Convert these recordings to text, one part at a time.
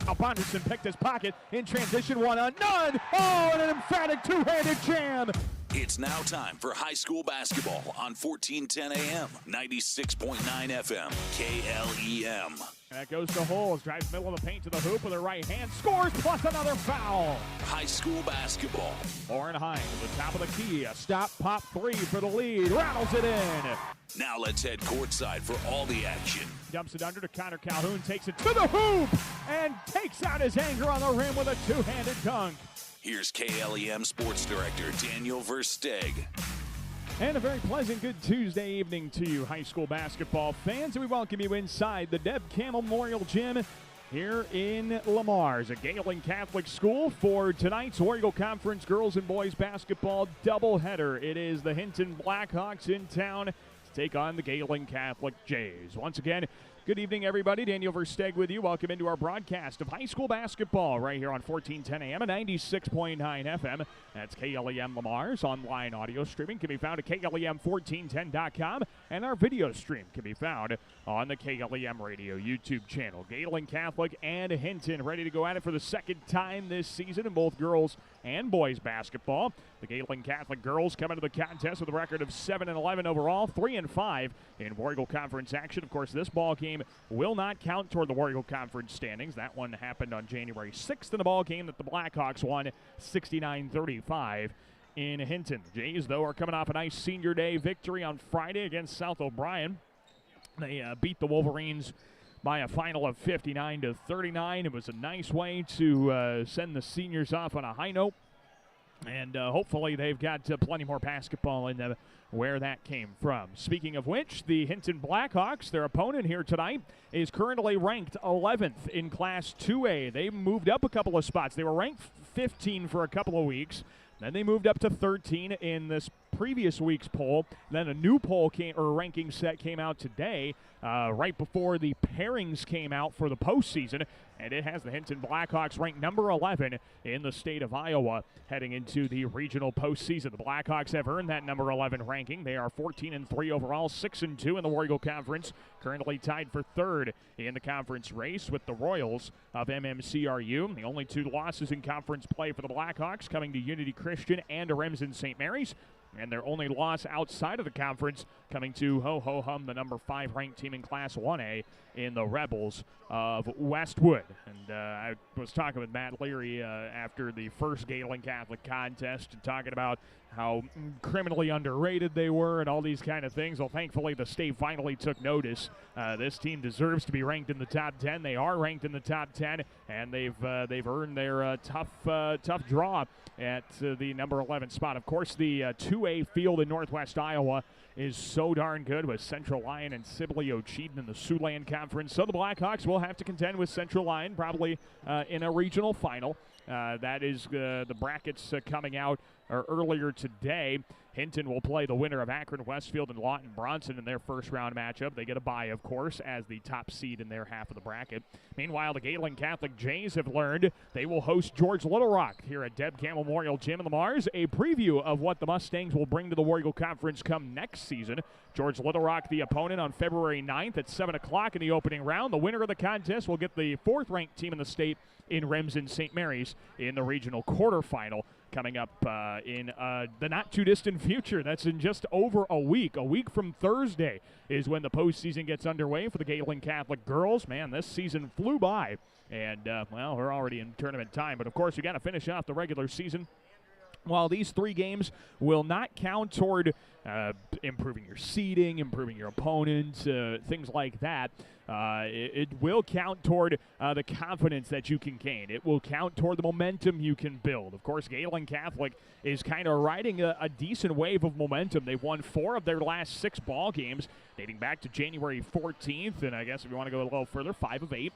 Alfonderson picked his pocket in transition, one on none. Oh, and an emphatic two-handed jam. It's now time for high school basketball on 1410 AM, 96.9 FM, KLEM. And that goes to Holes, drives middle of the paint to the hoop with her right hand, scores plus another foul. High school basketball. Lauren Hines at the top of the key, a stop, pop three for the lead, rattles it in. Now let's head courtside for all the action. Dumps it under to Connor Calhoun, takes it to the hoop, and takes out his anger on the rim with a two-handed dunk. Here's KLEM Sports Director Daniel Versteeg. And a very pleasant good Tuesday evening to you, high school basketball fans. And we welcome you inside the Deb Campbell Memorial Gym here in Lamar's, a Gehlen Catholic school for tonight's War Eagle Conference girls and boys basketball doubleheader. It is the Hinton Blackhawks in town to take on the Gehlen Catholic Jays. Once again, good evening, everybody. Daniel Versteeg with you. Welcome into our broadcast of high school basketball right here on 1410 AM and 96.9 FM. That's KLEM Lamar's. Online audio streaming can be found at KLEM1410.com, and our video stream can be found on the KLEM Radio YouTube channel. Gehlen Catholic and Hinton ready to go at it for the second time this season in both girls and boys basketball. The Gehlen Catholic girls come into the contest with a record of 7-11 overall, 3-5 in War Eagle Conference action. Of course, this ball game will not count toward the War Eagle Conference standings. That one happened on January 6th in a ball game that the Blackhawks won 69-35 in Hinton. The Jays, though, are coming off a nice senior day victory on Friday against South O'Brien. They beat the Wolverines by a final of 59-39. It was a nice way to send the seniors off on a high note. And hopefully they've got plenty more basketball in them where that came from. Speaking of which, the Hinton Blackhawks, their opponent here tonight, is currently ranked 11th in Class 2A. They moved up a couple of spots. They were ranked 15 for a couple of weeks. Then they moved up to 13 in this previous week's poll. Then a new poll ranking set came out today, right before the pairings came out for the postseason. And it has the Hinton Blackhawks ranked number 11 in the state of Iowa heading into the regional postseason. The Blackhawks have earned that number 11 ranking. They are 14-3 overall, 6-2 in the War Eagle Conference, currently tied for third in the conference race with the Royals of MMCRU. The only two losses in conference play for the Blackhawks coming to Unity Christian and to Remsen St. Mary's. And their only loss outside of the conference coming to Ho-Ho-Hum, the number 5 ranked team in Class 1A in the Rebels of Westwood. And I was talking with Matt Leary after the first Gehlen Catholic contest and talking about how criminally underrated they were and all these kind of things. Well, thankfully, the state finally took notice. This team deserves to be ranked in the top 10. They are ranked in the top 10, and they've earned their tough draw at the number 11 spot. Of course, the 2A field in Northwest Iowa is so darn good with Central Lyon and Sibley Ocheyedan in the Siouxland Conference. So the Blackhawks will have to contend with Central Lyon probably in a regional final. That is the brackets coming out earlier today. Hinton will play the winner of Akron Westfield and Lawton Bronson in their first round matchup. They get a bye, of course, as the top seed in their half of the bracket. Meanwhile, the Gehlen Catholic Jays have learned they will host George Little Rock here at Deb Campbell Memorial Gym in Lamar's. A preview of what the Mustangs will bring to the War Eagle Conference come next season. George Little Rock, the opponent, on February 9th at 7 o'clock in the opening round. The winner of the contest will get the 4th-ranked team in the state in Remsen St. Mary's in the regional quarterfinal coming up in the not-too-distant future. That's in just over a week. A week from Thursday is when the postseason gets underway for the Gehlen Catholic girls. Man, this season flew by, and, well, we're already in tournament time. But, of course, we got to finish off the regular season. While these 3 games will not count toward improving your seeding, improving your opponent, things like that, it will count toward the confidence that you can gain. It will count toward the momentum you can build. Of course, Gehlen Catholic is kind of riding a decent wave of momentum. They've won 4 of their last 6 ball games, dating back to January 14th, and I guess if you want to go a little further, 5 of 8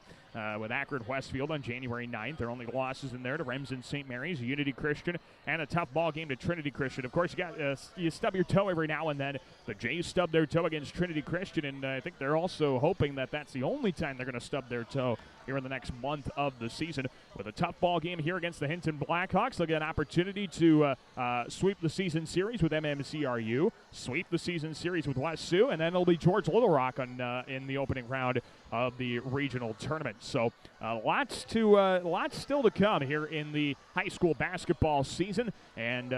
with Akron Westfield on January 9th. Their only losses in there to Remsen St. Mary's, Unity Christian, and a tough ball game to Trinity Christian. Of course, you stub your toe every now and then. The Jays stub their toe against Trinity Christian, and I think they're also hoping that that's the only time they're going to stub their toe here in the next month of the season. with a tough ball game here against the Hinton Blackhawks. They'll get an opportunity to sweep the season series with MMCRU, sweep the season series with West Sioux, and then it'll be George Little Rock in the opening round of the regional tournament. So lots still to come here in the high school basketball season, and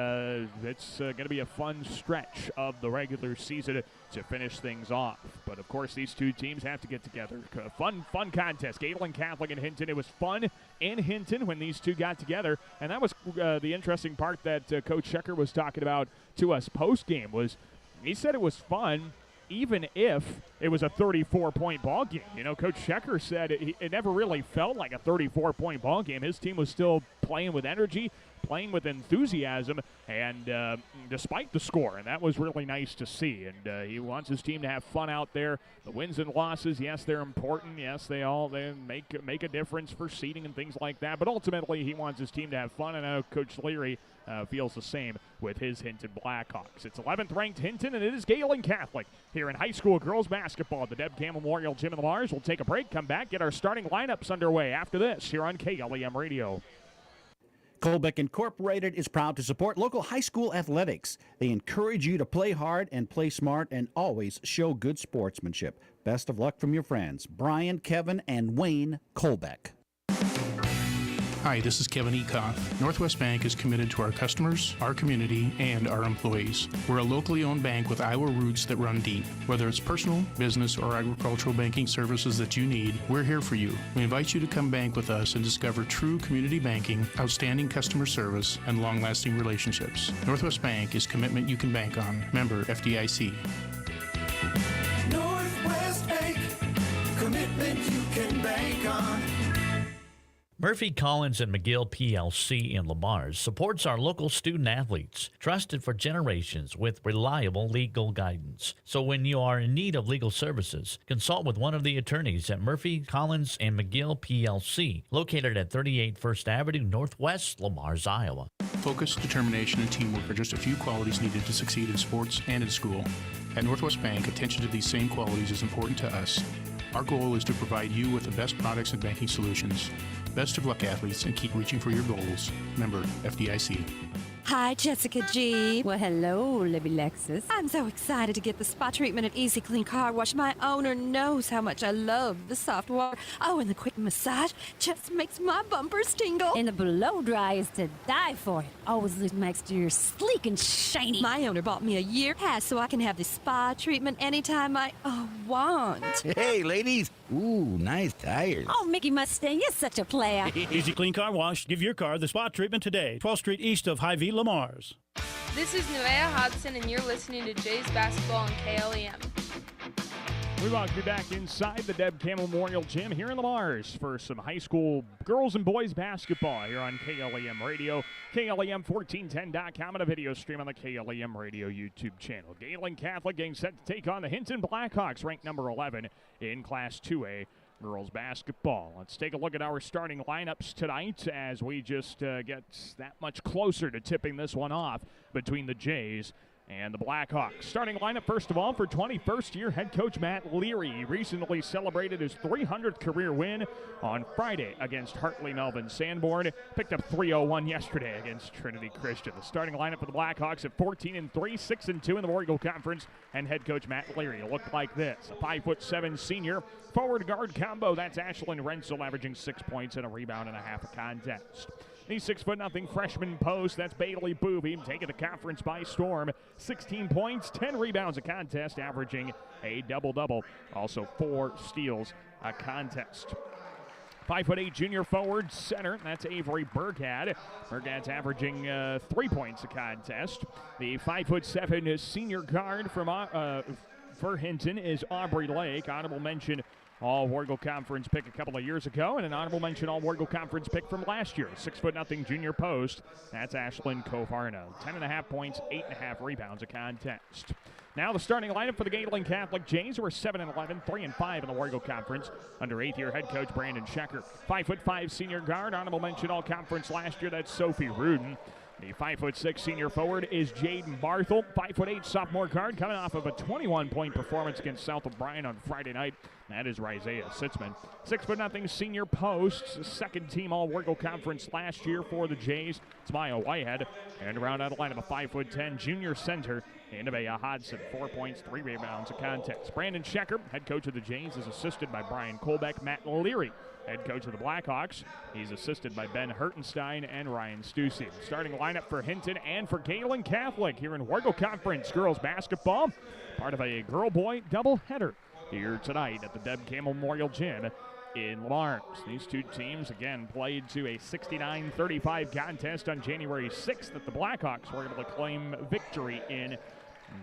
it's going to be a fun stretch of the regular season to finish things off. But of course, these two teams have to get together. Fun contest. Gehlen Catholic and Hinton. It was fun in Hinton when these two got together, and that was the interesting part that Coach Schecker was talking about to us post-game. Was he said it was fun even if it was a 34-point ball game. You know, Coach Schecker said it never really felt like a 34-point ball game. His team was still playing with energy, playing with enthusiasm, and despite the score, and that was really nice to see. And he wants his team to have fun out there. The wins and losses, yes, they're important. Yes, they make a difference for seeding and things like that. But ultimately, he wants his team to have fun, and I know Coach Leary feels the same with his Hinton Blackhawks. It's 11th ranked Hinton, and it is Gehlen Catholic here in high school girls basketball at the Deb Campbell Memorial Gym in the Mars. We'll take a break, come back, get our starting lineups underway after this here on KLEM Radio. Colbeck Incorporated is proud to support local high school athletics. They encourage you to play hard and play smart and always show good sportsmanship. Best of luck from your friends, Brian, Kevin, and Wayne Colbeck. Hi, this is Kevin Ekoff. Northwest Bank is committed to our customers, our community, and our employees. We're a locally owned bank with Iowa roots that run deep. Whether it's personal, business, or agricultural banking services that you need, we're here for you. We invite you to come bank with us and discover true community banking, outstanding customer service, and long-lasting relationships. Northwest Bank is commitment you can bank on. Member FDIC. Northwest Bank, commitment you can bank on. Murphy, Collins, and McGill PLC in Lamars supports our local student athletes, trusted for generations with reliable legal guidance. So when you are in need of legal services, consult with one of the attorneys at Murphy, Collins, and McGill PLC, located at 38 First Avenue Northwest, Lamars, Iowa. Focus, determination, and teamwork are just a few qualities needed to succeed in sports and in school. At Northwest Bank, attention to these same qualities is important to us. Our goal is to provide you with the best products and banking solutions. Best of luck, athletes, and keep reaching for your goals. Member FDIC. Hi, Jessica G. Well, hello, Libby Lexus. I'm so excited to get the spa treatment at Easy Clean Car Wash. My owner knows how much I love the soft water. Oh, and the quick massage just makes my bumpers tingle. And the blow dry is to die for. It always looks my exterior sleek and shiny. My owner bought me a year pass so I can have the spa treatment anytime I want. Hey, ladies. Ooh, nice tires. Oh, Mickey Mustang, you're such a player. Easy Clean Car Wash. Give your car the spa treatment today. 12th Street east of Hy-Vee, Lamars. This is Nevaeh Hodson, and you're listening to Jays Basketball on KLEM. We welcome you back inside the Deb Campbell Memorial Gym here in the Mars for some high school girls and boys basketball here on KLEM Radio, KLEM1410.com, and a video stream on the KLEM Radio YouTube channel. Gehlen Catholic getting set to take on the Hinton Blackhawks, ranked number 11 in Class 2A girls basketball. Let's take a look at our starting lineups tonight as we just get that much closer to tipping this one off between the Jays and the Blackhawks. Starting lineup, first of all, for 21st year head coach Matt Leary. He recently celebrated his 300th career win on Friday against Hartley Melvin Sanborn. Picked up 3-0-1 yesterday against Trinity Christian. The starting lineup for the Blackhawks at 14-3, 6-2 in the War Eagle Conference, and head coach Matt Leary looked like this. A 5'7" senior forward guard combo. That's Ashlyn Renzel averaging 6 points and a rebound and a half a contest. The 6'0" freshman post, that's Bailey Booby, taking the conference by storm. 16 points, 10 rebounds a contest, averaging a double-double. Also 4 steals a contest. 5'8" junior forward center, that's Avery Burgad. Burgad's averaging 3 points a contest. The 5'7" senior guard for Hinton is Aubrey Lake. Honorable mention All-War Eagle Conference pick a couple of years ago, and an honorable mention All-War Eagle Conference pick from last year. 6'0" junior post. That's Ashlyn Kovarno. 10.5 points, 8.5 rebounds a contest. Now the starting lineup for the Gehlen Catholic Jays, who are 7-11, 3-5 in the War Eagle Conference under 8th year head coach Brandon Schecker. 5'5" senior guard, honorable mention All-Conference last year. That's Sophie Rudin. The 5'6" senior forward is Jaden Barthel. 5'8" sophomore guard coming off of a 21-point performance against South O'Brien on Friday night. That is Isaiah Sitzman. 6'0" senior posts, second team All-Wiggle Conference last year for the Jays. It's Maya Whitehead. And around out of the line of a 5'10" junior center, Nevaeh Hodson. 4 points, 3 rebounds, a contest. Brandon Schecker, head coach of the Jays, is assisted by Brian Kolbeck. Matt Leary, head coach of the Blackhawks. He's assisted by Ben Hertenstein and Ryan Stussy. Starting lineup for Hinton and for Gehlen Catholic here in Wiggle Conference girls basketball. Part of a girl-boy doubleheader here tonight at the Deb Campbell Memorial Gym in Lamars. These two teams, again, played to a 69-35 contest on January 6th that the Blackhawks were able to claim victory in.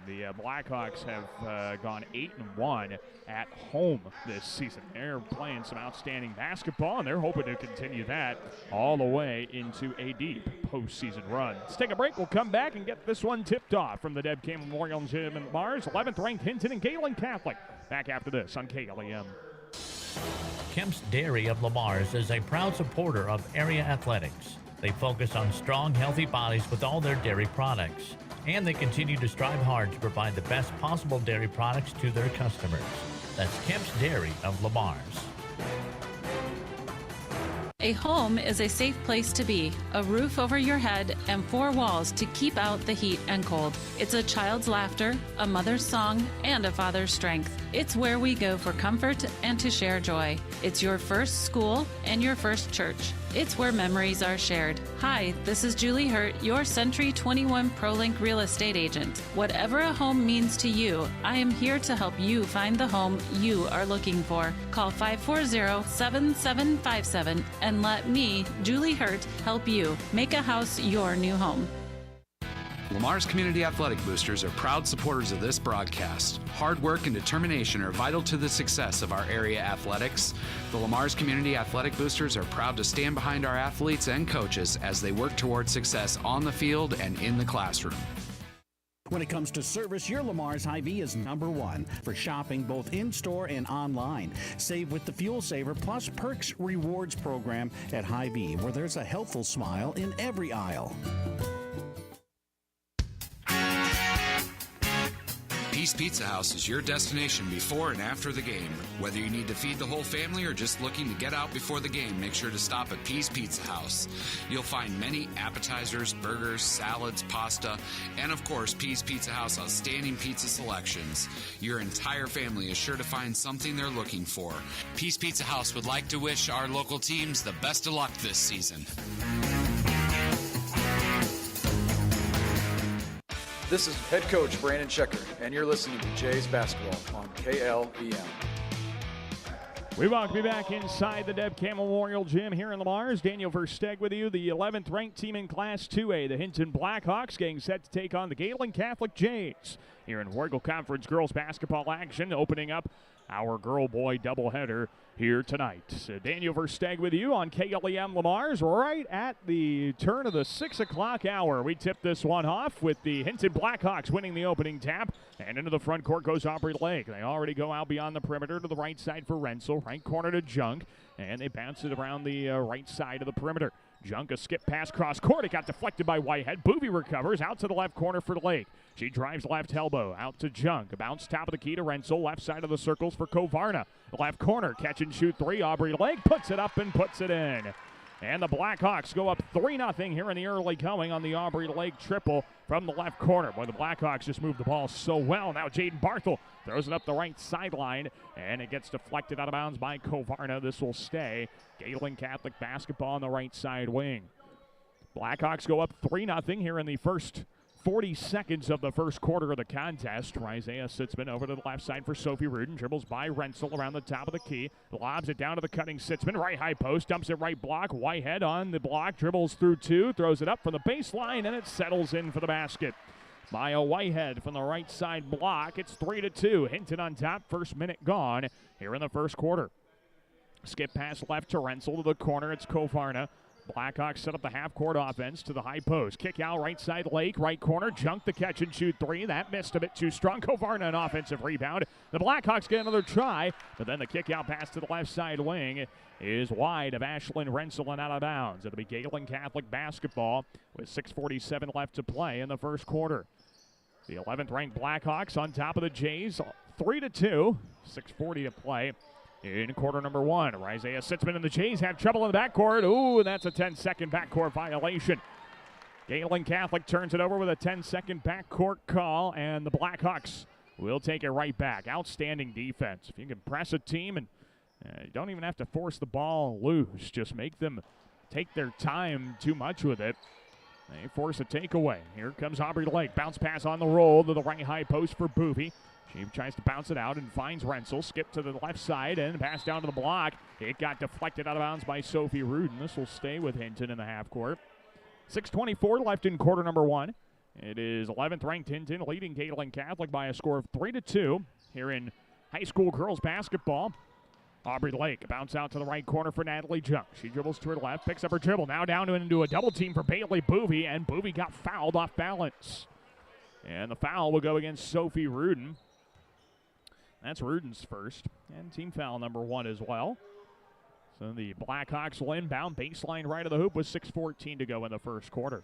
The Blackhawks have gone 8-1 at home this season. They're playing some outstanding basketball, and they're hoping to continue that all the way into a deep postseason run. Let's take a break. We'll come back and get this one tipped off from the Deb Campbell Memorial Gym in Mars. 11th ranked Hinton and Gehlen Catholic. Back after this on KLEM. Kemp's Dairy of Lamars is a proud supporter of area athletics. They focus on strong, healthy bodies with all their dairy products. And they continue to strive hard to provide the best possible dairy products to their customers. That's Kemp's Dairy of Lamars. A home is a safe place to be, a roof over your head, and 4 walls to keep out the heat and cold. It's a child's laughter, a mother's song, and a father's strength. It's where we go for comfort and to share joy. It's your first school and your first church. It's where memories are shared. Hi, this is Julie Hurt, your Century 21 ProLink real estate agent. Whatever a home means to you, I am here to help you find the home you are looking for. Call 540-7757 and let me, Julie Hurt, help you make a house your new home. Lamar's Community Athletic Boosters are proud supporters of this broadcast. Hard work and determination are vital to the success of our area athletics. The Lamar's Community Athletic Boosters are proud to stand behind our athletes and coaches as they work toward success on the field and in the classroom. When it comes to service, your Lamar's Hy-Vee is #1 for shopping both in-store and online. Save with the Fuel Saver Plus Perks Rewards program at Hy-Vee, where there's a helpful smile in every aisle. Peace Pizza House is your destination before and after the game. Whether you need to feed the whole family or just looking to get out before the game, make sure to stop at Peace Pizza House. You'll find many appetizers, burgers, salads, pasta, and of course, Peace Pizza House outstanding pizza selections. Your entire family is sure to find something they're looking for. Peace Pizza House would like to wish our local teams the best of luck this season. This is head coach Brandon Schecker, and you're listening to Jays Basketball on KLEM. We welcome you back inside the Deb Campbell Memorial Gym here in Lamars. Daniel Versteg with you, the 11th ranked team in Class 2A, the Hinton Blackhawks, getting set to take on the Gehlen Catholic Jays here in Wiggle Conference girls basketball action, opening up our girl-boy doubleheader here tonight. So Daniel Versteg with you on KLEM Lamars, right at the turn of the 6 o'clock hour. We tip this one off with the Hinton Blackhawks winning the opening tap, and into the front court goes Aubrey Lake. They already go out beyond the perimeter to the right side for Renzel, right corner to Junk, and they bounce it around the right side of the perimeter. Junk, a skip pass cross court. It got deflected by Whitehead. Boovy recovers out to the left corner for Lake. She drives left elbow out to Junk. A bounce top of the key to Renzel. Left side of the circles for Kovarna. Left corner, catch and shoot 3. Aubrey Lake puts it up and puts it in. And the Blackhawks go up 3-0 here in the early going on the Aubrey Lake triple from the left corner. Boy, the Blackhawks just moved the ball so well. Now Jaden Barthel throws it up the right sideline, and it gets deflected out of bounds by Kovarna. This will stay. Gehlen Catholic basketball on the right side wing. Blackhawks go up 3-0 here in the first 40 seconds of the first quarter of the contest. Isaiah Sitzman over to the left side for Sophie Rudin. Dribbles by Renzel around the top of the key. Lobs it down to the cutting Sitzman. Right high post. Dumps it right block. Whitehead on the block. Dribbles through 2. Throws it up from the baseline, and it settles in for the basket. Maya Whitehead from the right side block. It's 3-2. Hinton on top. First minute gone here in the first quarter. Skip pass left to Renzel to the corner. It's Kovarna. Blackhawks set up the half-court offense to the high post. Kick out right side Lake, right corner. Junk the catch and shoot 3. That missed a bit too strong. Kovarna an offensive rebound. The Blackhawks get another try, but then the kick out pass to the left side wing is wide of Ashlyn Renzel and out of bounds. It'll be Gehlen Catholic basketball with 6:47 left to play in the first quarter. The 11th ranked Blackhawks on top of the Jays, 3-2, 6:40 to play. in quarter number one. Isaiah Sitzman and the Jays have trouble in the backcourt. Ooh, and that's a 10-second backcourt violation. Gehlen Catholic turns it over with a 10-second backcourt call, and the Blackhawks will take it right back. Outstanding defense. If you can press a team and you don't even have to force the ball loose, just make them take their time too much with it. They force a takeaway. Here comes Aubrey Lake. Bounce pass on the roll to the right high post for Boovy. She tries to bounce it out and finds Renzel. Skip to the left side and pass down to the block. It got deflected out of bounds by Sophie Rudin. This will stay with Hinton in the half court. 6:24 left in quarter number one. It is 11th ranked Hinton leading Gehlen Catholic by a score of 3-2 here in high school girls basketball. Aubrey Lake, bounce out to the right corner for Natalie Junk. She dribbles to her left, picks up her dribble. Now down into a double team for Bailey Boovy, and Boovy got fouled off balance. And the foul will go against Sophie Rudin. That's Rudin's first, and team foul number one as well. So the Blackhawks will inbound, baseline right of the hoop with 6:14 to go in the first quarter.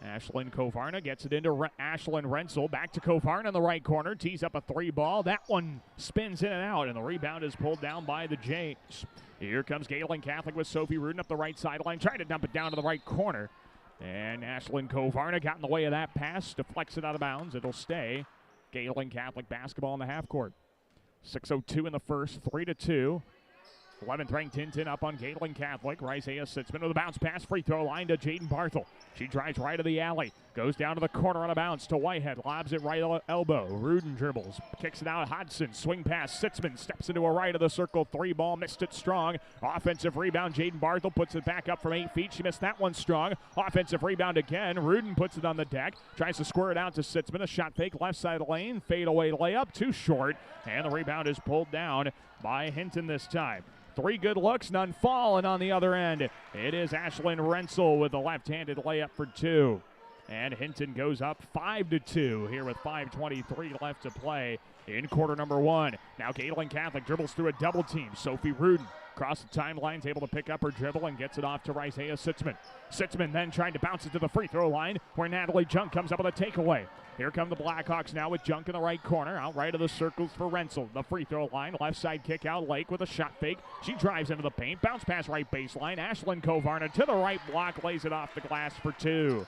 Ashlyn Kovarna gets it into Ashlyn Renzel. Back to Kovarna in the right corner. Tees up a three ball. That one spins in and out, and the rebound is pulled down by the Jays. Here comes Gehlen Catholic with Sophie Rudin up the right sideline. Trying to dump it down to the right corner. And Ashlyn Kovarna got in the way of that pass. Deflects it out of bounds. It'll stay. Gehlen Catholic basketball in the half court. 6:02 in the first. 3-2. 11th ranked Hinton up on Gehlen Catholic. Isaiah Sitzman with a bounce pass, free throw line to Jaden Barthel. She drives right of the alley, goes down to the corner on a bounce to Whitehead, lobs it right elbow. Rudin dribbles, kicks it out. Hodson, swing pass. Sitzman steps into a right of the circle, three ball, missed it strong. Offensive rebound. Jaden Barthel puts it back up from 8 feet. She missed that one strong. Offensive rebound again. Rudin puts it on the deck, tries to square it out to Sitzman. A shot fake, left side of the lane, fadeaway layup, too short, and the rebound is pulled down by Hinton this time. 3 good looks, none falling on the other end. It is Ashlyn Renzel with a left-handed layup for 2. And Hinton goes up 5-2 here with 5:23 left to play in quarter number one. Now Gehlen Catholic dribbles through a double team. Sophie Rudin across the timeline is able to pick up her dribble and gets it off to Isaiah Sitzman. Sitzman then trying to bounce it to the free throw line where Natalie Junk comes up with a takeaway. Here come the Blackhawks now with Junk in the right corner. Out right of the circles for Renzel. The free throw line, left side kick out. Lake with a shot fake. She drives into the paint. Bounce pass right baseline. Ashlyn Kovarna to the right block. Lays it off the glass for 2.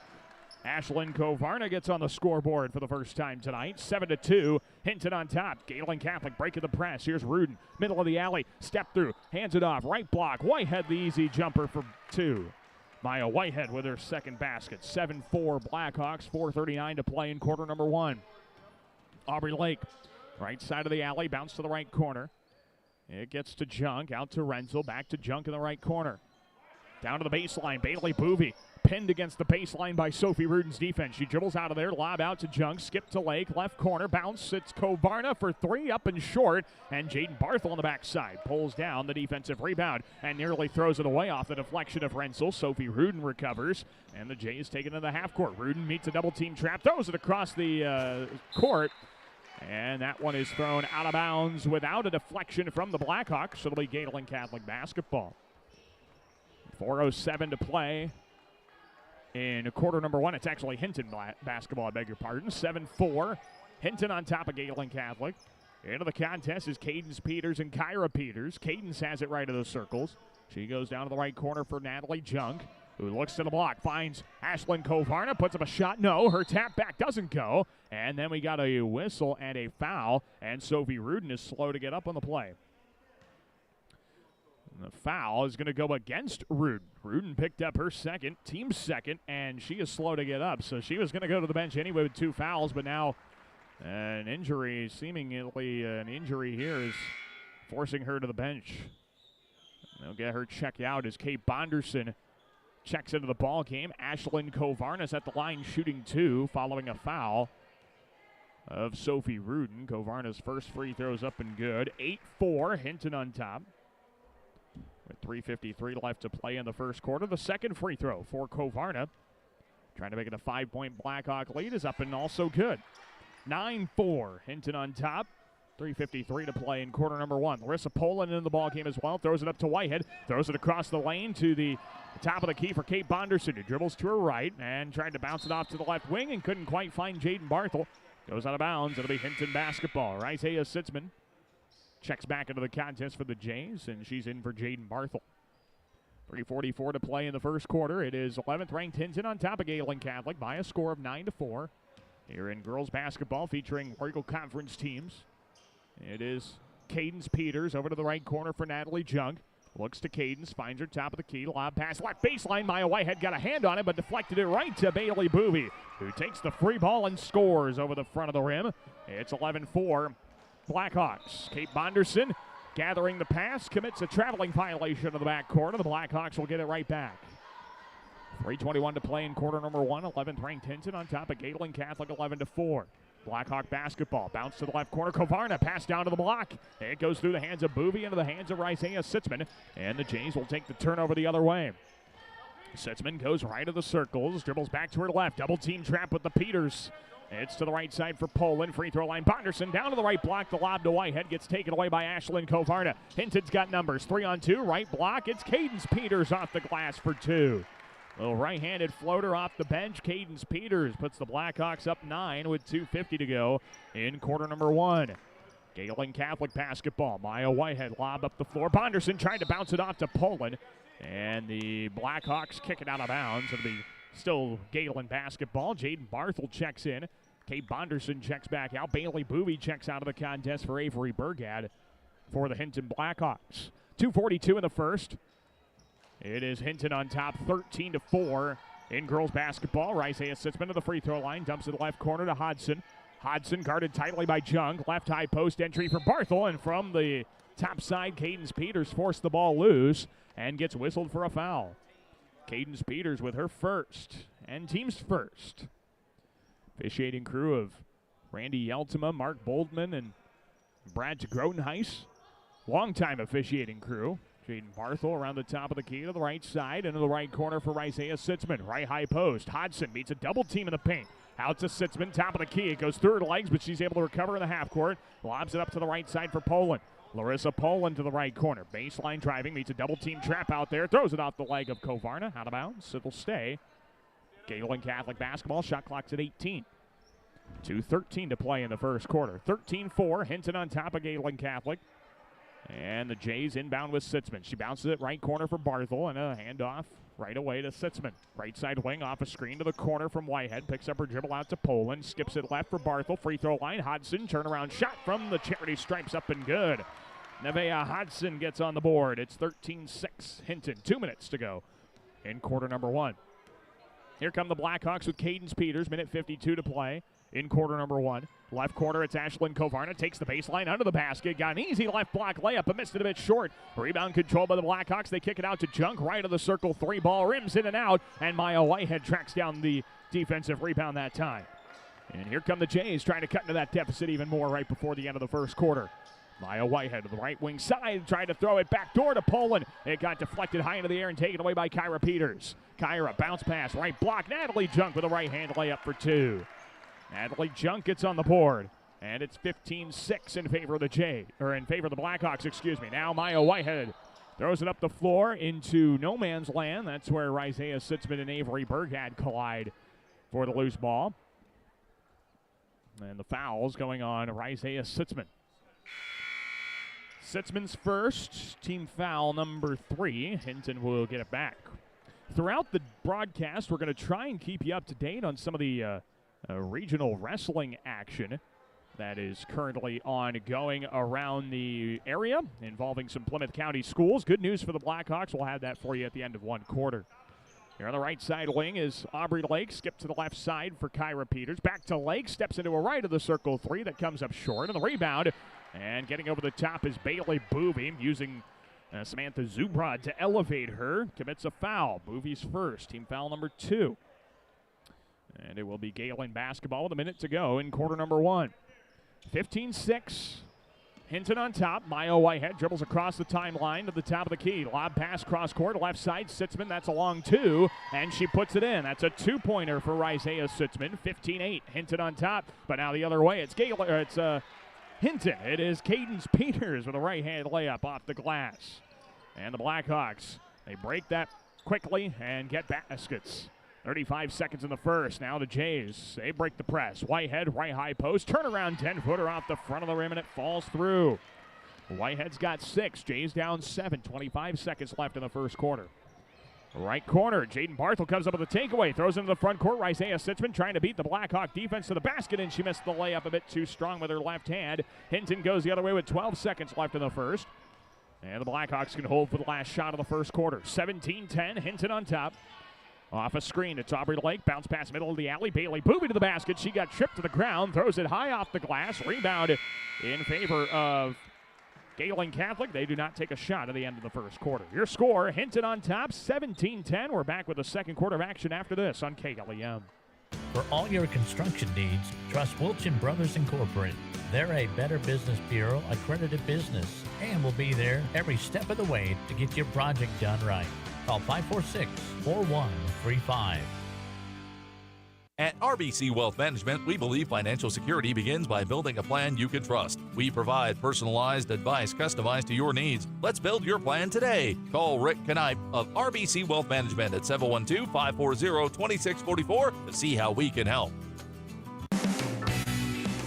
Ashlyn Kovarna gets on the scoreboard for the first time tonight. 7-2. Hinton on top. Gehlen Catholic breaking the press. Here's Rudin. Middle of the alley. Step through. Hands it off. Right block. Whitehead the easy jumper for 2. Maya Whitehead with her second basket. 7-4 Blackhawks. 4:39 to play in quarter number one. Aubrey Lake. Right side of the alley. Bounce to the right corner. It gets to Junk. Out to Renzel. Back to Junk in the right corner. Down to the baseline. Bailey Boovy. Pinned against the baseline by Sophie Rudin's defense. She dribbles out of there, lob out to Junk, skip to Lake, left corner, bounce. It's Kovarna for 3, up and short, and Jaden Barthel on the backside pulls down the defensive rebound and nearly throws it away off the deflection of Renzel. Sophie Rudin recovers, and the Jays take it into the half court. Rudin meets a double team trap, throws it across the court, and that one is thrown out of bounds without a deflection from the Blackhawks. So it'll be Gehlen Catholic basketball. 4:07 to play in quarter number one. It's actually Hinton basketball, I beg your pardon. 7-4. Hinton on top of Gehlen Catholic. Into the contest is Cadence Peters and Kyra Peters. Cadence has it right of the circles. She goes down to the right corner for Natalie Junk, who looks to the block, finds Ashlyn Kovarna, puts up a shot. No, her tap back doesn't go. And then we got a whistle and a foul, and Sophie Rudin is slow to get up on the play. The foul is going to go against Rudin. Rudin picked up her second, team second, and she is slow to get up. So she was going to go to the bench anyway with 2 fouls, but now an injury, seemingly an injury here, is forcing her to the bench. They'll get her checked out as Kate Bonderson checks into the ball game. Ashlyn Kovarna's at the line shooting 2 following a foul of Sophie Rudin. Kovarna's first free throw's up and good. 8-4, Hinton on top. With 3:53 left to play in the first quarter. The second free throw for Kovarna, trying to make it a 5-point Blackhawk lead, is up and also good. 9-4, Hinton on top. 3:53 to play in quarter number one. Larissa Poland in the ball game as well. Throws it up to Whitehead. Throws it across the lane to the top of the key for Kate Bonderson, who dribbles to her right and tried to bounce it off to the left wing and couldn't quite find Jaden Barthel. Goes out of bounds. It'll be Hinton basketball. Isaiah Sitzman checks back into the contest for the Jays, and she's in for Jaden Barthel. 3:44 to play in the first quarter. It is 11th-ranked Hinton on top of Gehlen Catholic by a score of 9-4. Here in girls basketball featuring Warrigal Conference teams. It is Cadence Peters over to the right corner for Natalie Junk. Looks to Cadence, finds her top of the key. Lob pass, left baseline. Maya Whitehead got a hand on it, but deflected it right to Bailey Booby, who takes the free ball and scores over the front of the rim. It's 11-4 Blackhawks. Kate Bonderson gathering the pass, commits a traveling violation to the back corner. The Blackhawks will get it right back. 3:21 to play in quarter number 1. 11th ranked Hinton on top of Gehlen Catholic 11-4. Blackhawk basketball. Bounce to the left corner. Kovarna pass down to the block. It goes through the hands of Booby into the hands of Isaiah Sitzman. And the Jays will take the turnover the other way. Sitzman goes right of the circles. Dribbles back to her left. Double team trap with the Peters. It's to the right side for Poland. Free throw line. Bonderson down to the right block. The lob to Whitehead gets taken away by Ashlyn Kovarna. Hinton's got numbers. 3-on-2. Right block. It's Cadence Peters off the glass for 2. Little right-handed floater off the bench. Cadence Peters puts the Blackhawks up 9 with 2:50 to go in quarter number 1. Gehlen Catholic basketball. Maya Whitehead lob up the floor. Bonderson trying to bounce it off to Poland. And the Blackhawks kick it out of bounds. It'll be still Gehlen basketball. Jaden Barthel checks in. Kate Bonderson checks back out. Bailey Booby checks out of the contest for Avery Burgad for the Hinton Blackhawks. 2:42 in the first. It is Hinton on top, 13-4 in girls basketball. Isaiah Sitzman to the free throw line, dumps it left corner to Hodson. Hodson guarded tightly by Jung. Left high post entry for Barthel, and from the top side, Cadence Peters forced the ball loose and gets whistled for a foul. Cadence Peters with her first and team's first. Officiating crew of Randy Yeltima, Mark Boldman, and Brad Grotenheis. Longtime officiating crew. Jaden Barthel around the top of the key to the right side, into the right corner for Isaiah Sitzman. Right high post. Hodson meets a double team in the paint. Out to Sitzman, top of the key. It goes through her legs, but she's able to recover in the half court. Lobs it up to the right side for Poland. Larissa Poland to the right corner. Baseline driving, meets a double team trap out there. Throws it off the leg of Kovarna. Out of bounds. It'll stay. Gehlen Catholic basketball. Shot clock's at 18. 2:13 to play in the first quarter. 13-4. Hinton on top of Gehlen Catholic. And the Jays inbound with Sitzman. She bounces it right corner for Barthel, and a handoff right away to Sitzman. Right side wing off a screen to the corner from Whitehead. Picks up her dribble out to Poland. Skips it left for Barthel. Free throw line. Hodson, turnaround shot from the charity stripes, up and good. Nevaeh Hodson gets on the board. It's 13-6 Hinton. 2 minutes to go in quarter number 1. Here come the Blackhawks with Cadence Peters. Minute 52 to play in quarter number 1. Left corner, it's Ashlyn Kovarna. Takes the baseline under the basket. Got an easy left block layup, but missed it a bit short. Rebound controlled by the Blackhawks. They kick it out to Junk. Right of the circle. 3-ball rims in and out. And Maya Whitehead tracks down the defensive rebound that time. And here come the Jays trying to cut into that deficit even more right before the end of the first quarter. Maya Whitehead to the right wing side, trying to throw it back door to Poland. It got deflected high into the air and taken away by Kyra Peters. Kyra, bounce pass, right block. Natalie Junk with a right-hand layup for 2. Natalie Junk gets on the board, and it's 15-6 in favor of the Blackhawks, excuse me. Now Maya Whitehead throws it up the floor into no man's land. That's where Isaiah Sitzman and Avery Burgad collide for the loose ball. And the foul's going on Isaiah Sitzman. Sitzman's first, team foul number 3. Hinton will get it back. Throughout the broadcast, we're going to try and keep you up to date on some of the regional wrestling action that is currently ongoing around the area involving some Plymouth County schools. Good news for the Blackhawks. We'll have that for you at the end of one quarter. Here on the right side wing is Aubrey Lake. Skip to the left side for Kyra Peters. Back to Lake. Steps into a right of the circle 3 that comes up short. And the rebound. And getting over the top is Bailey Booby, using Samantha Zubrod to elevate her. Commits a foul. Booby's first. Team foul number 2. And it will be Gehlen basketball with a minute to go in quarter number 1. 15-6. Hinton on top. Maya Whitehead dribbles across the timeline to the top of the key. Lob pass cross court, left side. Sitzman, that's a long 2, and she puts it in. That's a 2-pointer for Isaiah Sitzman. 15-8. Hinton on top, but now the other way. It's Hinton. It is Cadence Peters with a right-hand layup off the glass. And the Blackhawks, they break that quickly and get baskets. 35 seconds in the first. Now the Jays, they break the press. Whitehead, right high post. Turnaround 10-footer off the front of the rim, and it falls through. Whitehead's got 6. Jays down 7. 25 seconds left in the first quarter. Right corner, Jaden Barthel comes up with a takeaway, throws into the front court. Isaiah Sitzman trying to beat the Blackhawk defense to the basket, and she missed the layup a bit too strong with her left hand. Hinton goes the other way with 12 seconds left in the first. And the Blackhawks can hold for the last shot of the first quarter. 17-10, Hinton on top. Off a screen, it's Aubrey Lake. Bounce pass middle of the alley. Bailey Booby to the basket. She got tripped to the ground. Throws it high off the glass. Rebound in favor of Gehlen Catholic. They do not take a shot at the end of the first quarter. Your score, Hinton on top, 17-10. We're back with the second quarter of action after this on KLEM. For all your construction needs, trust Wilchin Brothers Incorporated. They're a Better Business Bureau accredited business and will be there every step of the way to get your project done right. Call 546-4135. At RBC Wealth Management, we believe financial security begins by building a plan you can trust. We provide personalized advice customized to your needs. Let's build your plan today. Call Rick Knipe of RBC Wealth Management at 712-540-2644 to see how we can help.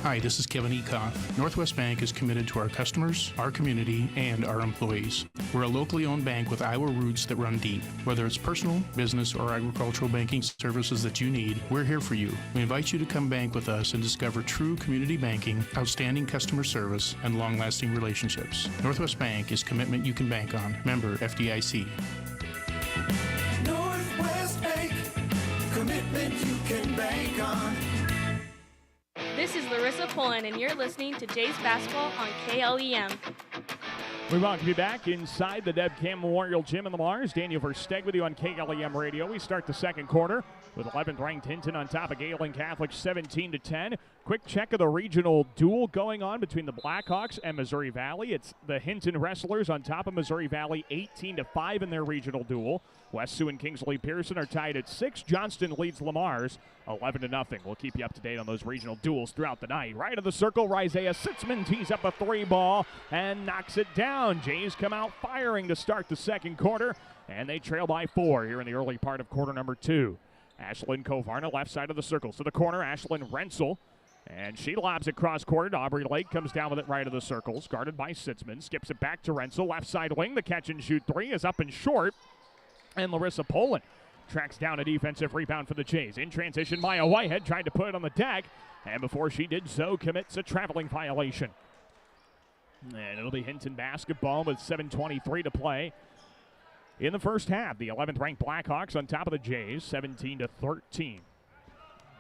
Hi, this is Kevin Ecoff. Northwest Bank is committed to our customers, our community, and our employees. We're a locally owned bank with Iowa roots that run deep. Whether it's personal, business, or agricultural banking services that you need, we're here for you. We invite you to come bank with us and discover true community banking, outstanding customer service, and long-lasting relationships. Northwest Bank is commitment you can bank on. Member FDIC. Northwest Bank, commitment you can bank on. This is Larissa Pullen, and you're listening to Jays Basketball on KLEM. We welcome you back inside the Deb Cam Memorial Gym in Lamars. Daniel Versteg with you on KLEM Radio. We start the second quarter with 11th-ranked Hinton on top of Gehlen Catholic, 17-10. Quick check of the regional duel going on between the Blackhawks and Missouri Valley. It's the Hinton Wrestlers on top of Missouri Valley, 18-5 in their regional duel. West Sioux and Kingsley Pearson are tied at 6. Johnston leads Lamars 11-0. We'll keep you up to date on those regional duels throughout the night. Right of the circle, Isaiah Sitzman tees up a 3-ball and knocks it down. Jays come out firing to start the second quarter, and they trail by 4 here in the early part of quarter number 2. Ashlyn Kovarna, left side of the circle. To the corner, Ashlyn Rensel. And she lobs it cross-court to Aubrey Lake. Comes down with it right of the circles. Guarded by Sitzman. Skips it back to Rensel. Left side wing. The catch-and-shoot 3 is up and short. And Larissa Poland tracks down a defensive rebound for the Jays. In transition, Maya Whitehead tried to put it on the deck. And before she did so, commits a traveling violation. And it'll be Hinton basketball with 7:23 to play in the first half. The 11th-ranked Blackhawks on top of the Jays, 17-13.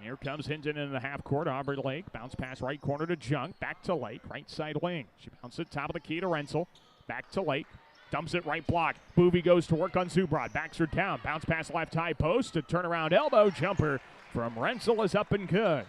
Here comes Hinton in the half court. Aubrey Lake, bounce pass right corner to Junk. Back to Lake, right side wing. She bounces it top of the key to Rensel. Back to Lake, dumps it right block. Boovy goes to work on Zubrod, backs her down. Bounce pass left high post. A turnaround elbow jumper from Rensel is up and good.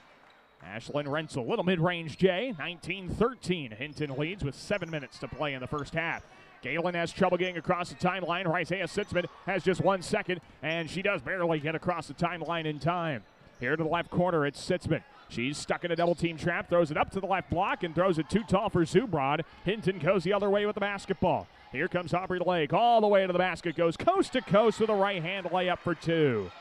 Ashlyn Rensel, little mid-range J, 19-13. Hinton leads with 7 minutes to play in the first half. Gehlen has trouble getting across the timeline. Isaiah Sitzman has just 1 second, and she does barely get across the timeline in time. Here to the left corner, it's Sitzman. She's stuck in a double-team trap, throws it up to the left block, and throws it too tall for Zubrod. Hinton goes the other way with the basketball. Here comes Aubrey Lake, all the way to the basket, goes coast to coast with a right-hand layup for 2.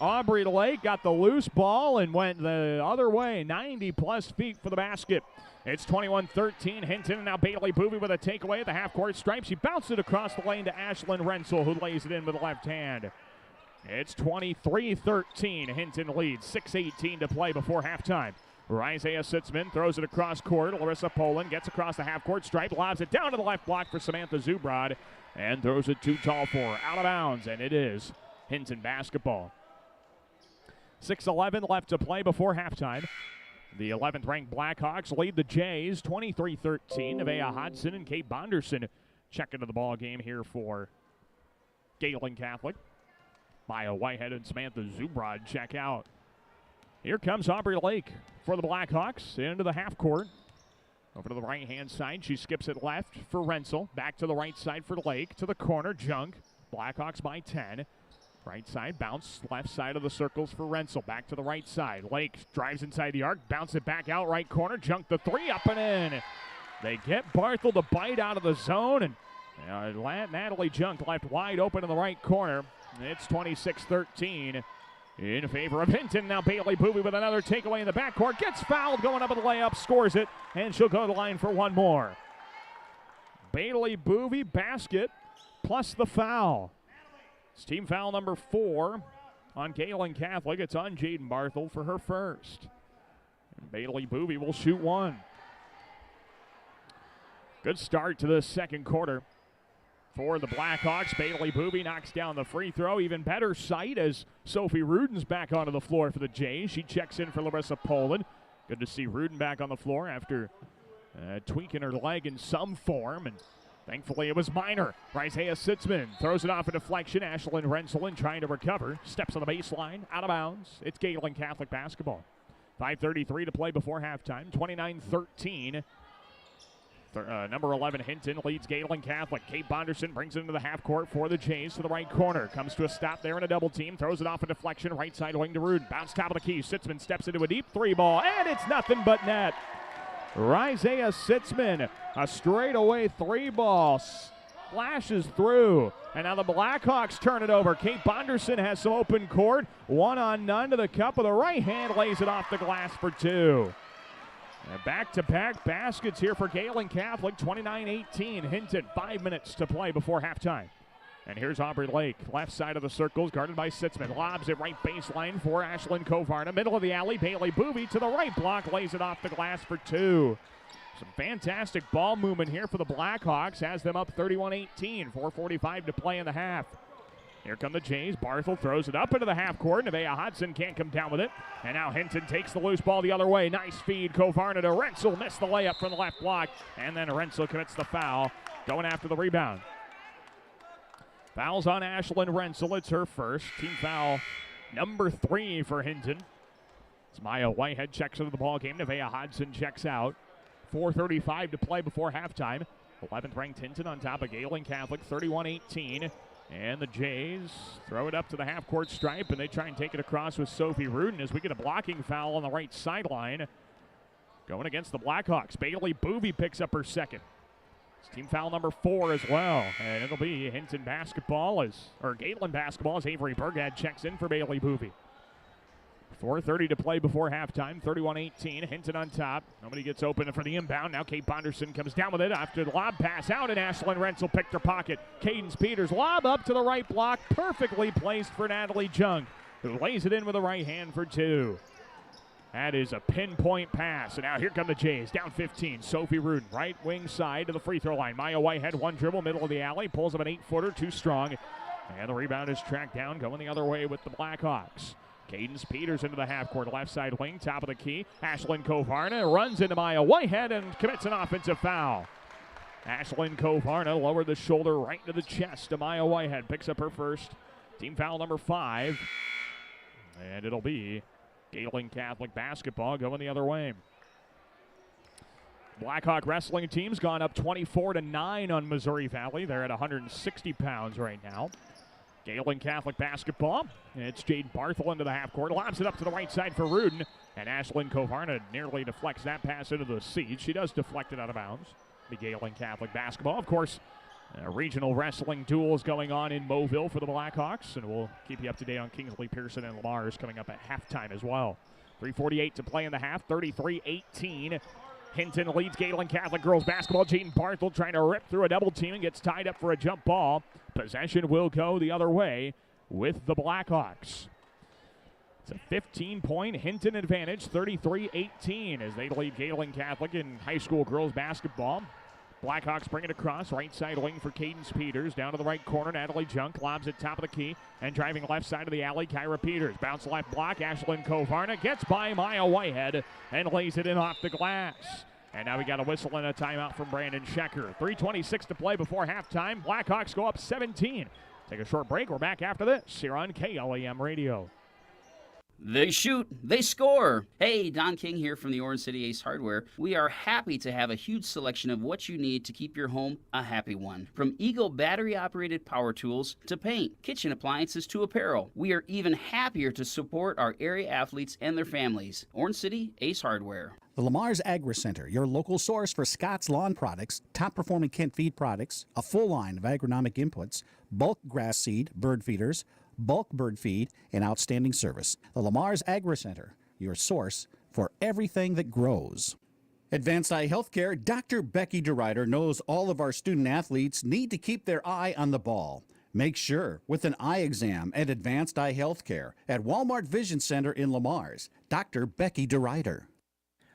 Aubrey Lake got the loose ball and went the other way, 90-plus feet for the basket. It's 21-13, Hinton, and now Bailey Boovy with a takeaway at the half-court stripe. She bounced it across the lane to Ashlyn Rensel, who lays it in with the left hand. It's 23-13, Hinton leads, 6:18 to play before halftime. Isaiah Sitzman throws it across court. Larissa Poland gets across the half-court stripe, lobs it down to the left block for Samantha Zubrod, and throws it too tall for her. Out of bounds, and it is Hinton basketball. 6:11 left to play before halftime. The 11th-ranked Blackhawks lead the Jays 23-13. Nevaeh Hodson and Kate Bonderson check into the ball game here for Gehlen Catholic. Maya Whitehead and Samantha Zubrod check out. Here comes Aubrey Lake for the Blackhawks into the half court. Over to the right-hand side. She skips it left for Rensel. Back to the right side for Lake. To the corner, Junk. Blackhawks by 10. Right side, bounce, left side of the circles for Rensel. Back to the right side. Lake drives inside the arc, bounce it back out right corner. Junk the 3, up and in. They get Barthel to bite out of the zone, and Natalie Junk left wide open in the right corner. It's 26-13 in favor of Hinton. Now Bailey Boovy with another takeaway in the backcourt. Gets fouled, going up with the layup, scores it, and she'll go to the line for one more. Bailey Boovy, basket, plus the foul. It's team foul number 4 on Gehlen Catholic. It's on Jaden Barthel for her first. And Bailey Boovy will shoot one. Good start to the second quarter for the Blackhawks. Bailey Boovy knocks down the free throw. Even better sight as Sophie Ruden's back onto the floor for the Jays. She checks in for Larissa Poland. Good to see Ruden back on the floor after tweaking her leg in some form, and thankfully it was minor. Isaiah Sitzman throws it off a deflection. Ashlyn Renselin trying to recover. Steps on the baseline, out of bounds. It's Gehlen Catholic basketball. 5:33 to play before halftime. 29-13. Number 11, Hinton, leads Gehlen Catholic. Kate Bonderson brings it into the half court for the Jays to the right corner. Comes to a stop there in a double team. Throws it off a deflection. Right side wing to Ruden. Bounce top of the key. Sitzman steps into a deep 3-ball, and it's nothing but net. Isaiah Sitzman, a straightaway 3-ball, flashes through. And now the Blackhawks turn it over. Kate Bonderson has some open court. 1-on-none to the cup of the right hand. Lays it off the glass for 2. Back-to-back baskets here for Gehlen Catholic. 29-18. Hinton, 5 minutes to play before halftime. And here's Aubrey Lake, left side of the circles, guarded by Sitzman. Lobs it right baseline for Ashlyn Kovarna. Middle of the alley, Bailey Boovy to the right block, lays it off the glass for 2. Some fantastic ball movement here for the Blackhawks. Has them up 31-18. 4:45 to play in the half. Here come the Jays. Barthel throws it up into the half court. Nevaeh Hodson can't come down with it. And now Hinton takes the loose ball the other way. Nice feed. Kovarna to Rensel. Missed the layup from the left block. And then Rensel commits the foul, going after the rebound. Fouls on Ashlyn Rensel. It's her first. Team foul number 3 for Hinton. As Maya Whitehead checks into the ball game. Nevaeh Hodson checks out. 4:35 to play before halftime. 11th ranked Hinton on top of Gehlen Catholic. 31-18. And the Jays throw it up to the half-court stripe, and they try and take it across with Sophie Ruden as we get a blocking foul on the right sideline. Going against the Blackhawks. Bailey Boovy picks up her second. It's team foul number 4 as well. And it'll be Hinton basketball or Gehlen basketball as Avery Burgad checks in for Bailey Boovy. 4:30 to play before halftime. 31-18. Hinton on top. Nobody gets open for the inbound. Now Kate Bonderson comes down with it after the lob pass out, and Ashlyn Rensel picked her pocket. Cadence Peters lob up to the right block. Perfectly placed for Natalie Junk, who lays it in with the right hand for 2. That is a pinpoint pass. And now here come the Jays. Down 15. Sophie Ruden, right wing side to the free throw line. Maya Whitehead, one dribble, middle of the alley. Pulls up an 8-footer, too strong. And the rebound is tracked down, going the other way with the Blackhawks. Cadence Peters into the half-court, left side wing, top of the key. Ashlyn Kovarna runs into Maya Whitehead and commits an offensive foul. Ashlyn Kovarna lowered the shoulder right into the chest to Maya Whitehead. Picks up her first. Team foul number 5. And it'll be Gehlen Catholic basketball going the other way. Blackhawk wrestling team's gone up 24-9 on Missouri Valley. They're at 160 pounds right now. Gehlen Catholic basketball. It's Jade Barthel into the half court. Lobs it up to the right side for Ruden. And Ashlyn Kovarna nearly deflects that pass into the seat. She does deflect it out of bounds. The Gehlen Catholic basketball. Of course, regional wrestling duels going on in Mobile for the Blackhawks. And we'll keep you up to date on Kingsley Pearson and Lamar's coming up at halftime as well. 3:48 to play in the half. 33-18. Hinton leads Gehlen Catholic girls basketball. Jaden Barthel trying to rip through a double team and gets tied up for a jump ball. Possession will go the other way with the Blackhawks. It's a 15-point Hinton advantage, 33-18 as they lead Gehlen Catholic in high school girls basketball. Blackhawks bring it across, right side wing for Cadence Peters. Down to the right corner, Natalie Junk lobs at top of the key. And driving left side of the alley, Kyra Peters. Bounce left block, Ashlyn Kovarna gets by Maya Whitehead and lays it in off the glass. And now we got a whistle and a timeout from Brandon Schecker. 3:26 to play before halftime. Blackhawks go up 17. Take a short break. We're back after this here on KLEM Radio. They shoot, they score. Hey, Don King here from the Orange City Ace Hardware. We are happy to have a huge selection of what you need to keep your home a happy one. From Eagle battery-operated power tools to paint, kitchen appliances to apparel. We are even happier to support our area athletes and their families. Orange City Ace Hardware. The Lamar's Agri Center, your local source for Scott's Lawn products, top-performing Kent feed products, a full line of agronomic inputs, bulk grass seed, bird feeders, bulk bird feed, and outstanding service. The Lamar's Agri Center, your source for everything that grows. Advanced Eye Healthcare, Dr. Becky DeRuyter knows all of our student athletes need to keep their eye on the ball. Make sure with an eye exam at Advanced Eye Healthcare at Walmart Vision Center in Lamar's. Dr. Becky DeRuyter.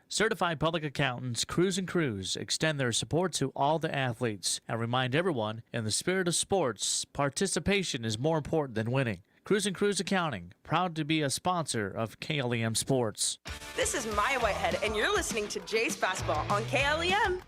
Certified public accountants Cruz & Cruz extend their support to all the athletes and remind everyone, in the spirit of sports, participation is more important than winning. Cruz & Cruz Accounting, proud to be a sponsor of KLEM Sports. This is Maya Whitehead, and you're listening to Jays Basketball on KLEM.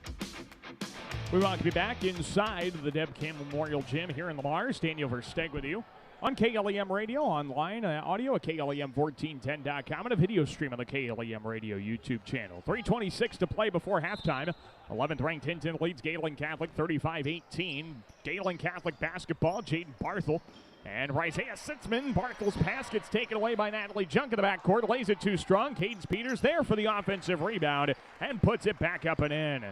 We welcome you back inside the Deb Campbell Memorial Gym here in Lamar's. Daniel Versteg with you on KLEM Radio, online audio at KLEM1410.com, and a video stream on the KLEM Radio YouTube channel. 3:26 to play before halftime. 11th ranked Hinton leads Gehlen Catholic 35-18. Gehlen Catholic basketball, Jaden Barthel and Isaiah Sitzman. Barthel's pass gets taken away by Natalie Junk in the backcourt. Lays it too strong. Cadence Peters there for the offensive rebound and puts it back up and in.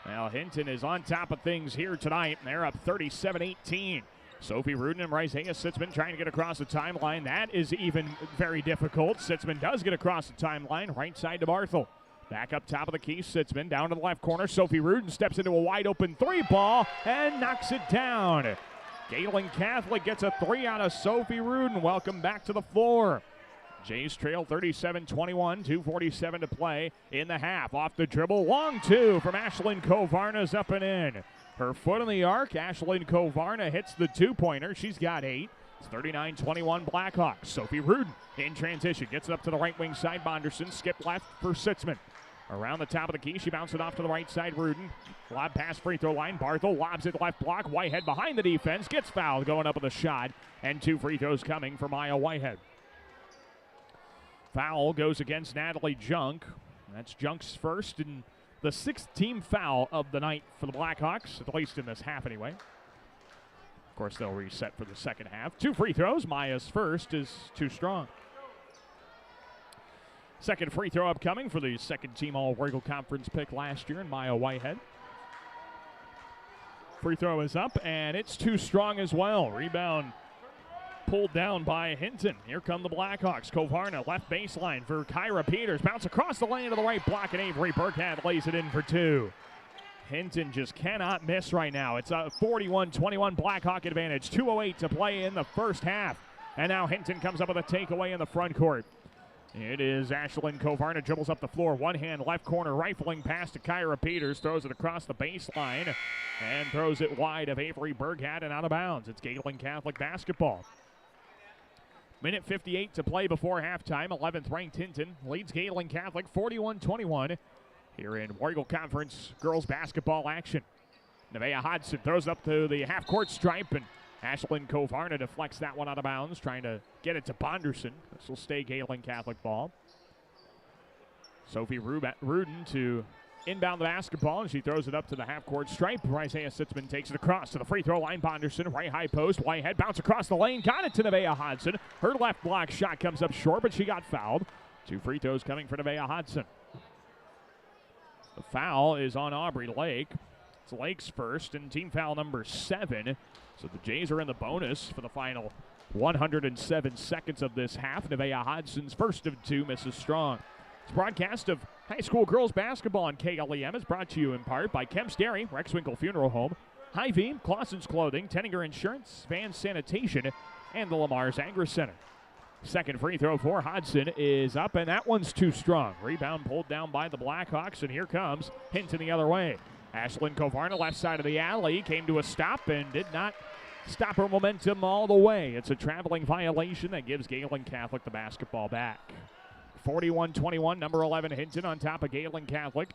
Well, Hinton is on top of things here tonight. They're up 37-18. Sophie Rudin and Isaiah Sitzman trying to get across the timeline. That is even very difficult. Sitzman does get across the timeline. Right side to Barthel. Back up top of the key, Sitzman down to the left corner. Sophie Rudin steps into a wide open three ball and knocks it down. Gehlen Catholic gets a three out of Sophie Rudin. Welcome back to the floor. Jays trail 37-21, 2:47 to play in the half. Off the dribble, long two from Ashlyn Kovarna's up and in. Her foot on the arc, Ashlyn Kovarna hits the two-pointer. She's got 8. It's 39-21 Blackhawks. Sophie Rudin in transition, gets it up to the right wing side. Bonderson, skip left for Sitzman. Around the top of the key, she bounced it off to the right side. Rudin, lob pass free throw line. Barthel lobs it left block. Whitehead behind the defense, gets fouled going up with a shot. And 2 free throws coming for Maya Whitehead. Foul goes against Natalie Junk. That's Junk's first and the 6th team foul of the night for the Blackhawks, at least in this half anyway. Of course, they'll reset for the second half. 2 free throws. Maya's first is too strong. Second free throw upcoming for the second team All-Regal Conference pick last year in Maya Whitehead. Free throw is up, and it's too strong as well. Rebound pulled down by Hinton. Here come the Blackhawks. Kovarna, left baseline for Kyra Peters. Bounce across the lane to the right block, and Avery Burkhead lays it in for 2. Hinton just cannot miss right now. It's a 41-21 Blackhawk advantage. 2:08 to play in the first half. And now Hinton comes up with a takeaway in the front court. It is Ashlyn Kovarna, dribbles up the floor. One hand, left corner, rifling pass to Kyra Peters. Throws it across the baseline and throws it wide of Avery Burkhead and out of bounds. It's Gehlen Catholic basketball. Minute 58 to play before halftime. 11th ranked Hinton leads Gehlen Catholic 41-21 here in War Conference girls basketball action. Nevaeh Hodson throws up to the half-court stripe, and Ashlyn Kovarna deflects that one out of bounds, trying to get it to Bonderson. This will stay Gehlen Catholic ball. Sophie Rudin to inbound the basketball, and she throws it up to the half-court stripe. Isaiah Sitzman takes it across to the free throw line. Bonderson, right high post. Whitehead bounce across the lane. Got it to Nevaeh Hodson. Her left block shot comes up short, but she got fouled. 2 free throws coming for Nevaeh Hodson. The foul is on Aubrey Lake. It's Lake's first, and team foul number 7. So the Jays are in the bonus for the final 107 seconds of this half. Nevaeh Hodson's first of 2 misses strong. This broadcast of high school girls basketball on KLEM is brought to you in part by Kemp's Dairy, Rexwinkle Funeral Home, Hy-Vee, Clausen's Clothing, Tenninger Insurance, Van Sanitation, and the Lamar's Agri Center. Second free throw for Hodson is up, and that one's too strong. Rebound pulled down by the Blackhawks, and here comes Hinton the other way. Ashlyn Kovarna, left side of the alley, came to a stop and did not stop her momentum all the way. It's a traveling violation that gives Gehlen Catholic the basketball back. 41-21, number 11 Hinton on top of Gehlen Catholic.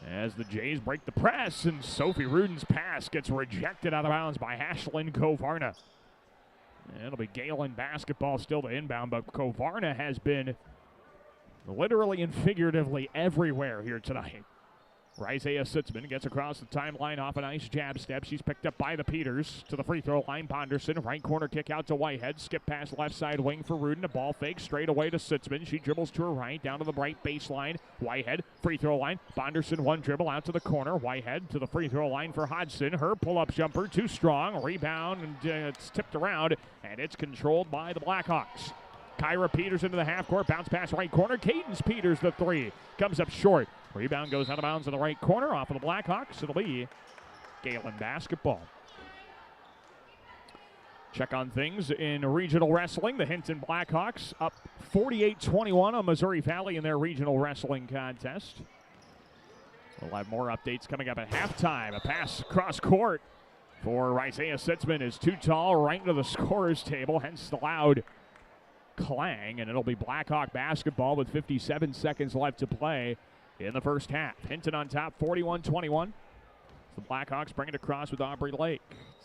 As the Jays break the press, and Sophie Rudin's pass gets rejected out of bounds by Ashlyn Kovarna. It'll be Gehlen basketball still to inbound, but Kovarna has been literally and figuratively everywhere here tonight. Isaiah Sitzman gets across the timeline off a nice jab step. She's picked up by the Peters to the free throw line. Bonderson, right corner kick out to Whitehead. Skip pass left side wing for Rudin. A ball fake straight away to Sitzman. She dribbles to her right, down to the right baseline. Whitehead, free throw line. Bonderson, one dribble out to the corner. Whitehead to the free throw line for Hodson. Her pull-up jumper, too strong. Rebound, and it's tipped around, and it's controlled by the Blackhawks. Kyra Peters into the half court. Bounce pass right corner. Cadence Peters, the three. Comes up short. Rebound goes out of bounds in the right corner. Off of the Blackhawks. It'll be Gehlen basketball. Check on things in regional wrestling. The Hinton Blackhawks up 48-21 on Missouri Valley in their regional wrestling contest. We'll have more updates coming up at halftime. A pass cross court for Isaiah Sitzman is too tall, right into the scorer's table, hence the loud clang, and it'll be Blackhawk basketball with 57 seconds left to play in the first half. Hinton on top, 41-21. The Blackhawks bring it across with Aubrey Lake.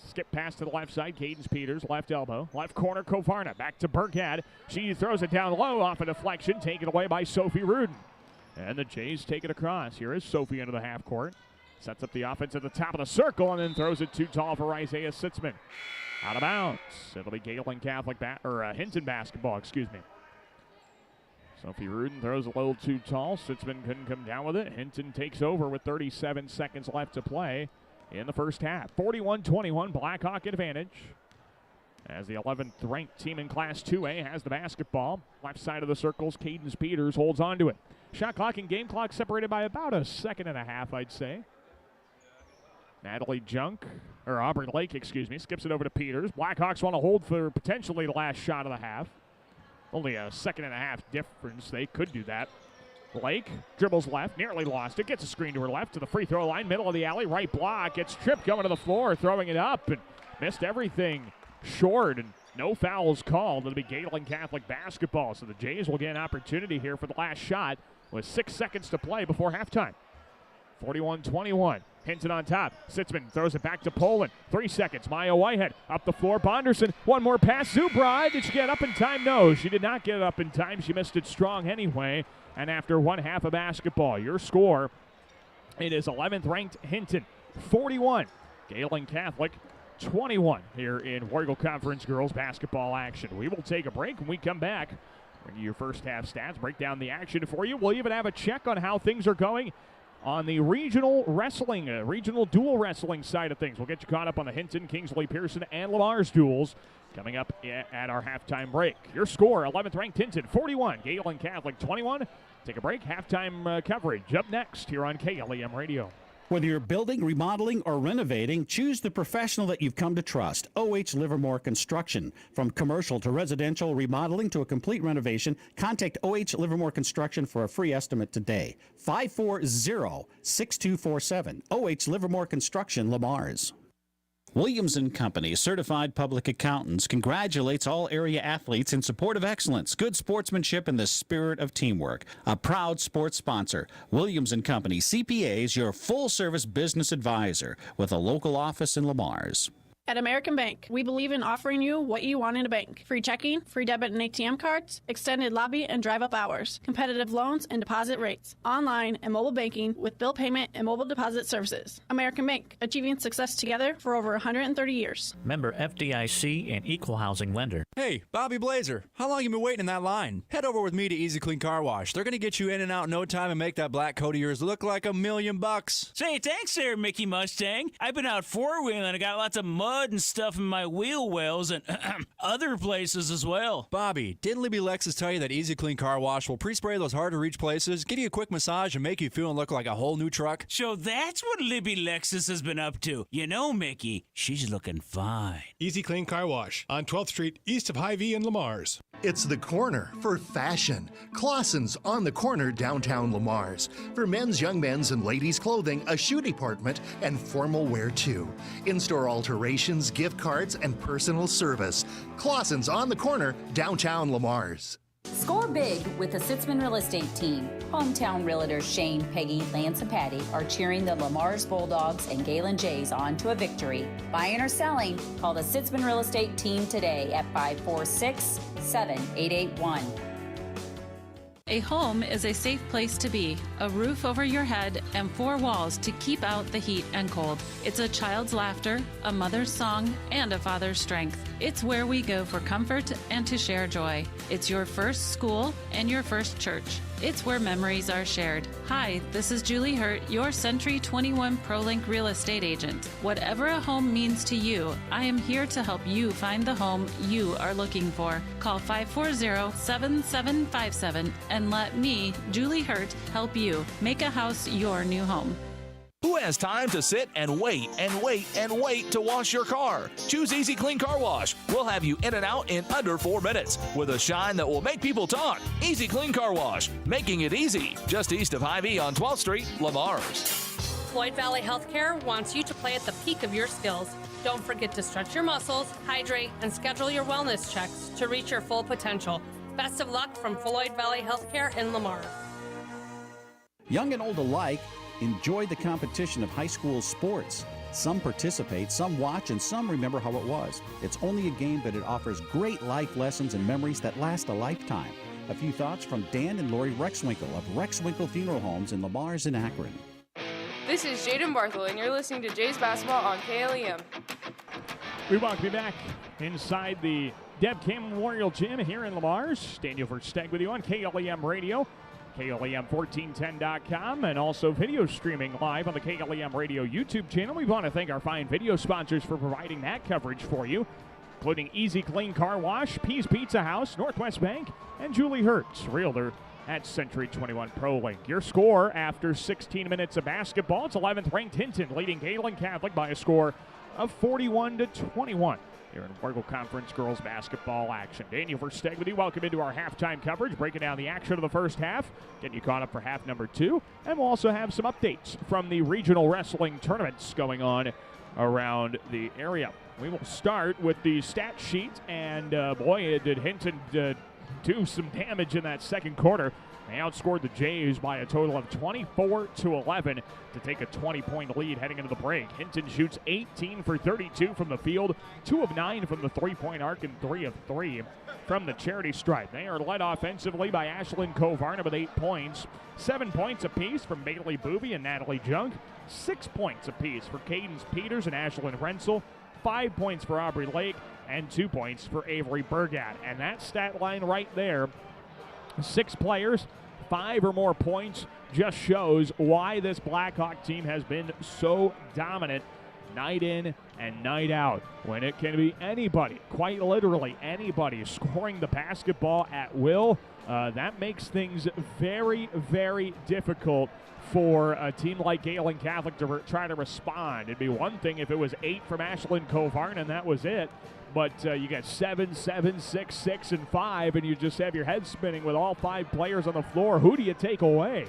Skip pass to the left side. Cadence Peters, left elbow. Left corner, Kovarna. Back to Burkhead. She throws it down low off a deflection. Taken away by Sophie Rudin. And the Jays take it across. Here is Sophie into the half court. Sets up the offense at the top of the circle and then throws it too tall for Isaiah Sitzman. Out of bounds. It'll be Gehlen Catholic, Hinton basketball, excuse me. Sophie Rudin throws a little too tall. Sitzman couldn't come down with it. Hinton takes over with 37 seconds left to play in the first half. 41-21, Blackhawk advantage. As the 11th ranked team in Class 2A has the basketball. Left side of the circles, Cadence Peters holds on to it. Shot clock and game clock separated by about a second and a half, I'd say. Aubrey Lake, skips it over to Peters. Blackhawks want to hold for potentially the last shot of the half. Only a second and a half difference. They could do that. Lake dribbles left, nearly lost it. Gets a screen to her left to the free throw line, middle of the alley, right block. Gets tripped going to the floor, throwing it up, and missed everything short, and no fouls called. It'll be Gehlen Catholic basketball. So the Jays will get an opportunity here for the last shot with 6 seconds to play before halftime. 41-21. Hinton on top. Sitzman throws it back to Poland. 3 seconds. Maya Whitehead up the floor. Bonderson. One more pass. Zubride. Did she get up in time? No, she did not get up in time. She missed it strong anyway. And after one half of basketball, your score, it is 11th ranked Hinton 41. Gehlen Catholic 21 here in War Eagle Conference girls basketball action. We will take a break. When we come back, bring you your first half stats, break down the action for you. We'll even have a check on how things are going on the regional wrestling, regional dual wrestling side of things. We'll get you caught up on the Hinton, Kingsley Pearson, and Lamar's duels coming up at our halftime break. Your score, 11th ranked Hinton, 41. Gehlen Catholic, 21. Take a break. Halftime coverage up next here on KLEM Radio. Whether you're building, remodeling, or renovating, choose the professional that you've come to trust. OH Livermore Construction. From commercial to residential remodeling to a complete renovation, contact OH Livermore Construction for a free estimate today. 540-6247. OH Livermore Construction, Lamar's. Williams & Company, certified public accountants, congratulates all area athletes in support of excellence, good sportsmanship, and the spirit of teamwork. A proud sports sponsor, Williams & Company, CPAs, your full-service business advisor with a local office in Lamar's. At American Bank, we believe in offering you what you want in a bank. Free checking, free debit and ATM cards, extended lobby and drive-up hours, competitive loans and deposit rates, online and mobile banking with bill payment and mobile deposit services. American Bank, achieving success together for over 130 years. Member FDIC and equal housing lender. Hey, Bobby Blazer, how long you been waiting in that line? Head over with me to Easy Clean Car Wash. They're going to get you in and out in no time and make that black coat of yours look like $1,000,000. Say, thanks there, Mickey Mustang. I've been out four-wheeling and I got lots of mud and stuff in my wheel wells and other places as well. Bobby, didn't Libby Lexus tell you that Easy Clean Car Wash will pre-spray those hard-to-reach places, give you a quick massage, and make you feel and look like a whole new truck? So that's what Libby Lexus has been up to. You know, Mickey, she's looking fine. Easy Clean Car Wash on 12th Street, east of Hy-Vee and Lamar's. It's the corner for fashion. Clausen's on the corner downtown Lamar's. For men's, young men's, and ladies' clothing, a shoe department, and formal wear too. In-store alterations, gift cards, and personal service. Clausen's on the corner downtown Lamar's. Score big with the Sitzman Real Estate Team. Hometown realtors Shane, Peggy, Lance, and Patty are cheering the Lamar's Bulldogs and Gehlen Jays on to a victory. Buying or selling, call the Sitzman Real Estate Team today at 546-7881. A home is a safe place to be, a roof over your head, and four walls to keep out the heat and cold. It's a child's laughter, a mother's song, and a father's strength. It's where we go for comfort and to share joy. It's your first school and your first church. It's where memories are shared. Hi, this is Julie Hurt, your Century 21 ProLink real estate agent. Whatever a home means to you, I am here to help you find the home you are looking for. Call 540-7757 and let me, Julie Hurt, help you make a house your new home. Who has time to sit and wait and wait and wait to wash your car? Choose Easy Clean Car Wash. We'll have you in and out in under 4 minutes with a shine that will make people talk. Easy Clean Car Wash, making it easy. Just east of Hy-Vee on 12th Street, Lamar's. Floyd Valley Healthcare wants you to play at the peak of your skills. Don't forget to stretch your muscles, hydrate, and schedule your wellness checks to reach your full potential. Best of luck from Floyd Valley Healthcare in Lamar. Young and old alike enjoy the competition of high school sports. Some participate, some watch, and some remember how it was. It's only a game, but it offers great life lessons and memories that last a lifetime. A few thoughts from Dan and Lori Rexwinkle of Rexwinkle Funeral Homes in Lamar's in Akron. This is Jaden Barthel, and you're listening to Jays Basketball on KLEM. We welcome you back inside the Deb Campbell Memorial Gym here in Lamar's. Daniel Versteg with you on KLEM Radio, KLEM1410.com, and also video streaming live on the KLEM Radio YouTube channel. We want to thank our fine video sponsors for providing that coverage for you, including Easy Clean Car Wash, Pease Pizza House, Northwest Bank, and Julie Hertz, Realtor at Century 21 ProLink. Your score after 16 minutes of basketball, it's 11th ranked Hinton leading Gehlen Catholic by a score of 41-21. Here in Wargle Conference girls basketball action. Daniel Versteg with you. Welcome into our halftime coverage, breaking down the action of the first half, getting you caught up for half number 2. And we'll also have some updates from the regional wrestling tournaments going on around the area. We will start with the stat sheet, and boy, did Hinton do some damage in that second quarter. They outscored the Jays by a total of 24-11 to take a 20-point lead heading into the break. Hinton shoots 18 for 32 from the field, 2 of 9 from the three-point arc, and 3 of 3 from the charity stripe. They are led offensively by Ashlyn Kovarna with 8 points, 7 points apiece from Bailey Booby and Natalie Junk, 6 points apiece for Cadence Peters and Ashlyn Rensel, 5 points for Aubrey Lake, and 2 points for Avery Burgat. And that stat line right there, 6 players, 5 or more points, just shows why this Blackhawk team has been so dominant night in and night out. When it can be anybody, quite literally anybody, scoring the basketball at will, that makes things very, very difficult for a team like Gehlen Catholic to try to respond. It'd be one thing if it was 8 from Ashlyn Kovarna and that was it. But you got 7, 7, 6, 6, and 5, and you just have your head spinning with all 5 players on the floor. Who do you take away?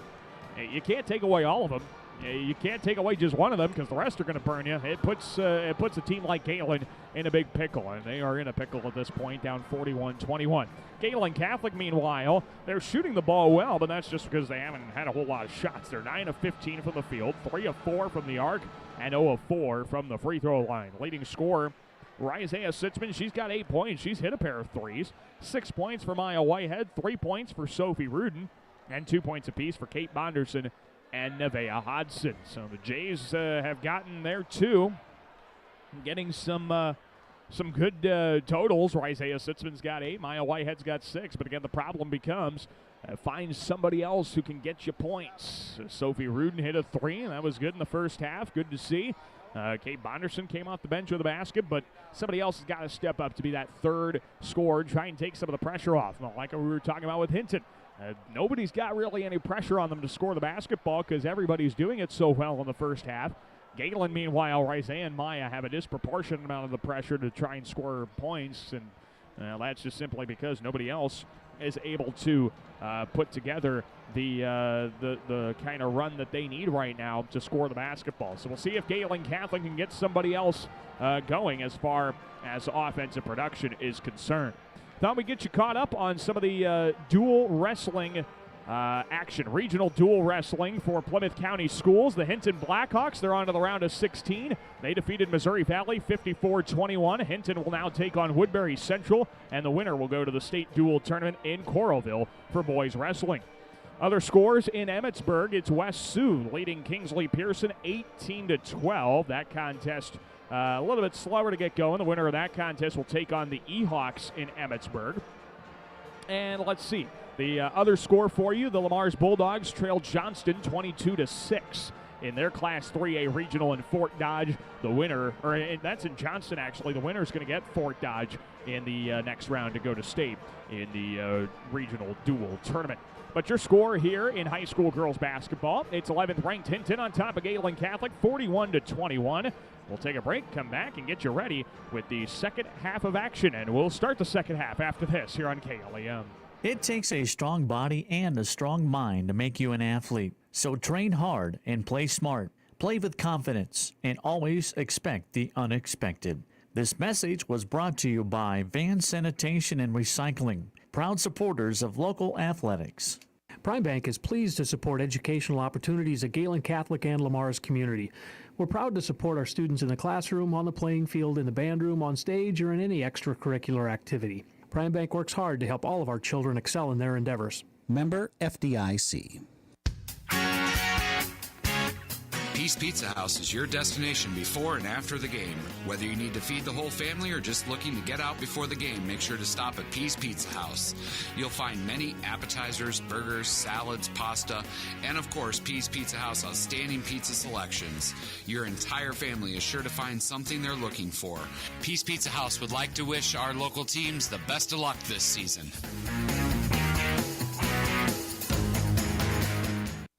You can't take away all of them. You can't take away just one of them because the rest are going to burn you. It puts a team like Gehlen in a big pickle, and they are in a pickle at this point, down 41-21. Gehlen Catholic, meanwhile, they're shooting the ball well, but that's just because they haven't had a whole lot of shots. They're 9 of 15 from the field, 3 of 4 from the arc, and 0 of 4 from the free throw line. Leading scorer, Isaiah Sitzman, she's got 8 points. She's hit a pair of threes. 6 points for Maya Whitehead, 3 points for Sophie Rudin, and 2 points apiece for Kate Bonderson and Nevaeh Hodson. So the Jays have gotten there too, getting some good totals. Isaiah Sitzman's got 8, Maya Whitehead's got 6. But again, the problem becomes find somebody else who can get you points. Sophie Rudin hit a 3, and that was good in the first half. Good to see. Kate Bonderson came off the bench with a basket, but somebody else has got to step up to be that third scorer, try and take some of the pressure off. Like we were talking about with Hinton. Nobody's got really any pressure on them to score the basketball because everybody's doing it so well in the first half. Gehlen, meanwhile, Isaiah and Maya have a disproportionate amount of the pressure to try and score points, and that's just simply because nobody else is able to put together the kind of run that they need right now to score the basketball. So we'll see if Gehlen Catholic can get somebody else going as far as offensive production is concerned. Thought we'd get you caught up on some of the dual wrestling action. Regional dual wrestling for Plymouth County Schools. The Hinton Blackhawks, they're on to the round of 16. They defeated Missouri Valley 54-21. Hinton will now take on Woodbury Central, and the winner will go to the state dual tournament in Coralville for boys wrestling. Other scores in Emmetsburg, it's West Sioux leading Kingsley Pearson 18-12. That contest a little bit slower to get going. The winner of that contest will take on the Ehawks in Emmetsburg. And let's see. The other score for you, the Lamar's Bulldogs trailed Johnston 22-6 in their Class 3A regional in Fort Dodge. The winner, or that's in Johnston actually, the winner is going to get Fort Dodge in the next round to go to state in the regional dual tournament. But your score here in high school girls basketball, it's 11th ranked Hinton on top of Gehlen Catholic, 41-21. We'll take a break, come back, and get you ready with the second half of action. And we'll start the second half after this here on KLEM. It takes a strong body and a strong mind to make you an athlete. So train hard and play smart. Play with confidence and always expect the unexpected. This message was brought to you by Van Sanitation and Recycling, proud supporters of local athletics. Prime Bank is pleased to support educational opportunities at Gehlen Catholic and Lamar's community. We're proud to support our students in the classroom, on the playing field, in the band room, on stage, or in any extracurricular activity. Prime Bank works hard to help all of our children excel in their endeavors. Member FDIC. Peace Pizza House is your destination before and after the game. Whether you need to feed the whole family or just looking to get out before the game, make sure to stop at Peace Pizza House. You'll find many appetizers, burgers, salads, pasta, and of course, Peace Pizza House outstanding pizza selections. Your entire family is sure to find something they're looking for. Peace Pizza House would like to wish our local teams the best of luck this season.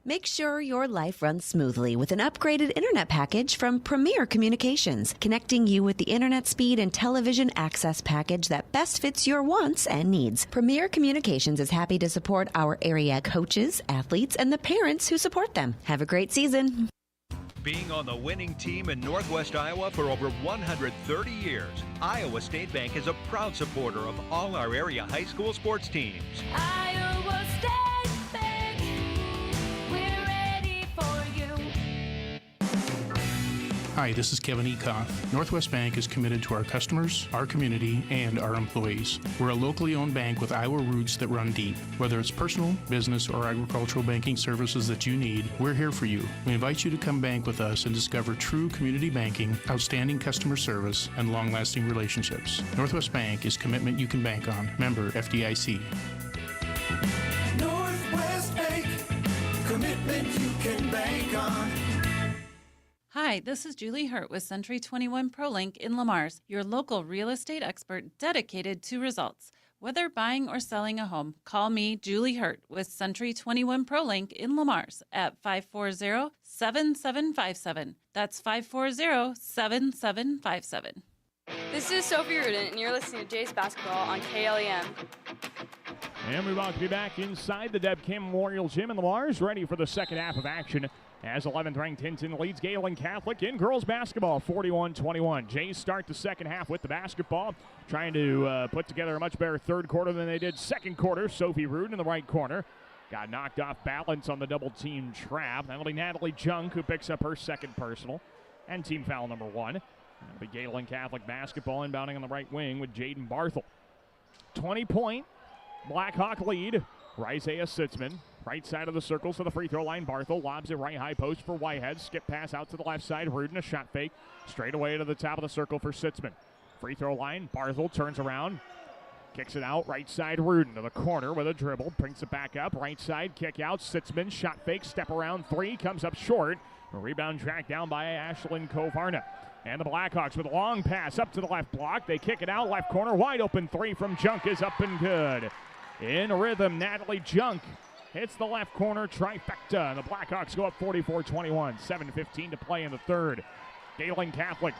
Make sure your life runs smoothly with an upgraded internet package from Premier Communications, connecting you with the internet speed and television access package that best fits your wants and needs. Premier Communications is happy to support our area coaches, athletes, and the parents who support them. Have a great season. Being on the winning team in Northwest Iowa for over 130 years, Iowa State Bank is a proud supporter of all our area high school sports teams. Iowa State Bank, we're ready for you. Hi, this is Kevin Ecoff. Northwest Bank is committed to our customers, our community, and our employees. We're a locally owned bank with Iowa roots that run deep. Whether it's personal, business, or agricultural banking services that you need, we're here for you. We invite you to come bank with us and discover true community banking, outstanding customer service, and long-lasting relationships. Northwest Bank is commitment you can bank on. Member FDIC. Northwest Bank, commitment you can bank on. Hi, this is Julie Hurt with Century 21 ProLink in Lamar's, your local real estate expert dedicated to results. Whether buying or selling a home, call me, Julie Hurt, with Century 21 ProLink in Lamar's at 540-7757. That's 540-7757. This is Sophie Rudin, and you're listening to Jays Basketball on KLEM. And we welcome you back inside the Deb Kim Memorial Gym in Lamar's, ready for the second half of action as 11th ranked Hinton leads Gehlen Catholic in girls basketball 41-21. Jays start the second half with the basketball, trying to put together a much better third quarter than they did second quarter. Sophie Rudin in the right corner got knocked off balance on the double team trap. That'll be Natalie Junk, who picks up her second personal and team foul number 1. That'll be Gehlen Catholic basketball inbounding on the right wing with Jaden Barthel. 20-point Blackhawk lead. Isaiah Sitzman, right side of the circles to the free throw line. Barthel lobs it right high post for Whitehead. Skip pass out to the left side. Rudin a shot fake. Straight away to the top of the circle for Sitzman. Free throw line. Barthel turns around. Kicks it out. Right side Rudin to the corner with a dribble. Brings it back up. Right side kick out. Sitzman shot fake. Step around 3. Comes up short. A rebound tracked down by Ashlyn Kovarna. And the Blackhawks with a long pass up to the left block. They kick it out. Left corner. Wide open 3 from Junk is up and good. In rhythm, Natalie Junk hits the left corner trifecta. The Blackhawks go up 44-21. 7:15 to play in the third. Gehlen Catholic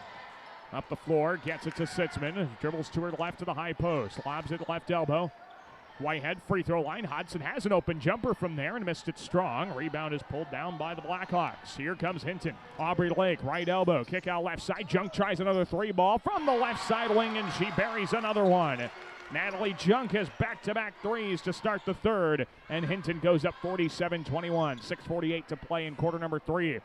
up the floor, gets it to Sitzman. Dribbles to her left to the high post. Lobs it left elbow. Whitehead free throw line. Hodson has an open jumper from there and missed it strong. Rebound is pulled down by the Blackhawks. Here comes Hinton. Aubrey Lake, right elbow. Kick out left side. Junk tries another 3 ball from the left side wing, and she buries another one. Natalie Junk has back-to-back threes to start the third, and Hinton goes up 47-21. 6:48 to play in quarter number 3.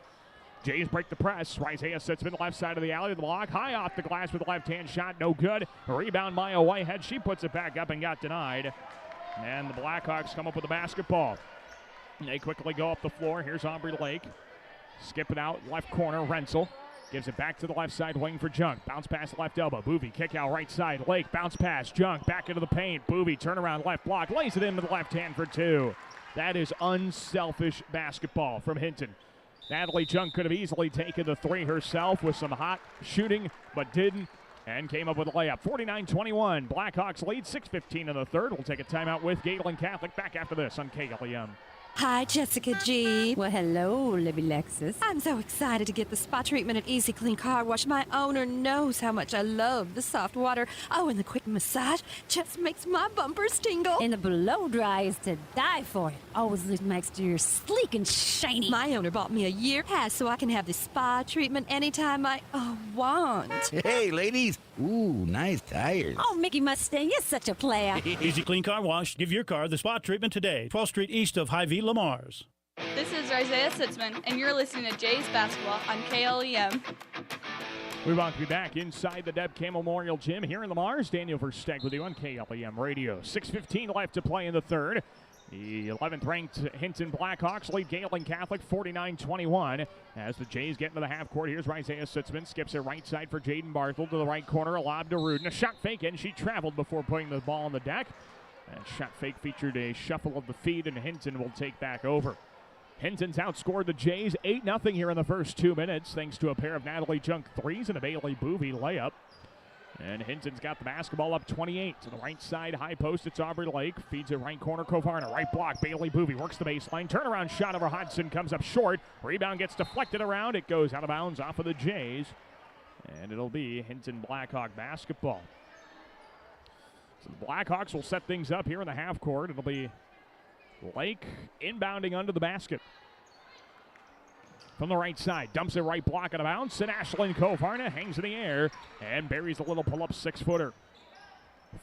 Jays break the press. Isaiah Sitzman, left side of the alley, the block, high off the glass with a left-hand shot, no good. A rebound by a Whitehead. She puts it back up and got denied. And the Blackhawks come up with the basketball. They quickly go up the floor. Here's Aubrey Lake. Skip it out, left corner, Rensel. Gives it back to the left side wing for Junk. Bounce pass left elbow. Boovie kick out right side. Lake bounce pass. Junk back into the paint. Boovie turnaround left block. Lays it into the left hand for 2. That is unselfish basketball from Hinton. Natalie Junk could have easily taken the 3 herself with some hot shooting, but didn't, and came up with a layup. 49-21. Blackhawks lead. 6:15 in the third. We'll take a timeout with Gehlen Catholic. Back after this on KLEM. Hi, Jessica G. Well, hello, Libby Lexus. I'm so excited to get the spa treatment at Easy Clean Car Wash. My owner knows how much I love the soft water. Oh, and the quick massage just makes my bumpers tingle. And the blow dry is to die for. It always leaves my exterior sleek and shiny. My owner bought me a year pass so I can have the spa treatment anytime I want. Hey, ladies. Ooh, nice tires. Oh, Mickey Mustang, you're such a player. Easy Clean Car Wash. Give your car the spa treatment today. 12th Street east of Hy-Vee, Lamar's. This is Isaiah Sitzman, and you're listening to Jays Basketball on KLEM. We want to be back inside the Deb Cam Memorial Gym here in Lamar's. Daniel Versteg with you on KLEM Radio. 6:15 left to play in the third. The 11th-ranked Hinton Blackhawks lead Gehlen Catholic 49-21. As the Jays get into the half court, here's Isaiah Sitzman. Skips it right side for Jaden Barthel to the right corner. A lob to Rudin. A shot fake, and she traveled before putting the ball on the deck. That shot fake featured a shuffle of the feet, and Hinton will take back over. Hinton's outscored the Jays 8-0 here in the first 2 minutes, thanks to a pair of Natalie Junk threes and a Bailey Boovie layup. And Hinton's got the basketball up 28 to the right side, high post. It's Aubrey Lake. Feeds it right corner, Kovarna. Right block, Bailey Boovie works the baseline. Turnaround shot over Hodgson comes up short. Rebound gets deflected around. It goes out of bounds off of the Jays. And it'll be Hinton Blackhawk basketball. So the Blackhawks will set things up here in the half court. It'll be Lake inbounding under the basket. From the right side, dumps it right block out of bounds, and Ashlyn Kovarna hangs in the air and buries a little pull-up 6-footer.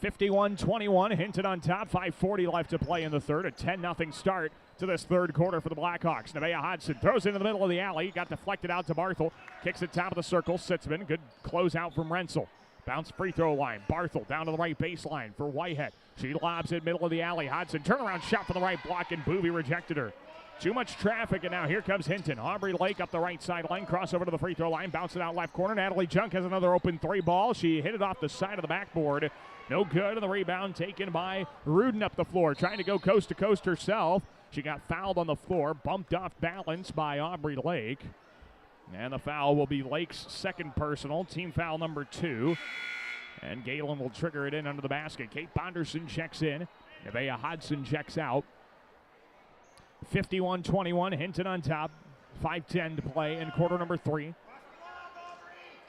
51-21, Hinton on top, 5:40 left to play in the third. A 10-0 start to this third quarter for the Blackhawks. Nevaeh Hodgson throws it into the middle of the alley, got deflected out to Barthel, kicks it top of the circle, Sitzman, good closeout from Rensel. Bounce free throw line, Barthel down to the right baseline for Whitehead. She lobs it middle of the alley, Hodgson turnaround shot for the right block, and Boovie rejected her. Too much traffic, and now here comes Hinton. Aubrey Lake up the right sideline, crossover to the free throw line, bounce it out left corner. Natalie Junk has another open 3 ball. She hit it off the side of the backboard. No good, and the rebound taken by Rudin up the floor, trying to go coast to coast herself. She got fouled on the floor, bumped off balance by Aubrey Lake. And the foul will be Lake's second personal, team foul number 2. And Gehlen will trigger it in under the basket. Kate Bonderson checks in. Nevaeh Hodgson checks out. 51-21, Hinton on top. 5:10 to play in quarter number 3.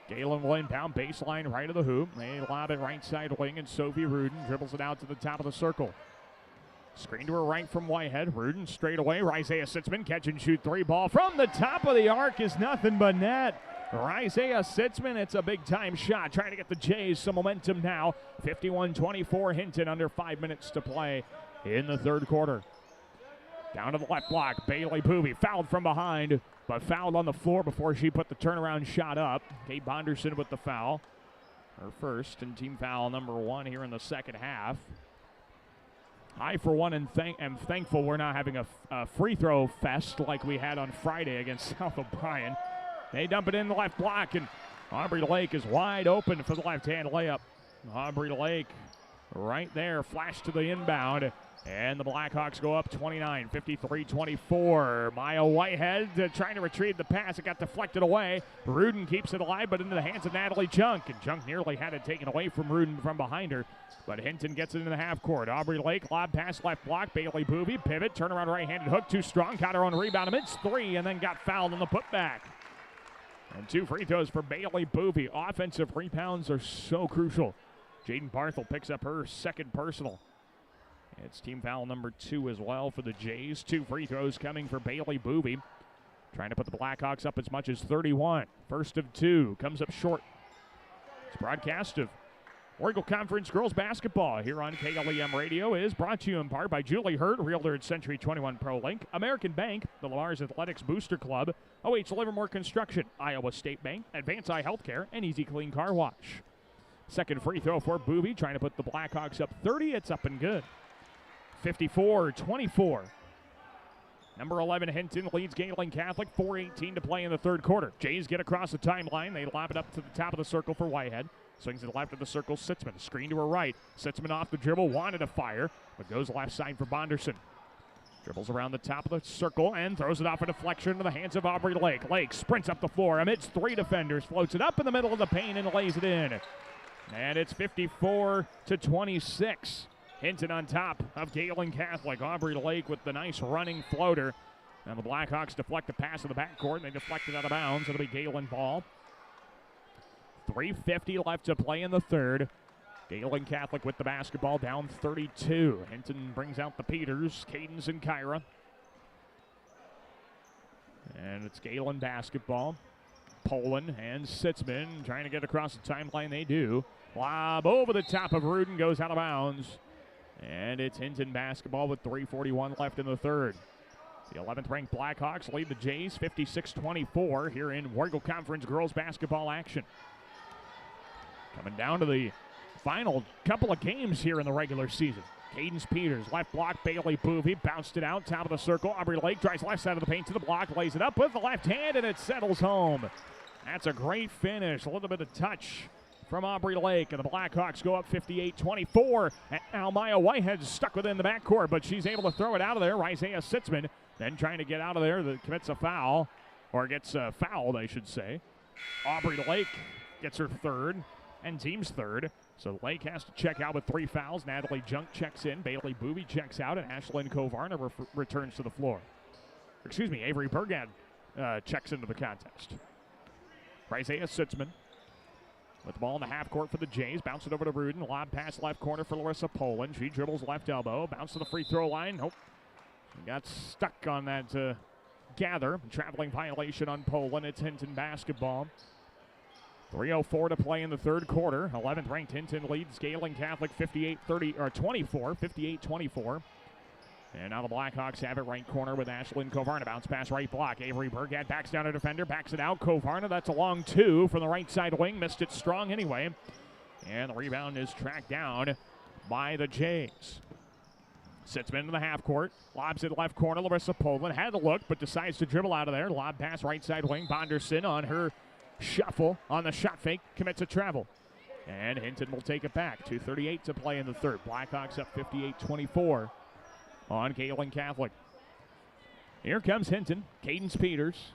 Gehlen will inbound, baseline right of the hoop. They lob it right side wing, and Sophie Rudin dribbles it out to the top of the circle. Screen to her right from Whitehead. Rudin straight away. Isaiah Sitzman catch and shoot 3 ball from the top of the arc is nothing but net. Isaiah Sitzman, it's a big time shot. Trying to get the Jays some momentum now. 51-24, Hinton under 5 minutes to play in the third quarter. Down to the left block, Bailey Boovie fouled from behind, but fouled on the floor before she put the turnaround shot up. Kate Bonderson with the foul. Her first and team foul number 1 here in the second half. I, for one, am thankful we're not having a free throw fest like we had on Friday against South O'Brien. They dump it in the left block, and Aubrey Lake is wide open for the left-hand layup. Aubrey Lake right there, flash to the inbound. And the Blackhawks go up 29, 53-24. Maya Whitehead trying to retrieve the pass. It got deflected away. Rudin keeps it alive, but into the hands of Natalie Junk. And Junk nearly had it taken away from Rudin from behind her. But Hinton gets it into the half court. Aubrey Lake, lob pass left block. Bailey Boovie, pivot, turnaround right-handed hook. Too strong, caught her own rebound amidst 3, and then got fouled on the putback. And 2 free throws for Bailey Boovie. Offensive rebounds are so crucial. Jaden Barthel picks up her second personal. It's team foul number 2 as well for the Jays. 2 free throws coming for Bailey Boovie. Trying to put the Blackhawks up as much as 31. First of 2. Comes up short. This broadcast of Oregon Conference Girls Basketball here on KLEM Radio is brought to you in part by Julie Hurt, Realtor at Century 21 ProLink, American Bank, the Lamar's Athletics Booster Club, OH Livermore Construction, Iowa State Bank, Advance Eye Healthcare, and Easy Clean Car Wash. Second free throw for Boovie, trying to put the Blackhawks up 30. It's up and good. 54-24. Number 11, Hinton leads Gehlen Catholic. 4:18 to play in the third quarter. Jays get across the timeline. They lob it up to the top of the circle for Whitehead. Swings to the left of the circle, Sitzman. Screen to her right. Sitzman off the dribble, wanted to fire, but goes left side for Bonderson. Dribbles around the top of the circle and throws it off a deflection into the hands of Aubrey Lake. Lake sprints up the floor amidst three defenders, floats it up in the middle of the paint and lays it in. And it's 54-26. Hinton on top of Gehlen Catholic. Aubrey Lake with the nice running floater. And the Blackhawks deflect the pass in the backcourt, and they deflect it out of bounds. It'll be Gehlen ball. 3:50 left to play in the third. Gehlen Catholic with the basketball, down 32. Hinton brings out the Peters, Cadence, and Kyra. And it's Gehlen basketball. Poland and Sitzman trying to get across the timeline. They do. Lob over the top of Rudin, goes out of bounds. And it's Hinton basketball with 3:41 left in the third. The 11th ranked Blackhawks lead the Jays 56-24 here in Wargle Conference girls basketball action. Coming down to the final couple of games here in the regular season. Cadence Peters, left block, Bailey Boovy, bounced it out, top of the circle. Aubrey Lake drives left side of the paint to the block, lays it up with the left hand, and it settles home. That's a great finish, a little bit of touch from Aubrey Lake, and the Blackhawks go up 58-24. And now Maya Whitehead's stuck within the backcourt, but she's able to throw it out of there. Isaiah Sitzman then trying to get out of there, that commits a foul, or gets fouled, I should say. Aubrey Lake gets her third, and team's third. So Lake has to check out with 3 fouls. Natalie Junk checks in, Bailey Boovy checks out, and Ashlyn Kovarna returns to the floor. Excuse me, Avery Burgad checks into the contest. Isaiah Sitzman with the ball in the half court for the Jays. Bounce it over to Rudin. Lob pass left corner for Larissa Poland. She dribbles left elbow. Bounce to the free throw line. Nope. Got stuck on that gather. Traveling violation on Poland. It's Hinton basketball. 3:04 to play in the third quarter. 11th ranked Hinton leads Gehlen Catholic 58-24. And now the Blackhawks have it right corner with Ashlyn Kovarna. Bounce pass right block. Avery Burgad backs down a defender, backs it out. Kovarna, that's a long two from the right side wing. Missed it strong anyway. And the rebound is tracked down by the Jays. Sitzman in the half court. Lobs it left corner. Larissa Poland had a look, but decides to dribble out of there. Lob pass right side wing. Bonderson on her shuffle on the shot fake. Commits a travel. And Hinton will take it back. 2:38 to play in the third. Blackhawks up 58-24. On Gehlen Catholic. Here comes Hinton. Cadence Peters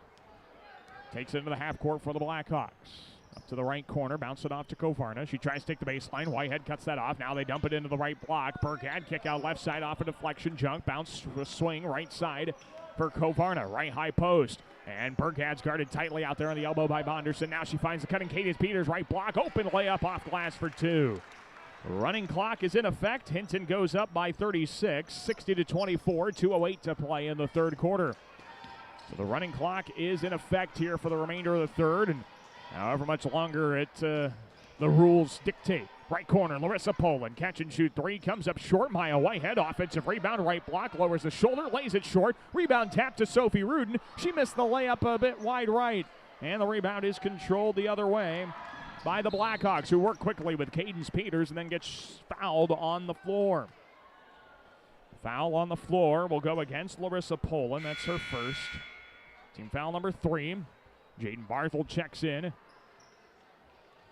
takes it into the half court for the Blackhawks. Up to the right corner, bounce it off to Kovarna. She tries to take the baseline. Whitehead cuts that off. Now they dump it into the right block. Burkhead kick out left side off a deflection. Junk bounce a swing right side for Kovarna. Right high post. And Burkhead's guarded tightly out there on the elbow by Bonderson. Now she finds the cutting Cadence Peters. Right block. Open layup off glass for 2. Running clock is in effect. Hinton goes up by 36, 60-24, 2:08 to play in the third quarter. So the running clock is in effect here for the remainder of the third, and however much longer the rules dictate. Right corner, Larissa Poland, catch and shoot 3, comes up short. Maya Whitehead, offensive rebound, right block, lowers the shoulder, lays it short. Rebound tap to Sophie Rudin. She missed the layup a bit wide right, and the rebound is controlled the other way by the Blackhawks, who work quickly with Cadence Peters and then gets fouled on the floor. Foul on the floor will go against Larissa Poland. That's her first. Team foul number 3. Jaden Barthel checks in.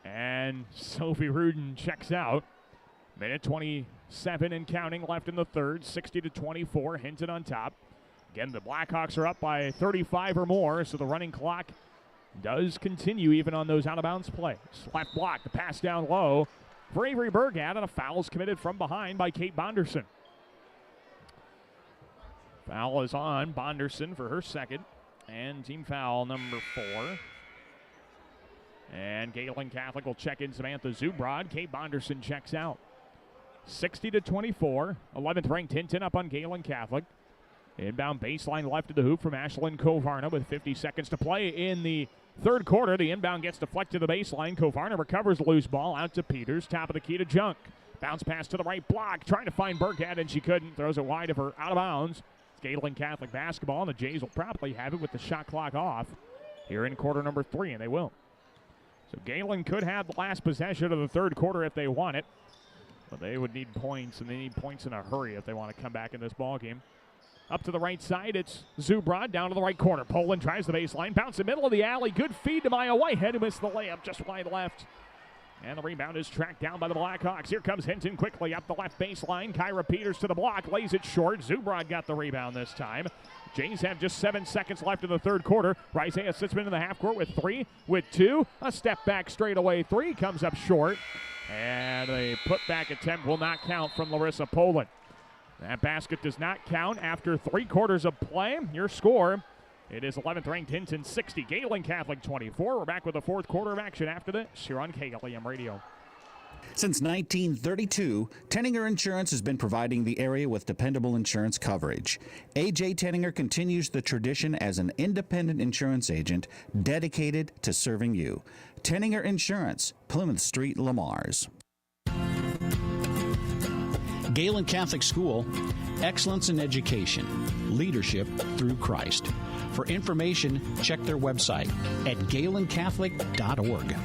And Sophie Rudin checks out. Minute 27 and counting left in the third. 60-24. Hinton on top. Again, the Blackhawks are up by 35 or more, so the running clock does continue even on those out-of-bounds plays. Left block, the pass down low for Avery Burgad, and a foul is committed from behind by Kate Bonderson. Foul is on Bonderson for her second, and team foul number 4. And Gehlen Catholic will check in Samantha Zubrod. Kate Bonderson checks out. 60-24, 11th ranked Hinton up on Gehlen Catholic. Inbound baseline left of the hoop from Ashlyn Kovarna with 50 seconds to play in the third quarter. The inbound gets deflected to the baseline. Kovarna recovers the loose ball out to Peters. Top of the key to Junk. Bounce pass to the right block. Trying to find Burkhead, and she couldn't. Throws it wide of her out of bounds. It's Gehlen Catholic basketball, and the Jays will probably have it with the shot clock off here in quarter number 3, and they will. So Gehlen could have the last possession of the third quarter if they want it. But they would need points, and they need points in a hurry if they want to come back in this ball game. Up to the right side, it's Zubrod down to the right corner. Poland tries the baseline, bounce in the middle of the alley. Good feed to Maya Whitehead, who missed the layup just wide left. And the rebound is tracked down by the Blackhawks. Here comes Hinton quickly up the left baseline. Kyra Peters to the block, lays it short. Zubrod got the rebound this time. Jays have just 7 seconds left in the third quarter. Isaiah Sitzman in the half court with 3, with 2. A step back straightaway 3 comes up short. And a putback attempt will not count from Larissa Poland. That basket does not count after 3 quarters of play. Your score, it is 11th ranked Hinton 60, Gehlen Catholic 24. We're back with the fourth quarter of action after this here on KLEM Radio. Since 1932, Tenninger Insurance has been providing the area with dependable insurance coverage. A.J. Tenninger continues the tradition as an independent insurance agent dedicated to serving you. Tenninger Insurance, Plymouth Street, Lamars. Gehlen Catholic School, excellence in education, leadership through Christ. For information, check their website at GehlenCatholic.org.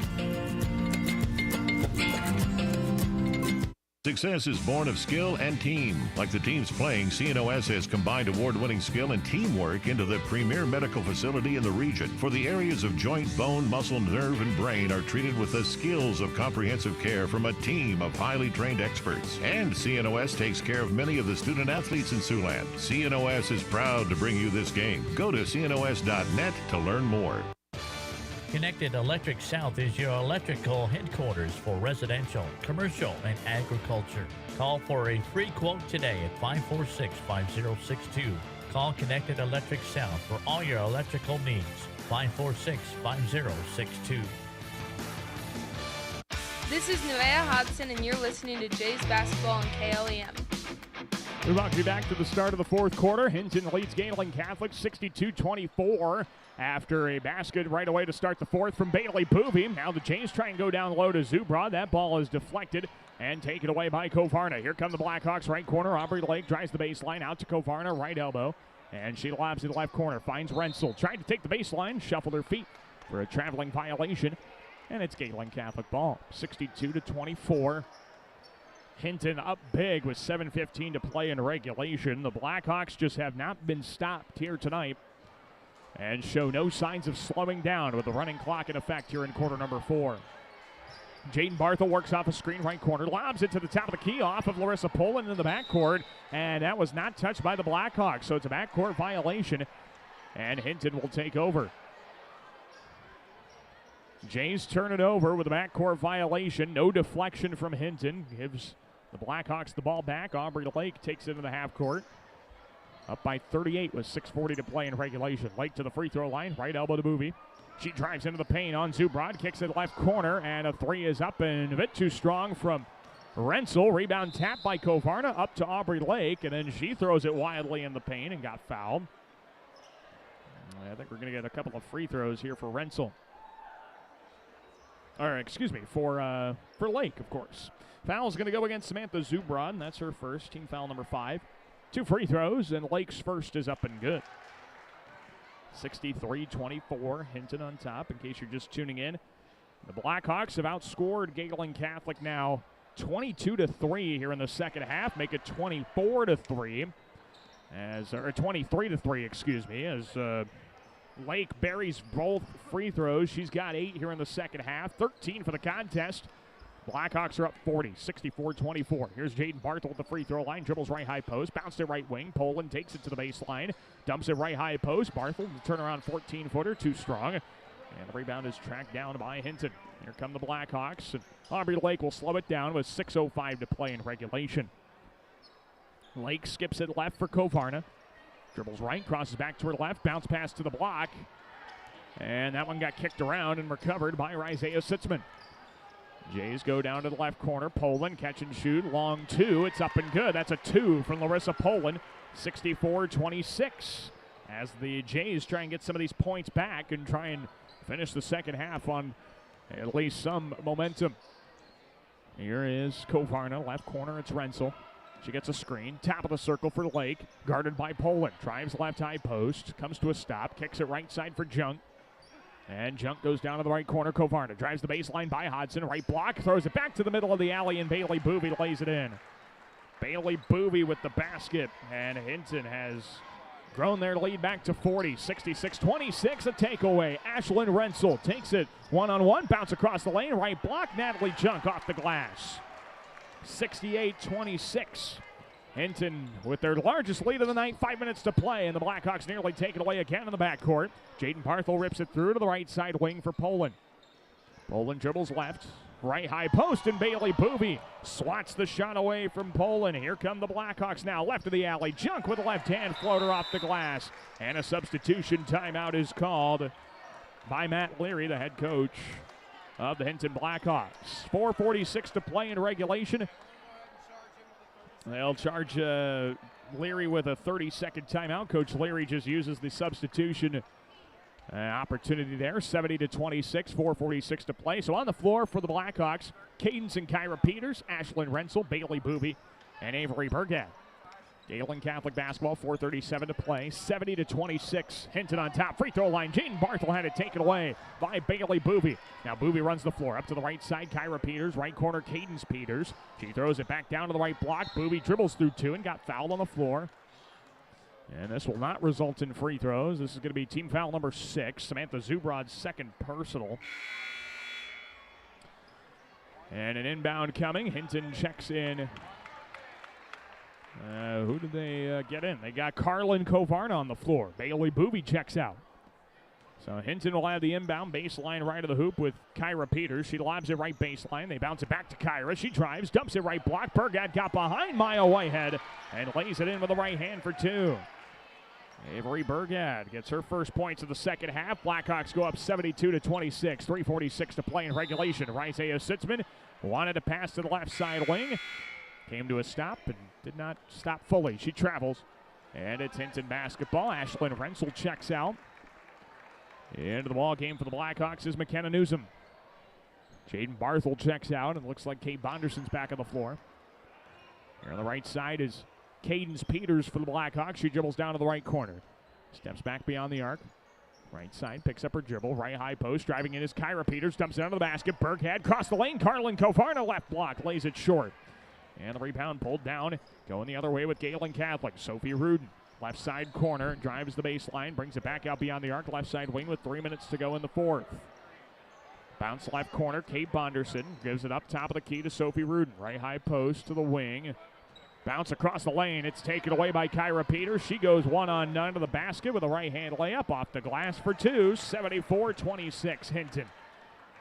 Success is born of skill and team. Like the teams playing, CNOS has combined award-winning skill and teamwork into the premier medical facility in the region. For the areas of joint, bone, muscle, nerve, and brain are treated with the skills of comprehensive care from a team of highly trained experts. And CNOS takes care of many of the student athletes in Siouxland. CNOS is proud to bring you this game. Go to cnos.net to learn more. Connected Electric South is your electrical headquarters for residential, commercial, and agriculture. Call for a free quote today at 546-5062. Call Connected Electric South for all your electrical needs. 546-5062. This is Nevaeh Hodson, and you're listening to Jays Basketball on KLEM. We welcome you back to the start of the fourth quarter. Hinton leads Gehlen Catholic 62-24 after a basket right away to start the fourth from Bailey Boovy. Now the Jays try and go down low to Zubrod. That ball is deflected and taken away by Kovarna. Here come the Blackhawks, right corner. Aubrey Lake drives the baseline out to Kovarna, right elbow. And she lobs in the left corner, finds Renzel. Tried to take the baseline, shuffled her feet for a traveling violation. And it's Gehlen Catholic ball, 62-24. Hinton up big with 7:15 to play in regulation. The Blackhawks just have not been stopped here tonight and show no signs of slowing down with the running clock in effect here in quarter number 4. Jaden Barthel works off a screen right corner, lobs it to the top of the key off of Larissa Poland in the backcourt, and that was not touched by the Blackhawks, so it's a backcourt violation, and Hinton will take over. Jays turn it over with a backcourt violation. No deflection from Hinton. Gives the Blackhawks the ball back. Aubrey Lake takes it into the half court. Up by 38 with 6:40 to play in regulation. Lake to the free throw line. Right elbow to Boovy. She drives into the paint on Zubrod. Kicks it left corner. And a three is up and a bit too strong from Renzel. Rebound tapped by Kovarna up to Aubrey Lake. And then she throws it wildly in the paint and got fouled. I think we're going to get a couple of free throws here for Renzel. Or, excuse me, for Lake, of course. Foul's going to go against Samantha Zubrod, and that's her first, team foul number 5. 2 free throws, and Lake's first is up and good. 63-24, Hinton on top, in case you're just tuning in. The Blackhawks have outscored Gehlen Catholic now 22-3 here in the second half, make it 24-3, or 23-3, excuse me, as Lake buries both free throws. She's got 8 here in the second half, 13 for the contest. Blackhawks are up 40, 64-24. Here's Jaden Barthel at the free throw line, dribbles right high post, bounced it right wing. Poland takes it to the baseline, dumps it right high post. Barthel, the turnaround 14-footer, too strong. And the rebound is tracked down by Hinton. Here come the Blackhawks. And Aubrey Lake will slow it down with 6:05 to play in regulation. Lake skips it left for Kovarna. Dribbles right, crosses back to her left, bounce pass to the block. And that one got kicked around and recovered by Isaiah Sitzman. Jays go down to the left corner. Poland catch and shoot, long 2. It's up and good. That's a 2 from Larissa Poland, 64-26. As the Jays try and get some of these points back and try and finish the second half on at least some momentum. Here is Kovarna, left corner. It's Renzel. She gets a screen. Top of the circle for Lake. Guarded by Poland. Drives left high post. Comes to a stop. Kicks it right side for Junk. And Junk goes down to the right corner. Kovarna drives the baseline by Hodson. Right block. Throws it back to the middle of the alley. And Bailey Boovy lays it in. Bailey Boovy with the basket. And Hinton has grown their lead back to 40. 66-26, a takeaway. Ashlyn Rensel takes it one-on-one, bounce across the lane, right block. Natalie Junk off the glass. 68-26. Hinton with their largest lead of the night, 5 minutes to play, and the Blackhawks nearly take it away again in the backcourt. Jaden Barthel rips it through to the right side wing for Poland. Poland dribbles left, right high post, and Bailey Boovy swats the shot away from Poland. Here come the Blackhawks now, left of the alley. Junk with a left-hand floater off the glass, and a substitution timeout is called by Matt Leary, the head coach of the Hinton Blackhawks. 4:46 to play in regulation. They'll charge Leary with a 30-second timeout. Coach Leary just uses the substitution opportunity there. 70-26, 4:46 to play. So on the floor for the Blackhawks, Cadence and Kyra Peters, Ashlyn Rensel, Bailey Boovy, and Avery Burgett. Gehlen Catholic basketball, 4:37 to play. 70-26, Hinton on top. Free throw line. Jaden Barthel had it taken away by Bailey Boovy. Now Boovy runs the floor. Up to the right side, Kyra Peters. Right corner, Cadence Peters. She throws it back down to the right block. Boovy dribbles through two and got fouled on the floor. And this will not result in free throws. This is going to be team foul number 6. Samantha Zubrod's second personal. And an inbound coming. Hinton checks in. Who did they get in? They got Carlin Kovarna on the floor. Bailey Boovy checks out. So Hinton will have the inbound baseline right of the hoop with Kyra Peters. She lobs it right baseline. They bounce it back to Kyra. She drives, dumps it right block. Burgett got behind Maya Whitehead and lays it in with the right hand for two. Avery Burgett gets her first points of the second half. Blackhawks go up 72-26. 3:46 to play in regulation. Isaiah Sitzman wanted to pass to the left side wing. Came to a stop and did not stop fully. She travels. And it's Hinton basketball. Ashlyn Rensel checks out. Into the ball game for the Blackhawks is McKenna Newsom. Jaden Barthel checks out, and it looks like Kate Bonderson's back on the floor. Here on the right side is Cadence Peters for the Blackhawks. She dribbles down to the right corner. Steps back beyond the arc. Right side, picks up her dribble. Right high post. Driving in is Kyra Peters. Dumps it under the basket. Burkhead cross the lane. Carlin Kovarna left block. Lays it short. And the rebound pulled down. Going the other way with Gehlen Catholic. Sophie Rudin. Left side corner. Drives the baseline. Brings it back out beyond the arc. Left side wing with 3 minutes to go in the fourth. Bounce left corner. Kate Bonderson gives it up top of the key to Sophie Rudin. Right high post to the wing. Bounce across the lane. It's taken away by Kyra Peters. She goes 1-on-none to the basket with a right-hand layup off the glass for two. 74-26 Hinton.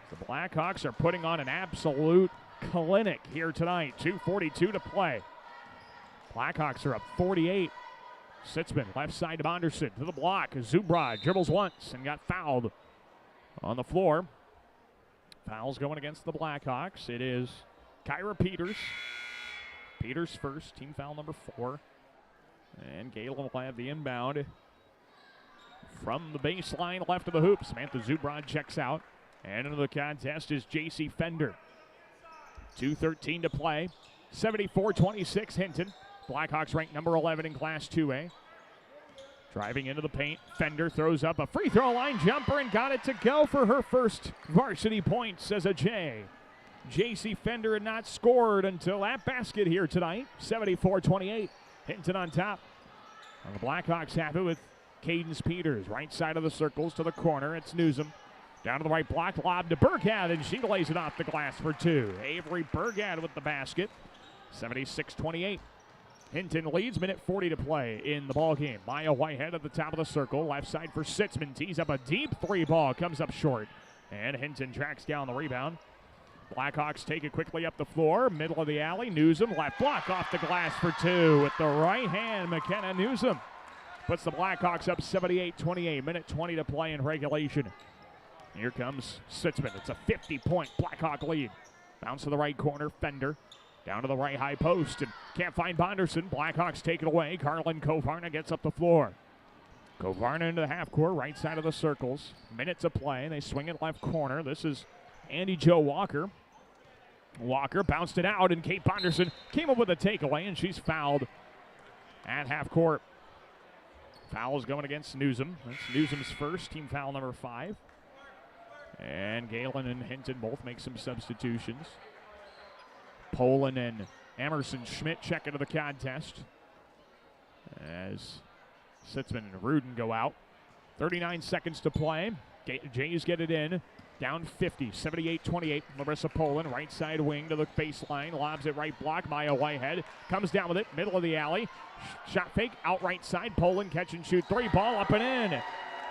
The Blackhawks are putting on an absolute clinic here tonight. 2:42 to play. Blackhawks are up 48. Sitzman left side to Bonderson to the block. Zubrod dribbles once and got fouled on the floor. Fouls going against the Blackhawks. It is Kyra Peters. Peters first, team foul number 4. And Gehlen will have the inbound from the baseline left of the hoop. Samantha Zubrod checks out. And into the contest is J.C. Fender. 2:13 to play. 74-26 Hinton. Blackhawks ranked number 11 in Class 2A. Driving into the paint, Fender throws up a free throw line jumper and got it to go for her first varsity points as a J. J.C. Fender had not scored until that basket here tonight. 74-28. Hinton on top. And the Blackhawks have it with Cadence Peters. Right side of the circles to the corner. It's Newsom. Down to the right block, lob to Burkhead, and she lays it off the glass for two. Avery Burkhead with the basket. 76-28. Hinton leads, minute 40 to play in the ball game. Maya Whitehead at the top of the circle. Left side for Sitzman. Tees up a deep three ball. Comes up short. And Hinton tracks down the rebound. Blackhawks take it quickly up the floor. Middle of the alley. Newsom left block off the glass for two. With the right hand, McKenna Newsom puts the Blackhawks up 78-28. Minute 20 to play in regulation. Here comes Sitzman. It's a 50-point Blackhawk lead. Bounce to the right corner. Fender. Down to the right high post. And can't find Bonderson. Blackhawks take it away. Carlin Kovarna gets up the floor. Kovarna into the half court. Right side of the circles. Minute to play. They swing it left corner. This is Andy Jo Walker. Walker bounced it out, and Kate Bonderson came up with a takeaway, and she's fouled at half court. Foul is going against Newsom. That's Newsom's first, team foul number 5. And Gehlen and Hinton both make some substitutions. Poland and Emerson Schmidt check into the contest as Sitzman and Rudin go out. 39 seconds to play. Jays get it in. Down 50, 78-28. Larissa Poland, right side wing to the baseline. Lobs it right block. Maya Whitehead comes down with it. Middle of the alley. Shot fake out right side. Poland catch and shoot three. Ball up and in.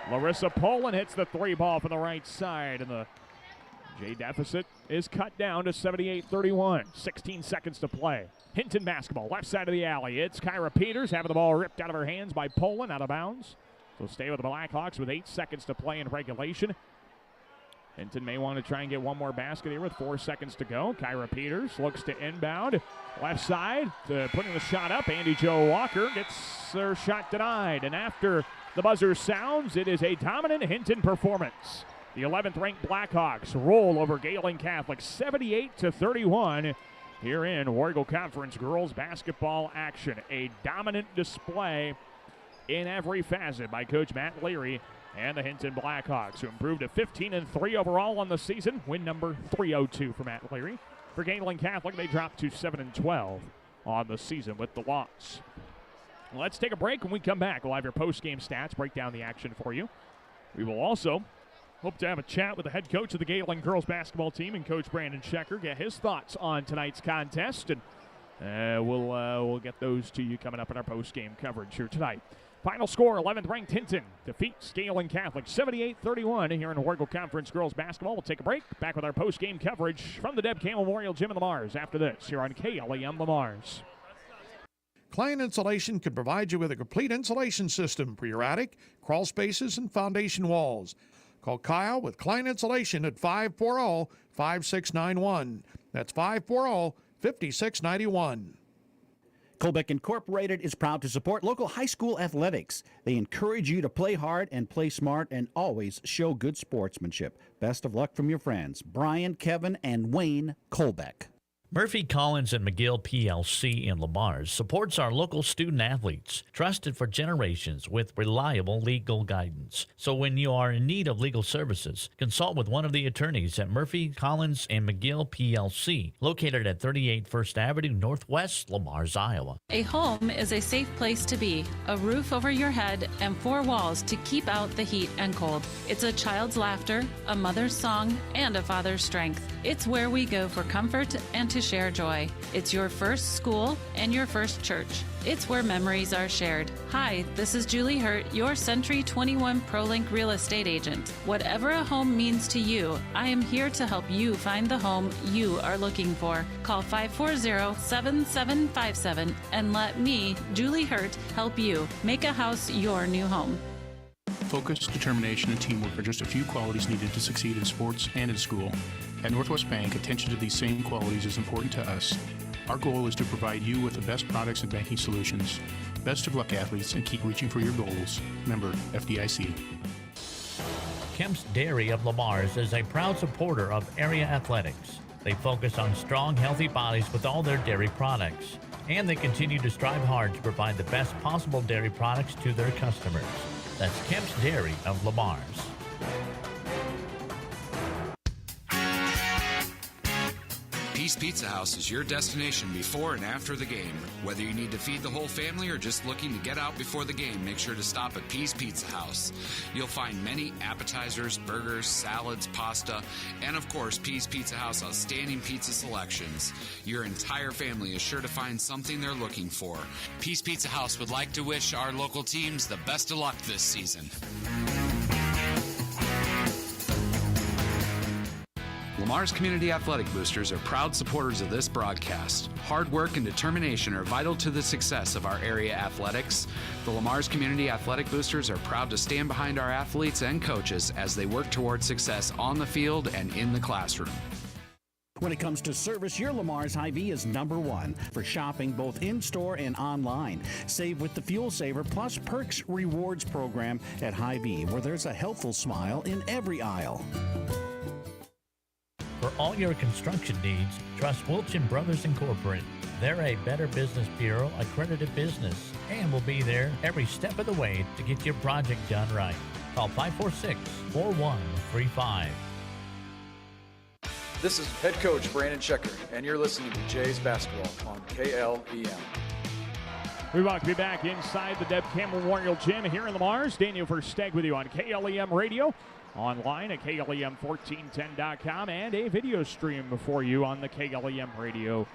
Larissa Poland hits the three ball from the right side. And the Jay deficit is cut down to 78-31. 16 seconds to play. Hinton basketball, left side of the alley. It's Kyra Peters having the ball ripped out of her hands by Poland, out of bounds. So stay with the Blackhawks with 8 seconds to play in regulation. Hinton may want to try and get one more basket here with 4 seconds to go. Kyra Peters looks to inbound. Left side, putting the shot up. Andy Jo Walker gets her shot denied. And after the buzzer sounds, it is a dominant Hinton performance. The 11th ranked Blackhawks roll over Gehlen Catholic 78-31 here in War Eagle Conference girls basketball action. A dominant display in every facet by Coach Matt Leary and the Hinton Blackhawks, who improved to 15-3 overall on the season. Win number 302 for Matt Leary. For Gehlen Catholic, they dropped to 7-12 on the season with the loss. Let's take a break. When we come back, we'll have your post-game stats, break down the action for you. We will also hope to have a chat with the head coach of the Gehlen girls basketball team and Coach Brandon Schecker, get his thoughts on tonight's contest, and we'll get those to you coming up in our post-game coverage here tonight. Final score, 11th ranked Hinton defeats Gehlen Catholic 78-31 here in War Eagle Conference girls basketball. We'll take a break. Back with our post-game coverage from the Deb Campbell Memorial Gym in Lamars after this here on KLEM Lamars. Klein Insulation can provide you with a complete insulation system for your attic, crawl spaces, and foundation walls. Call Kyle with Klein Insulation at 540-5691. That's 540-5691. Colbeck Incorporated is proud to support local high school athletics. They encourage you to play hard and play smart and always show good sportsmanship. Best of luck from your friends, Brian, Kevin, and Wayne Colbeck. Murphy, Collins, and McGill PLC in Lamars supports our local student athletes, trusted for generations with reliable legal guidance. So when you are in need of legal services, consult with one of the attorneys at Murphy, Collins, and McGill PLC, located at 38 First Avenue Northwest, Lamars, Iowa. A home is a safe place to be, a roof over your head, and 4 walls to keep out the heat and cold. It's a child's laughter, a mother's song, and a father's strength. It's where we go for comfort and to share joy. It's your first school and your first church. It's where memories are shared. Hi, this is Julie Hurt, your Century 21 ProLink real estate agent. Whatever a home means to you, I am here to help you find the home you are looking for. Call 540-7757 and let me, Julie Hurt, help you make a house your new home. Focus, determination, and teamwork are just a few qualities needed to succeed in sports and in school. At Northwest Bank, attention to these same qualities is important to us. Our goal is to provide you with the best products and banking solutions. Best of luck, athletes, and keep reaching for your goals. Member FDIC. Kemp's Dairy of Lamars is a proud supporter of area athletics. They focus on strong, healthy bodies with all their dairy products. And they continue to strive hard to provide the best possible dairy products to their customers. That's Kemp's Dairy of Lamars. Peace Pizza House is your destination before and after the game. Whether you need to feed the whole family or just looking to get out before the game, make sure to stop at Peace Pizza House. You'll find many appetizers, burgers, salads, pasta, and of course, Peace Pizza House outstanding pizza selections. Your entire family is sure to find something they're looking for. Peace Pizza House would like to wish our local teams the best of luck this season. Lamar's Community Athletic Boosters are proud supporters of this broadcast. Hard work and determination are vital to the success of our area athletics. The Lamar's Community Athletic Boosters are proud to stand behind our athletes and coaches as they work towards success on the field and in the classroom. When it comes to service, your Lamar's Hy-Vee is #1 for shopping both in-store and online. Save with the Fuel Saver Plus Perks Rewards program at Hy-Vee, where there's a helpful smile in every aisle. For all your construction needs, trust Wilchin Brothers Incorporated. They're a Better Business Bureau accredited business and will be there every step of the way to get your project done right. Call 546-4135. This is head coach Brandon Schecker, and you're listening to Jays Basketball on KLEM. We want to be back inside the Deb Campbell Memorial Gym here in Lamars. Daniel Versteg with you on KLEM Radio, online at KLEM1410.com, and a video stream for you on the KLEM Radio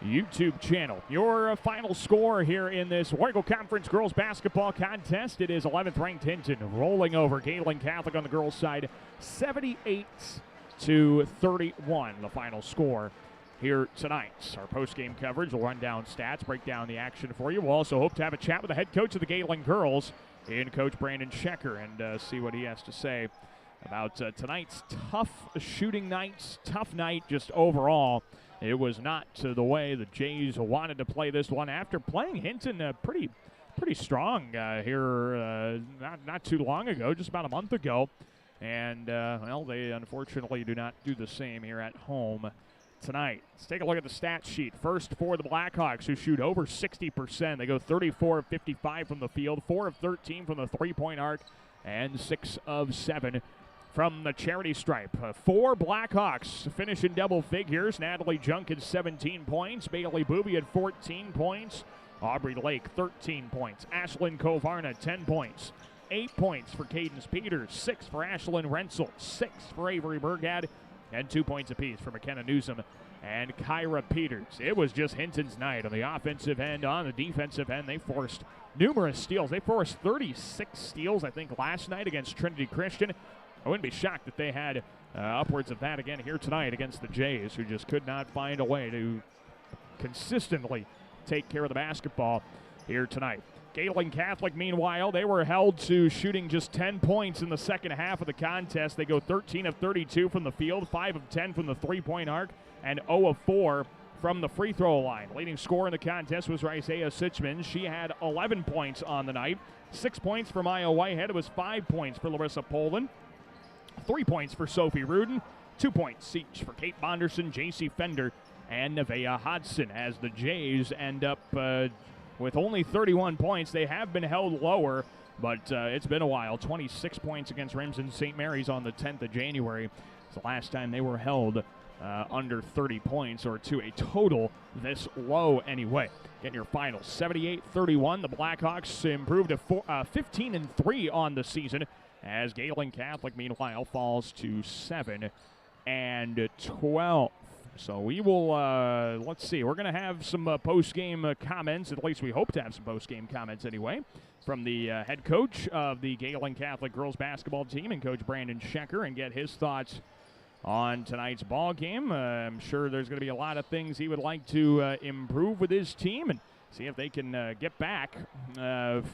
YouTube channel. Your final score here in this Warrigal Conference girls basketball contest. It is 11th ranked Hinton rolling over Gehlen Catholic on the girls' side, 78-31, the final score here tonight. Our post-game coverage will run down stats, break down the action for you. We'll also hope to have a chat with the head coach of the Gehlen girls, in Coach Brandon Schecker, and see what he has to say about tonight's tough shooting night, tough night just overall. It was not the way the Jays wanted to play this one after playing Hinton pretty strong here not too long ago, just about a month ago. And, well, they unfortunately do not do the same here at home tonight. Let's take a look at the stat sheet. First for the Blackhawks, who shoot over 60%. They go 34 of 55 from the field, 4 of 13 from the three-point arc, and 6 of 7 from the charity stripe. 4 Blackhawks finish in double figures. Natalie Junkin, 17 points. Bailey Booby at 14 points. Aubrey Lake, 13 points. Ashlyn Kovarna, 10 points. 8 points for Cadence Peters, 6 for Ashlyn Rensel, 6 for Avery Burgad, and 2 points apiece for McKenna Newsom and Kyra Peters. It was just Hinton's night on the offensive end. On the defensive end, they forced numerous steals. They forced 36 steals, I think, last night against Trinity Christian. I wouldn't be shocked if they had upwards of that again here tonight against the Jays, who just could not find a way to consistently take care of the basketball here tonight. Gehlen Catholic, meanwhile, they were held to shooting just 10 points in the second half of the contest. They go 13 of 32 from the field, 5 of 10 from the three-point arc, and 0 of 4 from the free throw line. Leading scorer in the contest was Isaiah Sichman. She had 11 points on the night. 6 points for Maya Whitehead. It was 5 points for Larissa Poland. 3 points for Sophie Rudin. 2 points each for Kate Bonderson, J.C. Fender, and Nevaeh Hodson, as the Jays end up with only 31 points. They have been held lower, but it's been a while. 26 points against Remsen St. Mary's on the 10th of January. It's the last time they were held under 30 points, or to a total this low anyway. Getting your final 78-31. The Blackhawks improved to 15-3 on the season, as Gehlen Catholic, meanwhile, falls to 7-12. So we will, let's see, we're going to have some post-game comments, at least we hope to have some post-game comments anyway, from the head coach of the Gehlen Catholic girls basketball team, and Coach Brandon Schecker, and get his thoughts on tonight's ball game. I'm sure there's going to be a lot of things he would like to improve with his team, and see if they can get back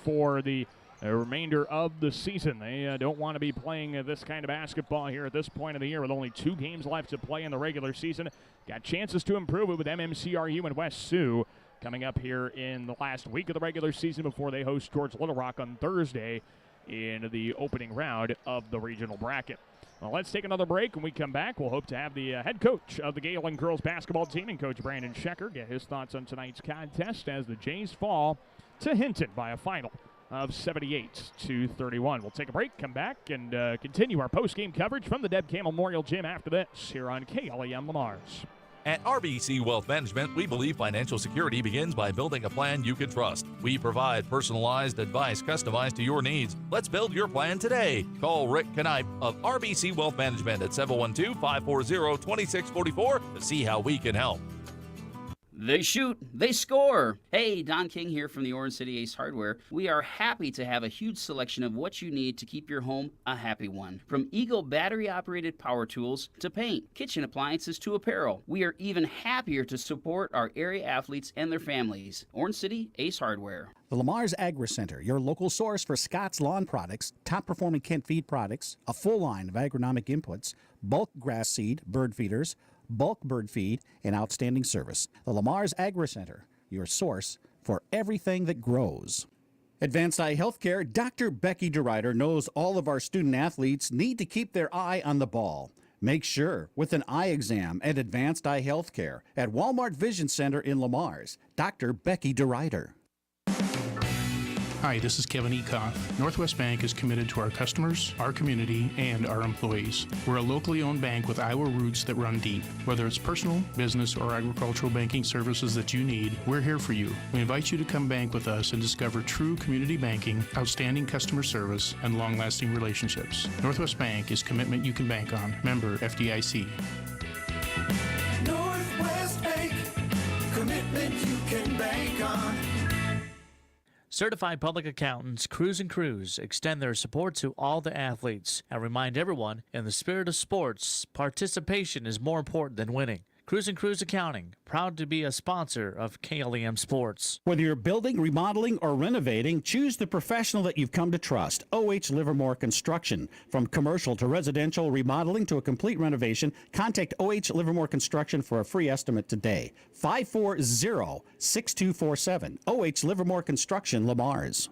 for the remainder of the season. They don't want to be playing this kind of basketball here at this point of the year with only 2 games left to play in the regular season. Got chances to improve it with MMCRU and West Sioux coming up here in the last week of the regular season before they host George Little Rock on Thursday in the opening round of the regional bracket. Well, let's take another break. When we come back, we'll hope to have the head coach of the Gehlen girls basketball team, and Coach Brandon Schecker, get his thoughts on tonight's contest as the Jays fall to Hinton by a final of 78-31. We'll take a break, come back, and continue our post-game coverage from the Deb Campbell Memorial Gym after this here on KLEM Lamars. At RBC Wealth Management, we believe financial security begins by building a plan you can trust. We provide personalized advice customized to your needs. Let's build your plan today. Call Rick Knipe of RBC Wealth Management at 712-540-2644 to see how we can help. They shoot, they score. Hey, Don King here from the Orange City Ace Hardware. We are happy to have a huge selection of what you need to keep your home a happy one. From Eagle battery-operated power tools to paint, kitchen appliances to apparel. We are even happier to support our area athletes and their families. Orange City Ace Hardware. The Lamar's Agri Center, your local source for Scott's Lawn products, top-performing Kent feed products, a full line of agronomic inputs, bulk grass seed, bird feeders, bulk bird feed, and outstanding service. The Lamar's Agri Center, your source for everything that grows. Advanced Eye Healthcare, Dr. Becky DeRuyter knows all of our student athletes need to keep their eye on the ball. Make sure with an eye exam at Advanced Eye Healthcare at Walmart Vision Center in Lamar's. Dr. Becky DeRuyter. Hi, this is Kevin Ecoff. Northwest Bank is committed to our customers, our community, and our employees. We're a locally owned bank with Iowa roots that run deep. Whether it's personal, business, or agricultural banking services that you need, we're here for you. We invite you to come bank with us and discover true community banking, outstanding customer service, and long-lasting relationships. Northwest Bank is commitment you can bank on. Member FDIC. Northwest Bank, commitment you can bank on. Certified Public Accountants Cruise and Cruise extend their support to all the athletes and remind everyone, in the spirit of sports, participation is more important than winning. Cruise and Cruise Accounting, proud to be a sponsor of KLEM Sports. Whether you're building, remodeling, or renovating, choose the professional that you've come to trust. OH Livermore Construction. From commercial to residential, remodeling to a complete renovation, contact OH Livermore Construction for a free estimate today. 540-6247. OH Livermore Construction, Lamar's.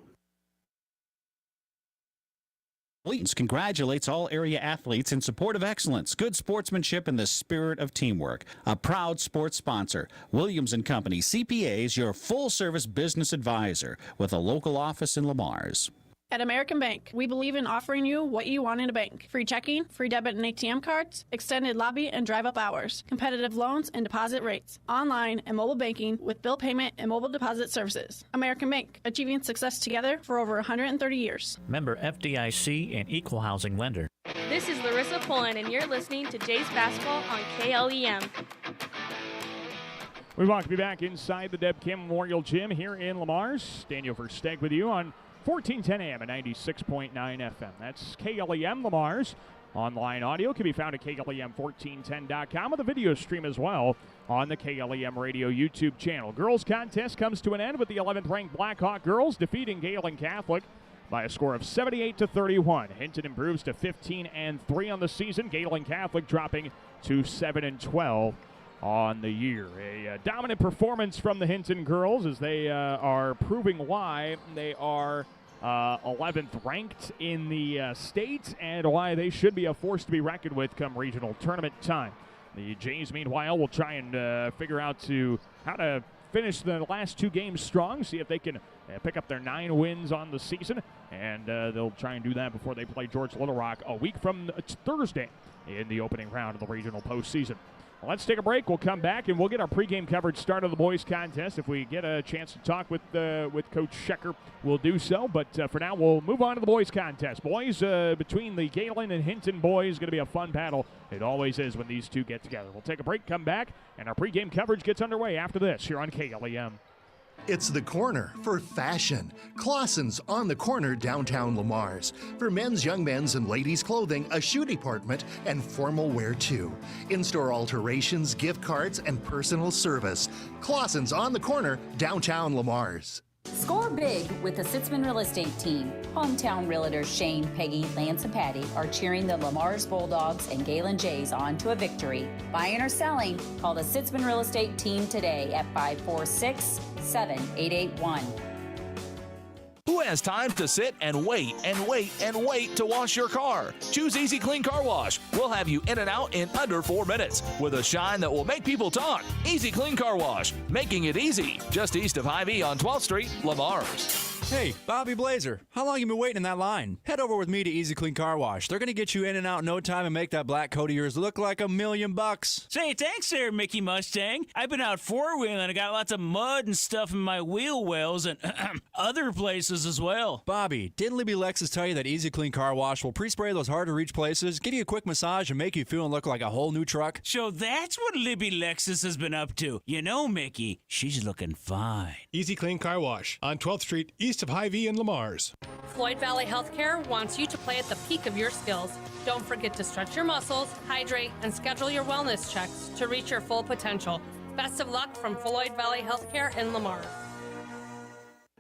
Congratulates all area athletes in support of excellence, good sportsmanship, and the spirit of teamwork. A proud sports sponsor. Williams & Company, CPAs, your full-service business advisor with a local office in Lamar's. At American Bank, we believe in offering you what you want in a bank. Free checking, free debit and ATM cards, extended lobby and drive-up hours, competitive loans and deposit rates, online and mobile banking with bill payment and mobile deposit services. American Bank, achieving success together for over 130 years. Member FDIC and equal housing lender. This is Larissa Pullen, and you're listening to Jays Basketball on KLEM. We welcome you back inside the Deb Kim Memorial Gym here in Lamar's. Daniel Versteg with you on 1410 AM and 96.9 FM. That's KLEM Lamar's. Online audio can be found at KLEM1410.com with a video stream as well on the KLEM Radio YouTube channel. Girls contest comes to an end with the 11th ranked Blackhawk girls defeating Gehlen Catholic by a score of 78-31. Hinton improves to 15-3 on the season. Gehlen Catholic dropping to 7-12 on the year. A dominant performance from the Hinton girls as they are proving why they are 11th ranked in the state and why they should be a force to be reckoned with come regional tournament time. The Jays, meanwhile, will try and figure out how to finish the last two games strong, see if they can pick up their 9 wins on the season, and they'll try and do that before they play George Little Rock a week from Thursday in the opening round of the regional postseason. Well, let's take a break. We'll come back, and we'll get our pregame coverage started of the boys' contest. If we get a chance to talk with Coach Schecker, we'll do so. But for now, we'll move on to the boys' contest. Boys, between the Gehlen and Hinton boys, going to be a fun battle. It always is when these two get together. We'll take a break, come back, and our pregame coverage gets underway after this here on KLEM. It's the corner for fashion. Clausen's on the corner downtown Lamar's. For men's, young men's, and ladies' clothing, a shoe department, and formal wear too. In-store alterations, gift cards, and personal service. Clausen's on the corner downtown Lamar's. Score big with the Sitzman Real Estate Team. Hometown realtors Shane, Peggy, Lance, and Patty are cheering the Lamar's Bulldogs and Gehlen Jays on to a victory. Buying or selling, call the Sitzman Real Estate Team today at 546-7881. Who has time to sit and wait and wait and wait to wash your car? Choose Easy Clean Car Wash. We'll have you in and out in under 4 minutes with a shine that will make people talk. Easy Clean Car Wash, making it easy. Just east of Hy-Vee on 12th Street, Lamar's. Hey, Bobby Blazer, how long you been waiting in that line? Head over with me to Easy Clean Car Wash. They're going to get you in and out in no time and make that black coat of yours look like $1,000,000. Say, thanks there, Mickey Mustang. I've been out four-wheeling and I got lots of mud and stuff in my wheel wells and other places as well. Bobby, didn't Libby Lexus tell you that Easy Clean Car Wash will pre-spray those hard-to-reach places, give you a quick massage, and make you feel and look like a whole new truck? So that's what Libby Lexus has been up to. You know, Mickey, she's looking fine. Easy Clean Car Wash on 12th Street, east of Hy-Vee and Lamar's. Floyd Valley Healthcare wants you to play at the peak of your skills. Don't forget to stretch your muscles, hydrate, and schedule your wellness checks to reach your full potential. Best of luck from Floyd Valley Healthcare in Lamar.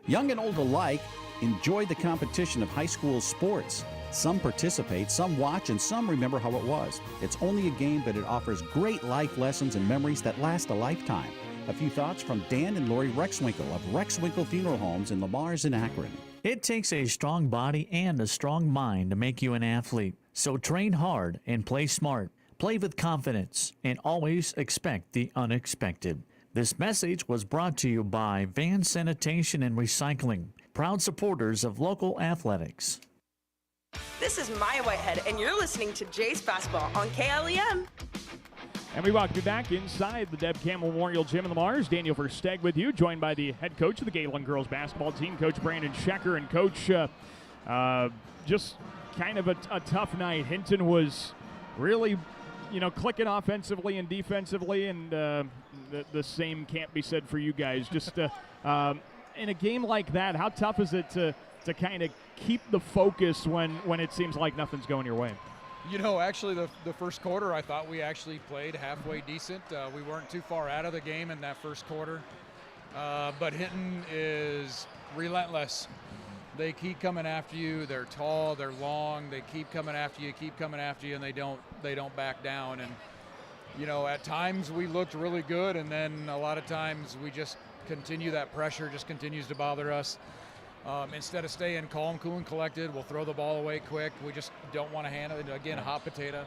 Young and old alike enjoy the competition of high school sports. Some participate, some watch, and some remember how it was. It's only a game, but it offers great life lessons and memories that last a lifetime. A few thoughts from Dan and Lori Rexwinkle of Rexwinkle Funeral Homes in Lamar's and Akron. It takes a strong body and a strong mind to make you an athlete. So train hard and play smart. Play with confidence and always expect the unexpected. This message was brought to you by Van Sanitation and Recycling, proud supporters of local athletics. This is Maya Whitehead, and you're listening to Jays Basketball on KLEM. And we welcome you back inside the Deb Campbell Memorial Gym in Lamars. Daniel Versteg with you, joined by the head coach of the Gehlen girls basketball team, Coach Brandon Schecker. And Coach, just kind of a tough night. Hinton was really, clicking offensively and defensively, and the same can't be said for you guys. Just in a game like that, how tough is it to kind of keep the focus when it seems like nothing's going your way? Actually, the first quarter, I thought we actually played halfway decent. We weren't too far out of the game in that first quarter. But Hinton is relentless. They keep coming after you. They're tall, they're long. They keep coming after you, and they don't back down. And, at times we looked really good, and then a lot of times we just continue, that pressure just continues to bother us. Instead of staying calm, cool, and collected, we'll throw the ball away quick. We just don't want to handle it. Again, hot potato.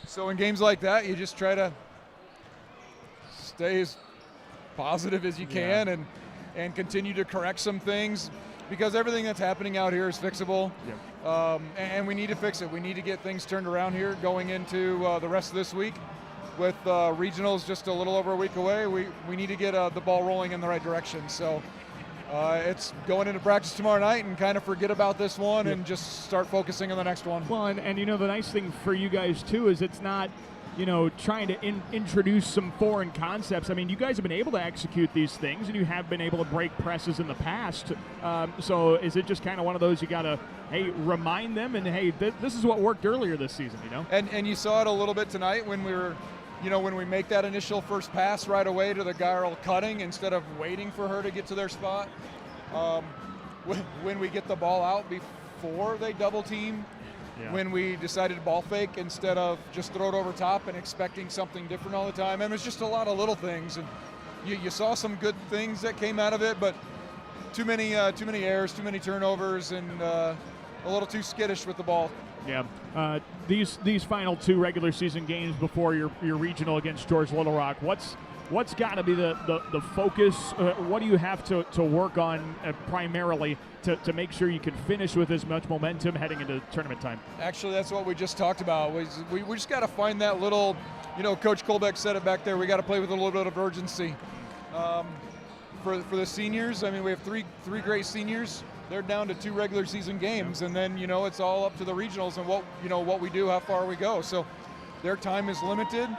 So in games like that, you just try to stay as positive as you can and continue to correct some things, because everything that's happening out here is fixable. And we need to fix it. We need to get things turned around here going into the rest of this week. With regionals just a little over a week away, we need to get the ball rolling in the right direction. So it's going into practice tomorrow night and kind of forget about this one and just start focusing on the next one. Well, and the nice thing for you guys too is it's not, trying to introduce some foreign concepts. I mean, you guys have been able to execute these things, and you have been able to break presses in the past. So is it just kind of one of those you got to, remind them, and this is what worked earlier this season, And you saw it a little bit tonight when we were, when we make that initial first pass right away to the girl cutting instead of waiting for her to get to their spot. When we get the ball out before they double team, when we decided to ball fake instead of just throw it over top and expecting something different all the time. And it's just a lot of little things. And you saw some good things that came out of it, but too many errors, too many turnovers, and a little too skittish with the ball. Yeah. These final two regular season games before your regional against George Little Rock, what's got to be the focus? What do you have to work on primarily to make sure you can finish with as much momentum heading into tournament time? Actually, that's what we just talked about. We just got to find that little, Coach Colbeck said it back there, we got to play with a little bit of urgency. For the seniors, I mean, we have three great seniors. They're down to 2 regular season games, and then it's all up to the regionals and what we do, how far we go. So their time is limited.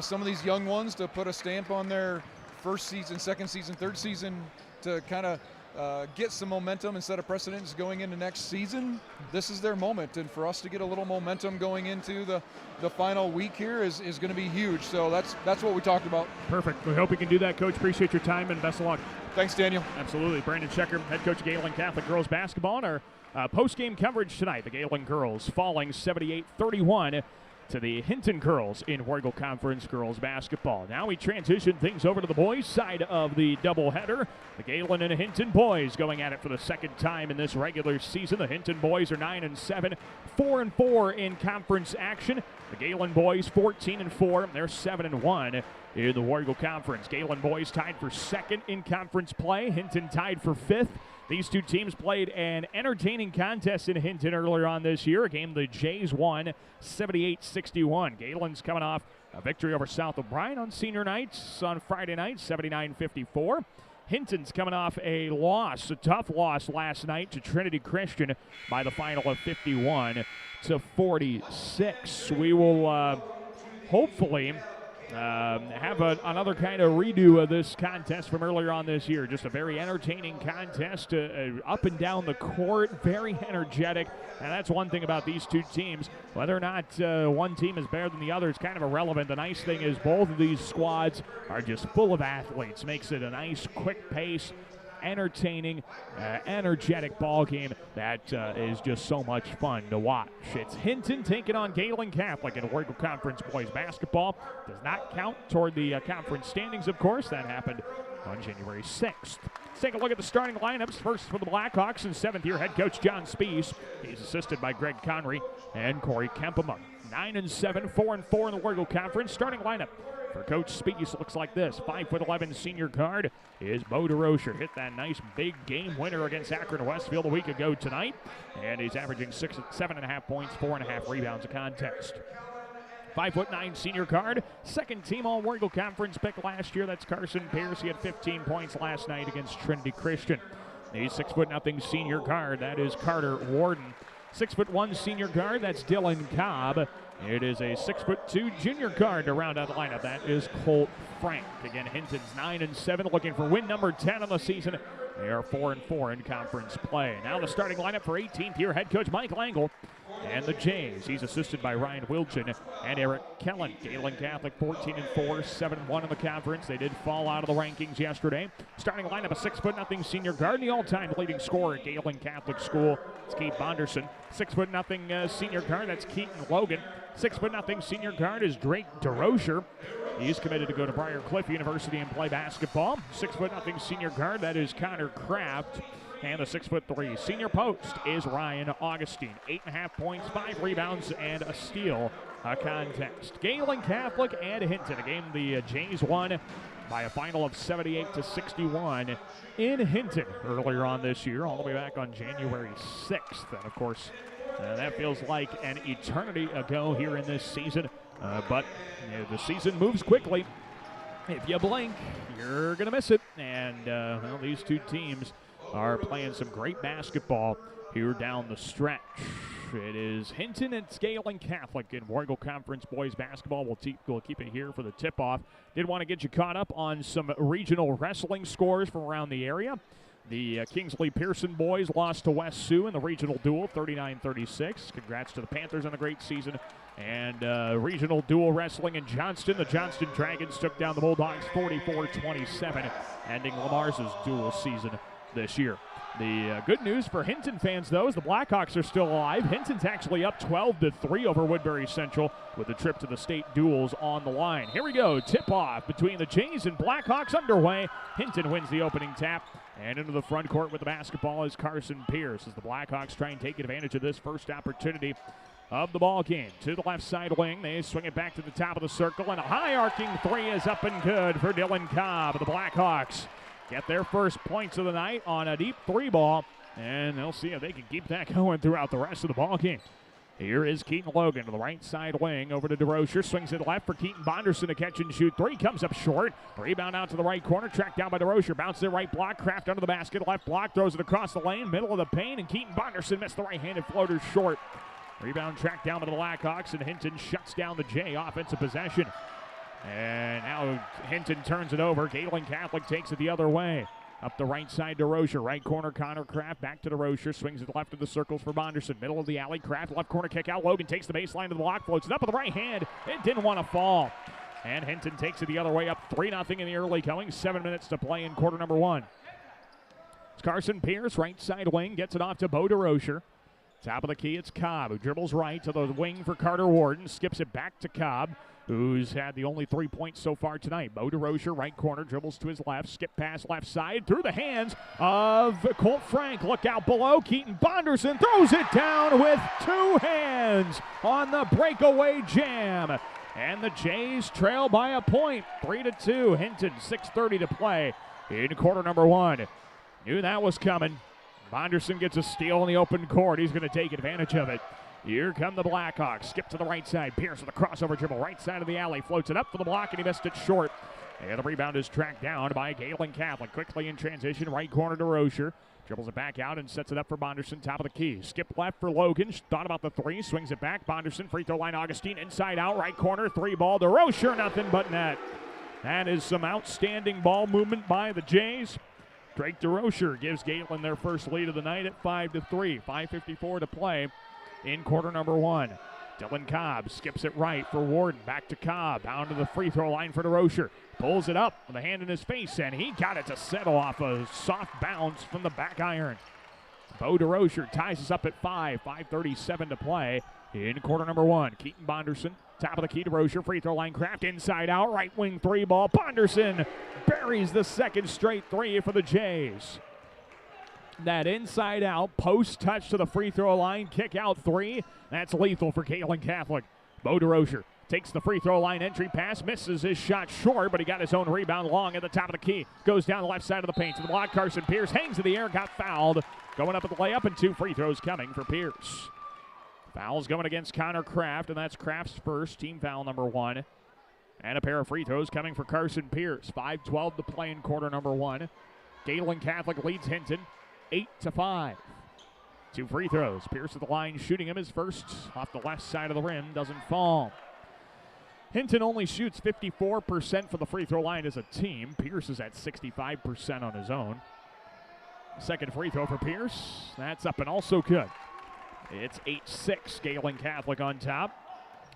Some of these young ones to put a stamp on their first season, second season, third season to kind of get some momentum and set a precedent going into next season. This is their moment, and for us to get a little momentum going into the final week here is going to be huge. So that's what we talked about. Perfect. We hope we can do that, Coach. Appreciate your time and best of luck. Thanks, Daniel. Absolutely. Brandon Schecker, head coach of Gehlen Catholic girls basketball, and our post-game coverage tonight. The Gehlen girls falling 78-31 to the Hinton girls in Warrego Conference girls basketball. Now we transition things over to the boys' side of the doubleheader. The Gehlen and Hinton boys going at it for the second time in this regular season. The Hinton boys are 9-7, 4-4 in conference action. The Gehlen boys 14-4. They're 7-1 in the Warrego Conference. Gehlen boys tied for second in conference play. Hinton tied for fifth. These two teams played an entertaining contest in Hinton earlier on this year, a game the Jays won 78-61. Gehlen's coming off a victory over South O'Brien on senior nights on Friday night, 79-54. Hinton's coming off a tough loss last night to Trinity Christian by the final of 51-46. We will hopefully have another kind of redo of this contest from earlier on this year. Just a very entertaining contest, up and down the court, very energetic, and that's one thing about these two teams. Whether or not one team is better than the other is kind of irrelevant. The nice thing is both of these squads are just full of athletes. Makes it a nice, quick pace, entertaining, energetic ball game that is just so much fun to watch. It's Hinton taking on Gehlen Catholic in Warrego Conference boys basketball. Does not count toward the conference standings, of course. That happened on January 6th. Let's take a look at the starting lineups. First for the Blackhawks and seventh-year head coach John Spees. He's assisted by Greg Connery and Corey Kempema. 9-7, 4-4 in the Warrego Conference. Starting lineup: For Coach Spees, looks like this. 5'11" senior guard is Bo DeRocher. Hit that nice big game winner against Akron Westfield a week ago tonight. And he's averaging 7.5 points, 4.5 rebounds a contest. 5'9" senior guard, second team All-Warrigal Conference pick last year. That's Carson Pierce. He had 15 points last night against Trinity Christian. The 6'0" senior guard, that is Carter Warden. 6'1" senior guard, that's Dylan Cobb. It is a 6'2" junior guard to round out the lineup. That is Colt Frank. Again, Hinton's 9-7, looking for win number 10 of the season. They are 4-4 in conference play. Now the starting lineup for 18th year head coach Mike Langle and the Jays. He's assisted by Ryan Wilchin and Eric Kellen. Gehlen Catholic 14-4, 7-1 in the conference. They did fall out of the rankings yesterday. Starting lineup, a 6'0" senior guard, the all-time leading scorer at Gehlen Catholic School. It's Keith Bonderson. 6'0" senior guard, that's Keaton Logan. 6'0" senior guard is Drake DeRocher. He's committed to go to Briar Cliff University and play basketball. 6'0" senior guard, that is Connor Kraft. And the 6'3" senior post is Ryan Augustine. 8.5 points, 5 rebounds, and a steal a contest. Gehlen Catholic and Hinton, a game the Jays won by a final of 78-61 in Hinton earlier on this year, all the way back on January 6th. And of course, that feels like an eternity ago here in this season. But the season moves quickly. If you blink, you're going to miss it. And well, these two teams are playing some great basketball here down the stretch. It is Hinton and Gehlen Catholic in Warrigal Conference boys basketball. We'll keep it here for the tip-off. Did want to get you caught up on some regional wrestling scores from around the area. The Kingsley Pearson boys lost to West Sioux in the regional duel, 39-36. Congrats to the Panthers on a great season. And regional duel wrestling in Johnston. The Johnston Dragons took down the Bulldogs 44-27, ending Lamar's duel season this year. The good news for Hinton fans, though, is the Blackhawks are still alive. Hinton's actually up 12-3 over Woodbury Central with the trip to the state duels on the line. Here we go. Tip-off between the Jays and Blackhawks underway. Hinton wins the opening tap. And into the front court with the basketball is Carson Pierce as the Blackhawks try and take advantage of this first opportunity of the ball game. To the left side wing, they swing it back to the top of the circle, and a high arcing three is up and good for Dylan Cobb. The Blackhawks get their first points of the night on a deep three ball, and they'll see if they can keep that going throughout the rest of the ball game. Here is Keaton Logan to the right side wing, over to DeRocher, swings it left for Keaton Bonderson to catch and shoot three, comes up short, rebound out to the right corner, tracked down by DeRocher, bounces it right block, Kraft under the basket, left block, throws it across the lane, middle of the paint, and Keaton Bonderson missed the right-handed floater short. Rebound tracked down by the Blackhawks, and Hinton shuts down the Jay offensive possession. And now Hinton turns it over. Gehlen Catholic takes it the other way. Up the right side to DeRocher. Right corner, Connor Kraft. Back to DeRocher. Swings it left of the circles for Bonderson. Middle of the alley. Kraft, left corner kick out. Logan takes the baseline to the block. Floats it up with the right hand. It didn't want to fall. And Hinton takes it the other way, up 3-0 in the early going. 7 minutes to play in quarter number one. It's Carson Pierce, right side wing. Gets it off to Bo DeRocher. Top of the key, it's Cobb, who dribbles right to the wing for Carter Warden. Skips it back to Cobb, who's had the only 3 points so far tonight. Bo DeRocher, right corner, dribbles to his left. Skip pass left side through the hands of Colt Frank. Look out below. Keaton Bonderson throws it down with 2 hands on the breakaway jam. And the Jays trail by a point, 3-2. Hinton, 6:30 to play in quarter number one. Knew that was coming. Bonderson gets a steal in the open court. He's going to take advantage of it. Here come the Blackhawks. Skip to the right side. Pierce with a crossover dribble. Right side of the alley. Floats it up for the block, and he missed it short. And the rebound is tracked down by Gehlen Catholic. Quickly in transition. Right corner to DeRocher. Dribbles it back out and sets it up for Bonderson. Top of the key. Skip left for Logan. Thought about the three. Swings it back. Bonderson. Free throw line. Augustine inside out. Right corner. 3 ball. DeRocher. Nothing but net. That is some outstanding ball movement by the Jays. Drake DeRocher gives Gehlen their first lead of the night at 5-3. 5:54 to play in quarter number one. Dylan Cobb skips it right for Warden. Back to Cobb. Down to the free throw line for DeRocher. Pulls it up with a hand in his face, and he got it to settle off a soft bounce from the back iron. Bo DeRocher ties us up at 5. 5:37 to play in quarter number one. Keaton Bonderson. Top of the key to DeRocher. Free throw line. Kraft inside out. Right wing 3 ball. Bonderson buries the second straight 3 for the Jays. That inside out post touch to the free throw line. Kick out 3. That's lethal for Gehlen Catholic. Bo DeRocher Takes the free throw line entry pass, misses his shot short, but he got his own rebound long at the top of the key. Goes down the left side of the paint to the block. Carson Pierce hangs in the air, got fouled. Going up at the layup, and 2 free throws coming for Pierce. Fouls going against Connor Kraft, and that's Kraft's first, team foul number 1. And a pair of free throws coming for Carson Pierce. 5:12 to play in quarter number 1. Gehlen Catholic leads Hinton 8-5. 2 free throws. Pierce at the line shooting him his first off the left side of the rim. Doesn't fall. Hinton only shoots 54% for the free throw line as a team. Pierce is at 65% on his own. Second free throw for Pierce. That's up and also good. It's 8-6. Gehlen Catholic on top.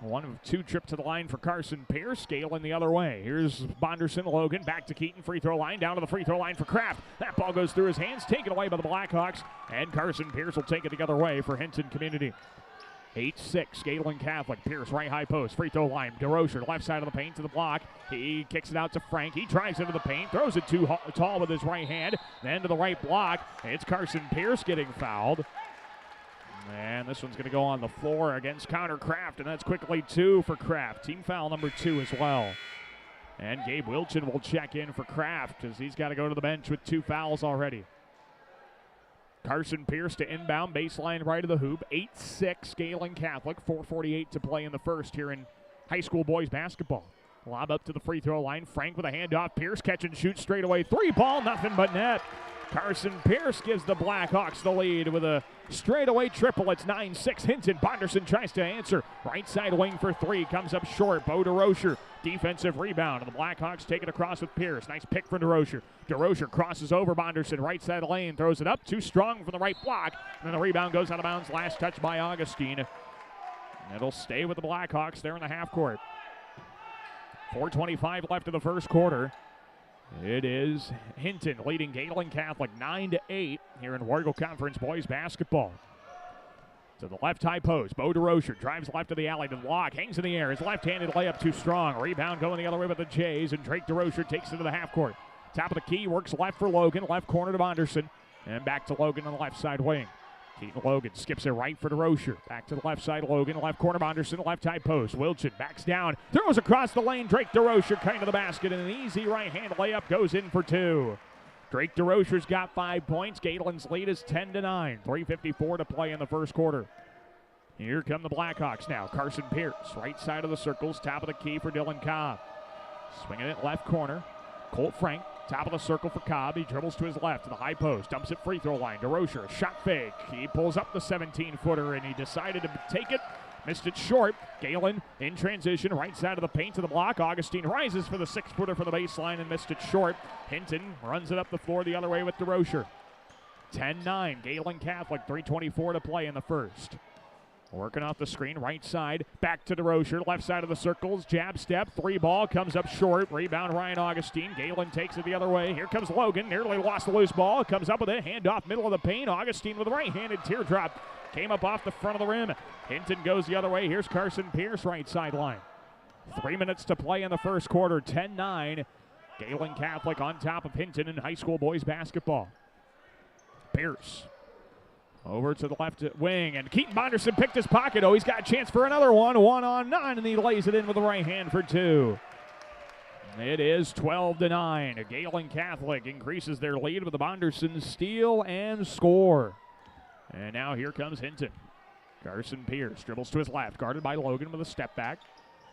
1 of 2 trip to the line for Carson Pierce. Gehlen the other way. Here's Bonderson, Logan, back to Keaton, free throw line, down to the free throw line for Kraft. That ball goes through his hands, taken away by the Blackhawks, and Carson Pierce will take it the other way for Hinton Community. 8-6, Gehlen Catholic. Pierce, right high post, free throw line. DeRocher, left side of the paint to the block. He kicks it out to Frank. He drives into the paint, throws it too tall with his right hand, then to the right block. It's Carson Pierce getting fouled. And this one's going to go on the floor against Connor Kraft, and that's quickly 2 for Kraft. Team foul number 2 as well. And Gabe Wilchin will check in for Kraft as he's got to go to the bench with 2 fouls already. Carson Pierce to inbound, baseline right of the hoop. 8-6, Gehlen Catholic. 4:48 to play in the first here in high school boys basketball. Lob up to the free throw line. Frank with a handoff. Pierce catch and shoot straight away. 3 ball, nothing but net. Carson Pierce gives the Blackhawks the lead with a straightaway triple. It's 9-6. Hinton. Bonderson tries to answer. Right side wing for 3. Comes up short. Bo DeRocher. Defensive rebound. And the Blackhawks take it across with Pierce. Nice pick from DeRocher. DeRocher crosses over Bonderson. Right side of the lane. Throws it up. Too strong for the right block. And then the rebound goes out of bounds. Last touch by Augustine. And it'll stay with the Blackhawks there in the half court. 4:25 left in the first quarter. It is Hinton leading Gehlen Catholic 9-8 here in Warrego Conference boys basketball. To the left high post, Bo DeRocher drives left of the alley to the block, hangs in the air. His left-handed layup too strong. Rebound going the other way with the Jays, and Drake DeRocher takes it to the half court. Top of the key, works left for Logan, left corner to Bonderson, and back to Logan on the left side wing. Keaton Logan skips it right for DeRocher. Back to the left side, Logan, left corner, Bonderson, left high post. Wilchin backs down, throws across the lane. Drake DeRocher kind of the basket, and an easy right-hand layup goes in for 2. Drake DeRocher's got 5 points. Gehlen's lead is 10-9. 3:54 to play in the first quarter. Here come the Blackhawks now. Carson Pierce, right side of the circles, top of the key for Dylan Cobb. Swinging it left corner. Colt Frank, top of the circle for Cobb. He dribbles to his left to the high post. Dumps it free throw line. DeRocher, shot fake. He pulls up the 17-footer, and he decided to take it. Missed it short. Gehlen in transition, right side of the paint to the block. Augustine rises for the 6-footer for the baseline and missed it short. Hinton runs it up the floor the other way with DeRocher. 10-9, Gehlen Catholic, 3:24 to play in the first. Working off the screen, right side, back to DeRocher, left side of the circles, jab step, 3 ball, comes up short, rebound Ryan Augustine. Gehlen takes it the other way. Here comes Logan, nearly lost the loose ball, comes up with it, handoff, middle of the paint. Augustine with a right-handed teardrop, came up off the front of the rim. Hinton goes the other way. Here's Carson Pierce, right sideline. 3 minutes to play in the first quarter, 10-9. Gehlen Catholic on top of Hinton in high school boys basketball. Pierce. Over to the left wing, and Keaton Bonderson picked his pocket. Oh, he's got a chance for another one. 1-on-9, and he lays it in with the right hand for 2. It is 12-9. Gehlen Catholic increases their lead with the Bonderson steal and score. And now here comes Hinton. Carson Pierce dribbles to his left, guarded by Logan with a step back.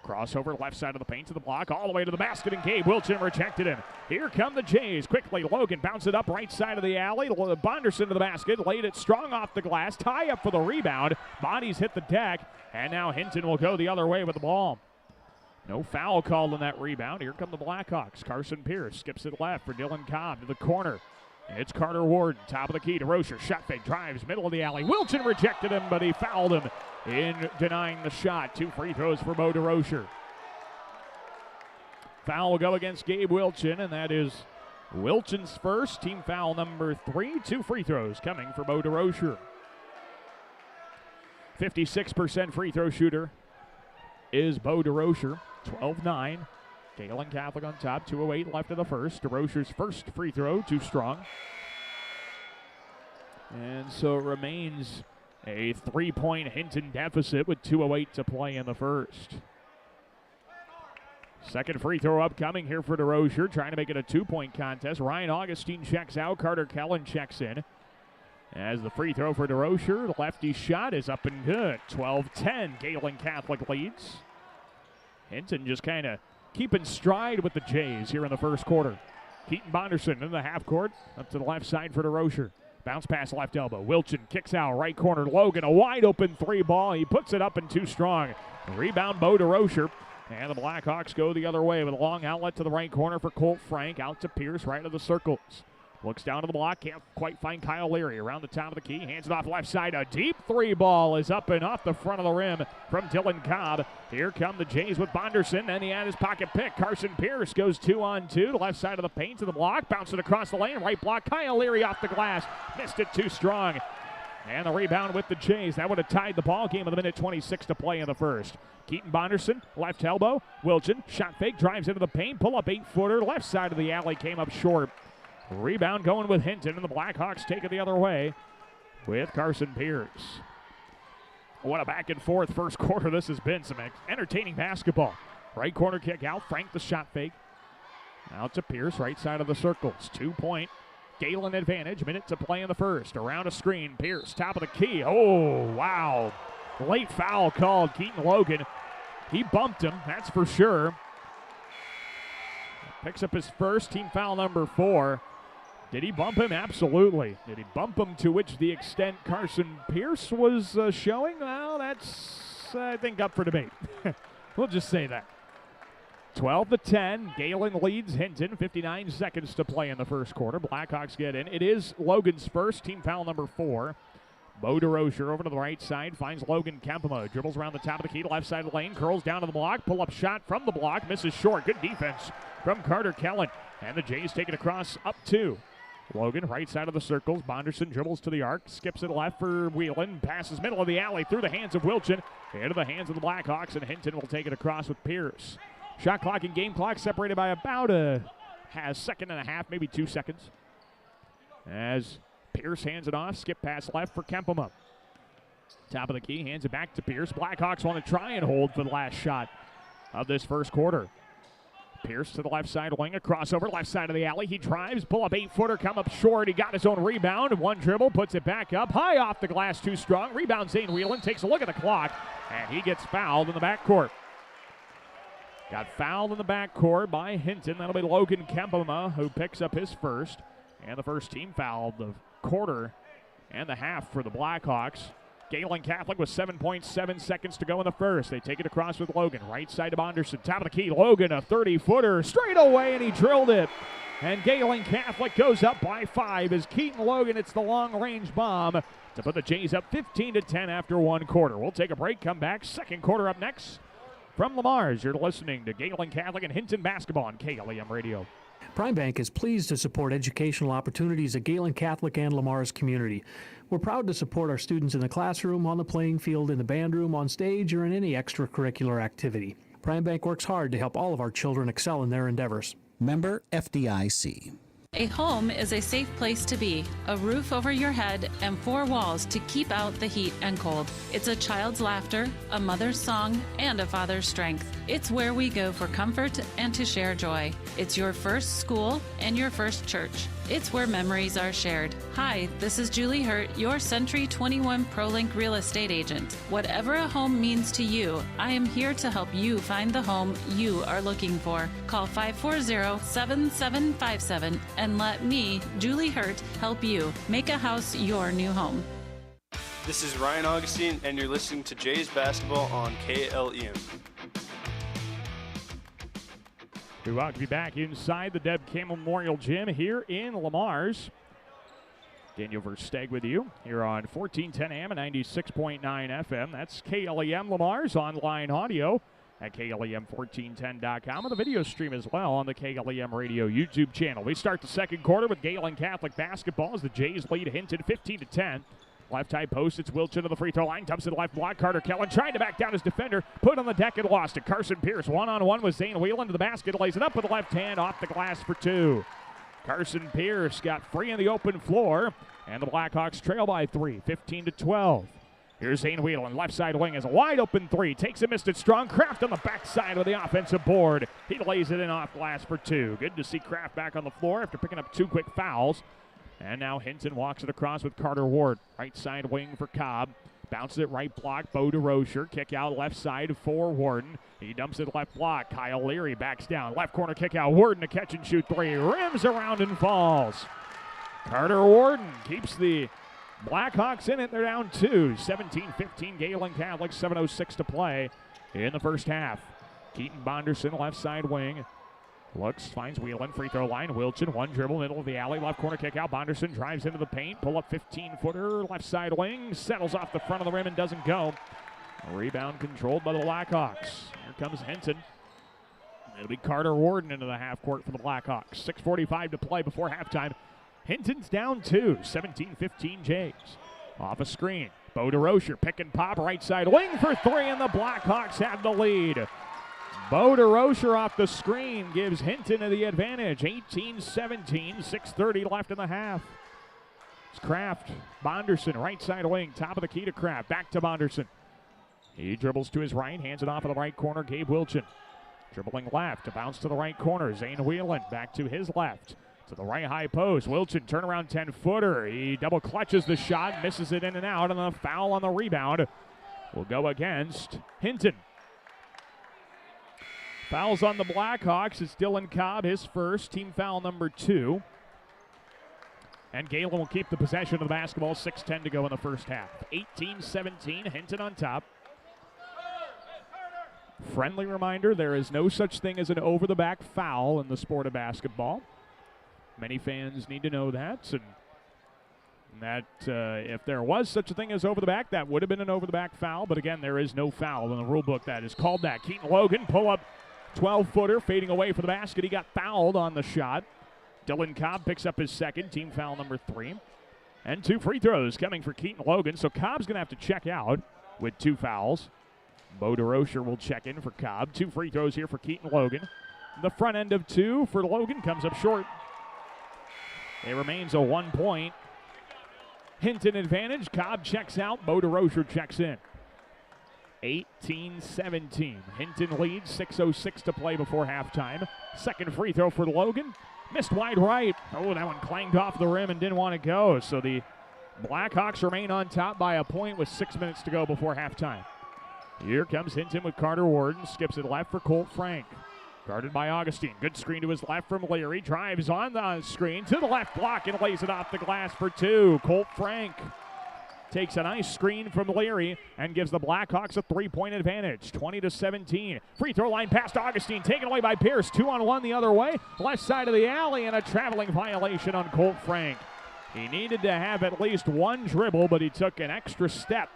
Crossover left side of the paint to the block, all the way to the basket, and Gabe Wilchin rejected him. Here come the Jays. Quickly, Logan bounces it up right side of the alley. Bonderson to the basket, laid it strong off the glass. Tie up for the rebound. Bodies hit the deck, and now Hinton will go the other way with the ball. No foul called on that rebound. Here come the Blackhawks. Carson Pierce skips it left for Dylan Cobb to the corner. It's Carter Warden, top of the key. DeRocher, shot fake, drives, middle of the alley. Wilchin rejected him, but he fouled him in denying the shot. 2 free throws for Bo DeRocher. Foul will go against Gabe Wilchin, and that is Wilchin's first. Team foul number 3. 2 free throws coming for Bo DeRocher. 56% free throw shooter is Bo DeRocher. 12-9. Gehlen Catholic on top, 2:08 left of the first. DeRocher's first free throw, too strong. And so it remains a 3-point Hinton deficit with 2:08 to play in the first. Second free throw upcoming here for DeRozier, trying to make it a 2-point contest. Ryan Augustine checks out. Carter Kellen checks in. As the free throw for DeRozier, the lefty shot is up and good. 12-10, Gehlen Catholic leads. Hinton just kind of keeping stride with the Jays here in the first quarter. Keaton Bonderson in the half court, up to the left side for DeRozier. Bounce pass left elbow. Wilchin kicks out right corner. Logan, a wide open three ball. He puts it up and too strong. Rebound, Bo DeRozier. And the Blackhawks go the other way with a long outlet to the right corner for Colt Frank. Out to Pierce, right of the circles. Looks down to the block, can't quite find Kyle Leary. Around the top of the key, hands it off left side. A deep three ball is up and off the front of the rim from Dylan Cobb. Here come the Jays with Bonderson, and he had his pocket pick. Carson Pierce goes 2-on-2, left side of the paint to the block. Bounce it across the lane, right block. Kyle Leary off the glass, missed it too strong. And the rebound with the Jays. That would have tied the ball game with a minute 26 to play in the first. Keaton Bonderson, left elbow. Wilchin, shot fake, drives into the paint. Pull up 8-footer, left side of the alley, came up short. Rebound going with Hinton, and the Blackhawks take it the other way with Carson Pierce. What a back and forth first quarter this has been. Some entertaining basketball. Right corner kick out. Frank the shot fake. Out to Pierce, right side of the circles. 2-point Gehlen advantage. Minute to play in the first. Around a screen. Pierce, top of the key. Oh, wow. Late foul called. Keaton Logan. He bumped him, that's for sure. Picks up his first, team foul number 4. Did he bump him? Absolutely. Did he bump him to which the extent Carson Pierce was showing? Well, that's, I think, up for debate. We'll just say that. 12-10. Gehlen leads Hinton. 59 seconds to play in the first quarter. Blackhawks get in. It is Logan's first, team foul number 4. Bo DeRozier over to the right side, finds Logan Kempema. Dribbles around the top of the key, left side of the lane, curls down to the block, pull-up shot from the block, misses short. Good defense from Carter Kellen. And the Jays take it across up 2. Logan, right side of the circles. Bonderson dribbles to the arc, skips it left for Whelan, passes middle of the alley through the hands of Wilchin, into the hands of the Blackhawks, and Hinton will take it across with Pierce. Shot clock and game clock separated by about a second and a half, maybe 2 seconds. As Pierce hands it off, skip pass left for Kempema. Top of the key, hands it back to Pierce. Blackhawks want to try and hold for the last shot of this first quarter. Pierce to the left side wing, a crossover, left side of the alley. He drives, pull up 8-footer, come up short. He got his own rebound. One dribble, puts it back up, high off the glass, too strong. Rebound Zane Whelan, takes a look at the clock, and he gets fouled in the backcourt. Got fouled in the backcourt by Hinton. That'll be Logan Kempema, who picks up his first. And the first team foul of the quarter and the half for the Blackhawks. Gehlen Catholic with 7.7 seconds to go in the first. They take it across with Logan. Right side of Bonderson. Top of the key. Logan, a 30-footer. Straight away, and he drilled it. And Gehlen Catholic goes up by 5 as Keaton Logan hits the long-range bomb to put the Jays up 15-10 after one quarter. We'll take a break, come back. Second quarter up next. From Lamar's, you're listening to Gehlen Catholic and Hinton basketball on KLEM Radio. Prime Bank is pleased to support educational opportunities at Gehlen Catholic and Lamar's community. We're proud to support our students in the classroom, on the playing field, in the band room, on stage, or in any extracurricular activity. Prime Bank works hard to help all of our children excel in their endeavors. Member FDIC. A home is a safe place to be, a roof over your head, and 4 walls to keep out the heat and cold. It's a child's laughter, a mother's song, and a father's strength. It's where we go for comfort and to share joy. It's your first school and your first church. It's where memories are shared. Hi, this is Julie Hurt, your Century 21 ProLink real estate agent. Whatever a home means to you, I am here to help you find the home you are looking for. Call 540-7757 and let me, Julie Hurt, help you make a house your new home. This is Ryan Augustine, and you're listening to Jays Basketball on KLEM. We welcome you back inside the Deb Campbell Memorial Gym here in Lamar's. Daniel Versteg with you here on 1410 AM and 96.9 FM. That's KLEM Lamar's online audio at KLEM1410.com and the video stream as well on the KLEM Radio YouTube channel. We start the second quarter with Gehlen Catholic basketball as the Jays lead Hinton 15-10. Left high post, it's Wilchin to the free throw line, dumps it left block. Carter Kellen trying to back down his defender, put on the deck and lost it. Carson Pierce one-on-one with Zane Whelan to the basket, lays it up with the left hand off the glass for 2. Carson Pierce got free in the open floor, and the Blackhawks trail by 3, 15-12. Here's Zane Whelan, left side wing is a wide open three. Takes it, missed it strong. Kraft on the backside of the offensive board. He lays it in off glass for two. Good to see Kraft back on the floor after picking up 2 quick fouls. And now Hinton walks it across with Carter Ward. Right side wing for Cobb. Bounces it right block, Bo DeRocher. Kick out left side for Warden. He dumps it left block. Kyle Leary backs down. Left corner kick out. Warden to catch and shoot three. Rims around and falls. Carter Warden keeps the Blackhawks in it. They're down 2. 17-15 Gehlen Catholic. 7:06 to play in the first half. Keaton Bonderson, left side wing. Looks, finds Whelan, free throw line. Wilchin, one dribble, middle of the alley. Left corner kick out. Bonderson drives into the paint. Pull up 15-footer. Left side wing. Settles off the front of the rim and doesn't go. A rebound controlled by the Blackhawks. Here comes Hinton. It'll be Carter Warden into the half court for the Blackhawks. 6:45 to play before halftime. Hinton's down 2, 17-15 Jays. Off a screen, Bo DeRocher, pick and pop, right side wing for three, and the Blackhawks have the lead. Bo DeRocher off the screen gives Hinton the advantage, 18-17, 6:30 left in the half. It's Kraft, Bonderson, right side wing, top of the key to Kraft, back to Bonderson. He dribbles to his right, hands it off in the right corner, Gabe Wilchin. Dribbling left, a bounce to the right corner, Zane Whelan back to his left. To the right high post. Wilchin, turnaround 10-footer. He double clutches the shot, misses it in and out, and the foul on the rebound will go against Hinton. Fouls on the Blackhawks. It's Dylan Cobb, his first, team foul number 2. And Gehlen will keep the possession of the basketball. 6:10 to go in the first half. 18-17, Hinton on top. Friendly reminder, there is no such thing as an over-the-back foul in the sport of basketball. Many fans need to know that, and that if there was such a thing as over the back, that would have been an over the back foul. But again, there is no foul in the rule book that is called that. Keaton Logan, pull up 12-footer, fading away for the basket. He got fouled on the shot. Dylan Cobb picks up his second, team foul number 3. And 2 free throws coming for Keaton Logan. So Cobb's going to have to check out with 2 fouls. Bo DeRocher will check in for Cobb. 2 free throws here for Keaton Logan. The front end of 2 for Logan comes up short. It remains a 1-point Hinton advantage. Cobb checks out. Bo DeRocher checks in. 18-17. Hinton leads. 6:06 to play before halftime. Second free throw for Logan. Missed wide right. Oh, that one clanged off the rim and didn't want to go. So the Blackhawks remain on top by a point with 6 minutes to go before halftime. Here comes Hinton with Carter Warden. Skips it left for Colt Frank. Guarded by Augustine. Good screen to his left from Leary. Drives on the screen to the left block and lays it off the glass for 2. Colt Frank takes a nice screen from Leary and gives the Blackhawks a 3-point advantage. 20-17. Free throw line past Augustine. Taken away by Pierce. 2-on-1 the other way. Left side of the alley and a traveling violation on Colt Frank. He needed to have at least 1 dribble, but he took an extra step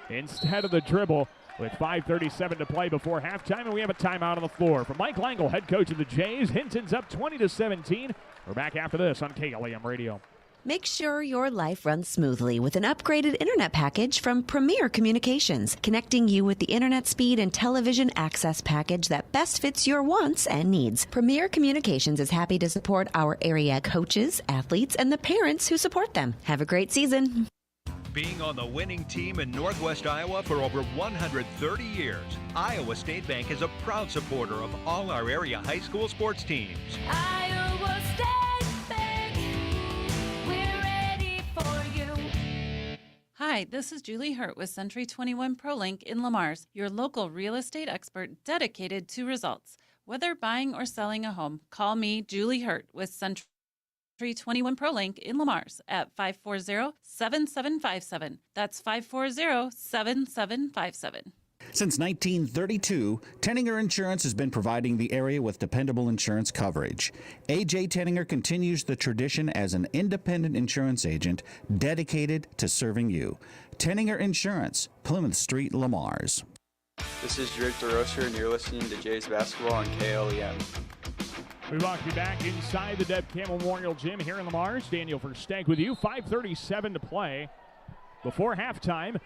instead of the dribble. With 5:37 to play before halftime, and we have a timeout on the floor. For Mike Langle, head coach of the Jays, Hinton's up 20-17. We're back after this on KLEM Radio. Make sure your life runs smoothly with an upgraded internet package from Premier Communications, connecting you with the internet speed and television access package that best fits your wants and needs. Premier Communications is happy to support our area coaches, athletes, and the parents who support them. Have a great season. Being on the winning team in Northwest Iowa for over 130 years, Iowa State Bank is a proud supporter of all our area high school sports teams. Iowa State Bank, we're ready for you. Hi, this is Julie Hurt with Century 21 ProLink in Lamar's, your local real estate expert dedicated to results. Whether buying or selling a home, call me, Julie Hurt, with Century 21 ProLink in Lamar's at 540-7757. That's 540-7757. Since 1932, Tenninger Insurance has been providing the area with dependable insurance coverage. A.J. Tenninger continues the tradition as an independent insurance agent dedicated to serving you. Tenninger Insurance, Plymouth Street, Lamar's. This is Drake DeRocher, and you're listening to Jays Basketball on KLEM. We welcome you back inside the Deb Campbell Memorial Gym here in Lamar's. Daniel Versteg with you. 5:37 to play before halftime.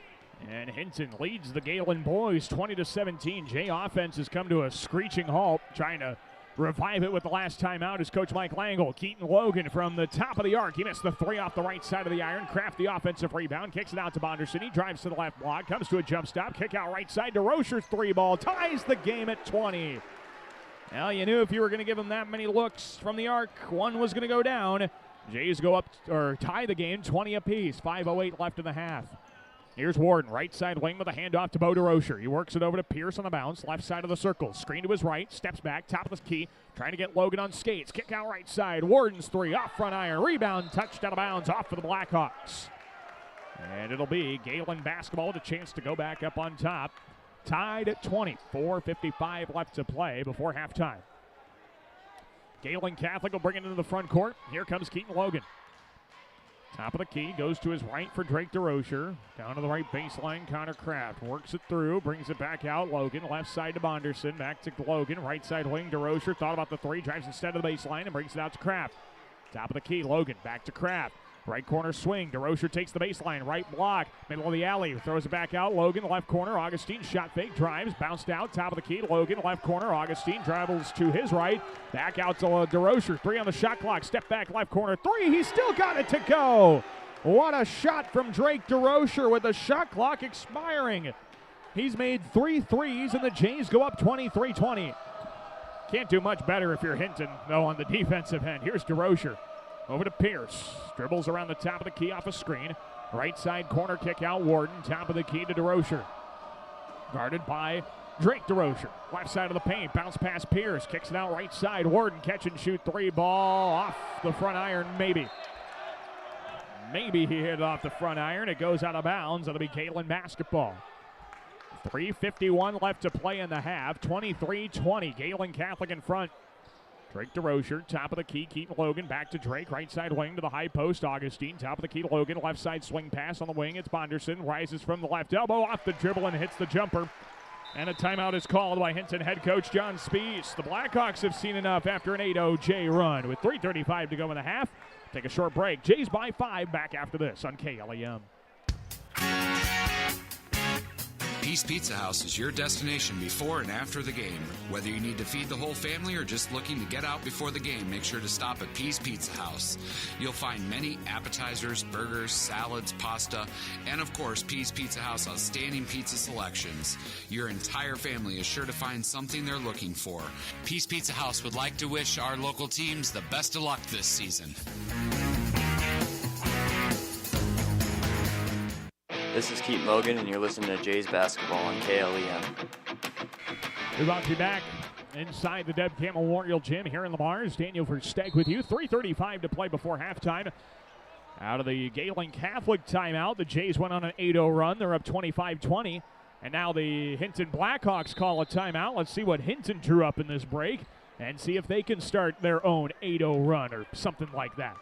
And Hinton leads the Gehlen boys 20-17. Jay offense has come to a screeching halt, trying to revive it with the last time out is Coach Mike Langle. Keaton Logan from the top of the arc. He missed the three off the right side of the iron. Kraft the offensive rebound. Kicks it out to Bonderson. He drives to the left block. Comes to a jump stop. Kick out right side to Rocher's three ball. Ties the game at 20. Well, you knew if you were going to give them that many looks from the arc, one was going to go down. Jays go up or tie the game 20 apiece. 5:08 left in the half. Here's Warden, right side wing with a handoff to Bo DeRocher. He works it over to Pierce on the bounce, left side of the circle. Screen to his right, steps back, top of the key, trying to get Logan on skates. Kick out right side. Warden's three, off front iron. Rebound, touched out of bounds, off for the Blackhawks. And it'll be Gehlen basketball with a chance to go back up on top. Tied at 20. 4:55 left to play before halftime. Gehlen Catholic will bring it into the front court. Here comes Keaton Logan. Top of the key, goes to his right for Drake DeRocher. Down to the right baseline, Connor Kraft works it through, brings it back out. Logan, left side to Bonderson, back to Logan, right side wing. DeRocher thought about the three, drives instead of the baseline and brings it out to Kraft. Top of the key, Logan, back to Kraft. Right corner swing. DeRocher takes the baseline. Right block. Middle of the alley. Throws it back out. Logan, left corner. Augustine shot fake. Drives. Bounced out. Top of the key. Logan, left corner. Augustine dribbles to his right. Back out to DeRocher. Three on the shot clock. Step back. Left corner. Three. He's still got it to go. What a shot from Drake DeRocher with the shot clock expiring. He's made 3 threes, and the Jays go up 23-20. Can't do much better if you're Hinton, though, on the defensive end. Here's DeRocher. Over to Pierce. Dribbles around the top of the key off a screen. Right side corner kick out. Warden. Top of the key to DeRocher. Guarded by Drake DeRocher. Left side of the paint. Bounce past Pierce. Kicks it out right side. Warden catch and shoot three ball off the front iron. Maybe he hit it off the front iron. It goes out of bounds. It'll be Gehlen basketball. 3:51 left to play in the half. 23-20. Gehlen Catholic in front. Drake DeRocher, top of the key. Keaton Logan back to Drake. Right side wing to the high post. Augustine, top of the key. Logan, left side swing pass on the wing. It's Bonderson. Rises from the left elbow off the dribble and hits the jumper. And a timeout is called by Hinton head coach John Spees. The Blackhawks have seen enough after an 8-0 Jay run. With 3:35 to go in the half. Take a short break. Jays by 5. Back after this on KLEM. Peace Pizza House is your destination before and after the game. Whether you need to feed the whole family or just looking to get out before the game, make sure to stop at Peace Pizza House. You'll find many appetizers, burgers, salads, pasta, and of course, Peace Pizza House outstanding pizza selections. Your entire family is sure to find something they're looking for. Peace Pizza House would like to wish our local teams the best of luck this season. This is Keaton Logan, and you're listening to Jays Basketball on KLEM. We're about to be back inside the Deb Campbell Memorial Gym here in Lamars. Daniel Versteg with you. 3:35 to play before halftime. Out of the Gehlen Catholic timeout, the Jays went on an 8-0 run. They're up 25-20. And now the Hinton Blackhawks call a timeout. Let's see what Hinton drew up in this break and see if they can start their own 8-0 run or something like that.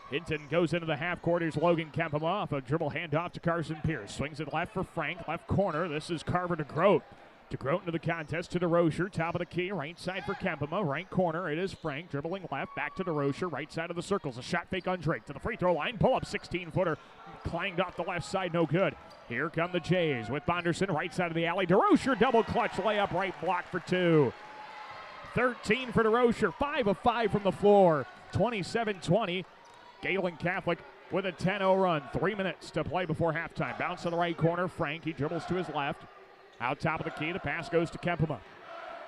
Hinton goes into the half court. Here's Logan Kempema off a dribble handoff to Carson Pierce. Swings it left for Frank, left corner. This is Carver to Grote. To Grote into the contest to DeRocher. Top of the key, right side for Kempema. Right corner, it is Frank. Dribbling left, back to DeRocher. Right side of the circles. A shot fake on Drake. To the free throw line. Pull up 16-footer. Clanged off the left side, no good. Here come the Jays with Bonderson. Right side of the alley. DeRocher double clutch layup. Right block for 2. 13 for DeRocher. 5 of 5 from the floor. 27-20. Gehlen Catholic with a 10-0 run. 3 minutes to play before halftime. Bounce to the right corner. Frank, he dribbles to his left. Out top of the key, the pass goes to Kempema.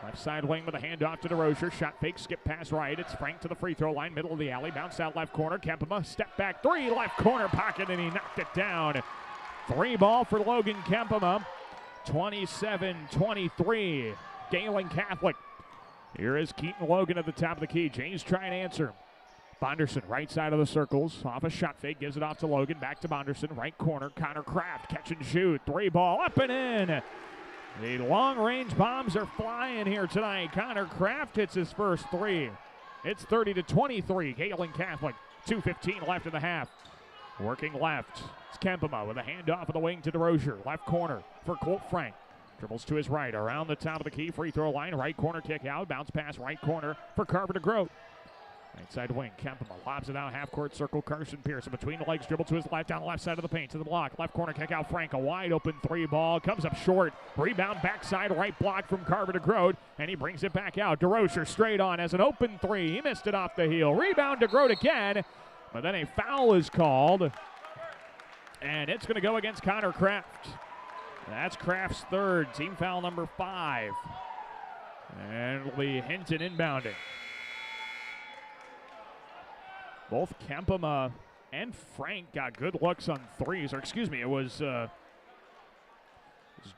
Left side wing with a handoff to DeRocher. Shot fake, skip pass right. It's Frank to the free throw line, middle of the alley. Bounce out left corner. Kempema, step back three, left corner pocket, and he knocked it down. 3 ball for Logan Kempema. 27-23. Gehlen Catholic. Here is Keaton Logan at the top of the key. James trying to answer. Bonderson, right side of the circles, off a shot fake, gives it off to Logan, back to Bonderson, right corner, Connor Kraft, catch and shoot, 3 ball, up and in. The long-range bombs are flying here tonight. Connor Kraft hits his first 3. It's 30-23, Gehlen Catholic, 2:15 left in the half. Working left, it's Kempema with a handoff of the wing to DeRocher, left corner for Colt Frank. Dribbles to his right, around the top of the key, free throw line, right corner kick out, bounce pass right corner for Carver to Grote. Right side wing, Kempema lobs it out, half-court circle, Carson Pearson between the legs, dribble to his left, down the left side of the paint, to the block, left corner, kick out, Frank, a wide-open three ball, comes up short, rebound backside, right block from Carver DeGroat, and he brings it back out. DeRocher straight on as an open three, he missed it off the heel, rebound DeGroat again, but then a foul is called, and it's going to go against Connor Kraft. That's Kraft's third, team foul number 5, and it'll be Hinton inbounding. Both Kempema and Frank got good looks on threes. Or excuse me, it was Bo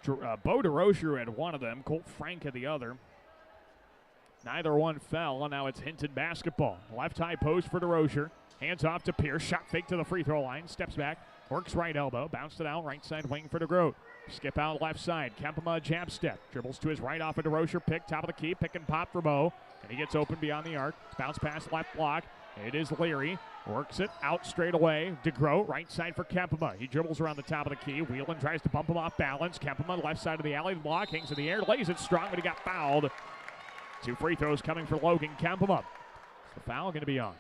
DeRocher who had one of them. Colt Frank had the other. Neither one fell, and now it's Hinton basketball. Left high post for DeRocher. Hands off to Pierce. Shot fake to the free throw line. Steps back. Works right elbow. Bounced it out. Right side wing for DeGroat. Skip out left side. Kempema jab step. Dribbles to his right off of DeRocher. Pick. Top of the key. Pick and pop for Bo. And he gets open beyond the arc. Bounce pass left block. It is Leary. Works it out straight away. DeGroat, right side for Kempema. He dribbles around the top of the key. Whelan tries to bump him off balance. Kempema, left side of the alley. Block, hangs in the air, lays it strong, but he got fouled. 2 free throws coming for Logan Kempema. The foul going to be on.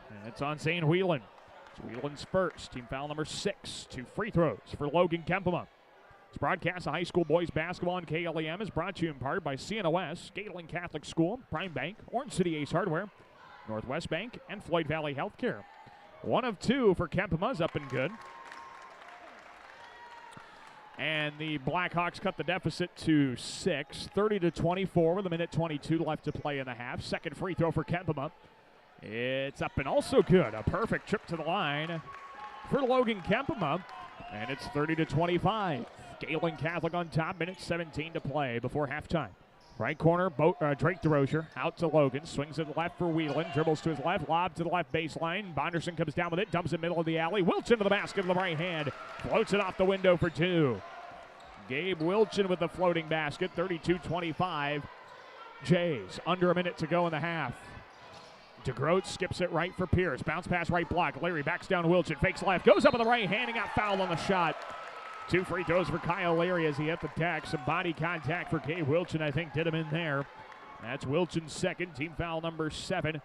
And it's on Zane Whelan. It's Whelan's first. Team foul number 6. 2 free throws for Logan Kempema. This broadcast of high school boys basketball on KLEM is brought to you in part by CNOS, Gehlen Catholic School, Prime Bank, Orange City Ace Hardware, Northwest Bank, and Floyd Valley Healthcare. 1 of 2 for Kempema's up and good. And the Blackhawks cut the deficit to 6, 30-24 with 1:22 left to play in the half. Second free throw for Kempema. It's up and also good. A perfect trip to the line for Logan Kempema. And it's 30-25. Gehlen Catholic on top, 1:17 to play before halftime. Right corner, Drake DeRocher out to Logan. Swings it left for Whelan. Dribbles to his left. Lob to the left baseline. Bonderson comes down with it. Dumps it middle of the alley. Wilchin to the basket with the right hand. Floats it off the window for 2. Gabe Wilchin with the floating basket. 32-25. Jays under a minute to go in the half. DeGroat skips it right for Pierce. Bounce pass right block. Larry backs down Wilchin. Fakes left. Goes up with the right hand and got fouled on the shot. 2 free throws for Kyle Leary as he hit the deck. Some body contact for Gabe Wilchin, I think, did him in there. That's Wilchin's second, team foul number 7.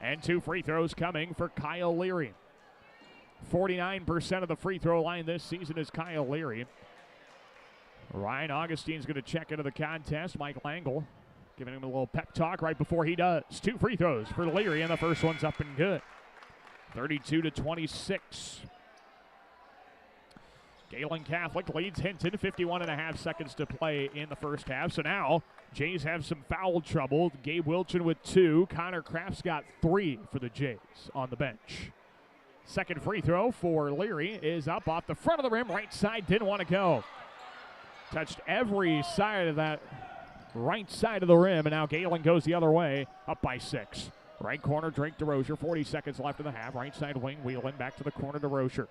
And 2 free throws coming for Kyle Leary. 49% of the free throw line this season is Kyle Leary. Ryan Augustine's going to check into the contest. Mike Langle giving him a little pep talk right before he does. 2 free throws for Leary, and the first one's up and good. 32-26. Gehlen Catholic leads Hinton, 51.5 seconds to play in the first half. So now, Jays have some foul trouble. Gabe Wilchin with 2. Connor Kraft's got 3 for the Jays on the bench. Second free throw for Leary is up off the front of the rim. Right side, didn't want to go. Touched every side of that right side of the rim, and now Gehlen goes the other way, up by 6. Right corner, Drake DeRocher, 40 seconds left in the half. Right side wing, Whelan back to the corner, DeRocher.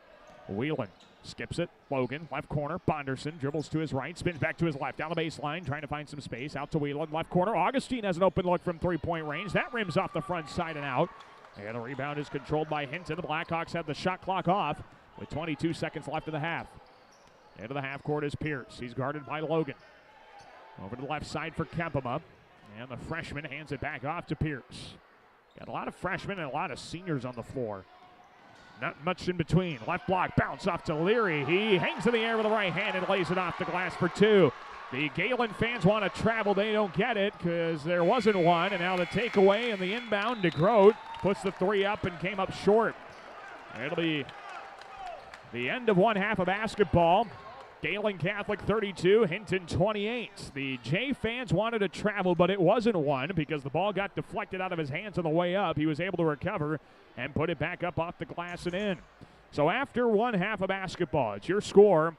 Whelan skips it. Logan, left corner. Bonderson dribbles to his right, spins back to his left. Down the baseline, trying to find some space. Out to Whelan, left corner. Augustine has an open look from 3-point range. That rims off the front side and out. And the rebound is controlled by Hinton. The Blackhawks have the shot clock off with 22 seconds left in the half. Into the half court is Pierce. He's guarded by Logan. Over to the left side for Kempema. And the freshman hands it back off to Pierce. Got a lot of freshmen and a lot of seniors on the floor. Not much in between. Left block, bounce off to Leary. He hangs in the air with the right hand and lays it off the glass for 2. The Gehlen fans want to travel. They don't get it because there wasn't one. And now the takeaway and the inbound. DeGroat puts the 3 up and came up short. It'll be the end of one half of basketball. Gehlen Catholic 32, Hinton 28. The Jay fans wanted to travel, but it wasn't one because the ball got deflected out of his hands on the way up. He was able to recover and put it back up off the glass and in. So after one half of basketball, it's your score.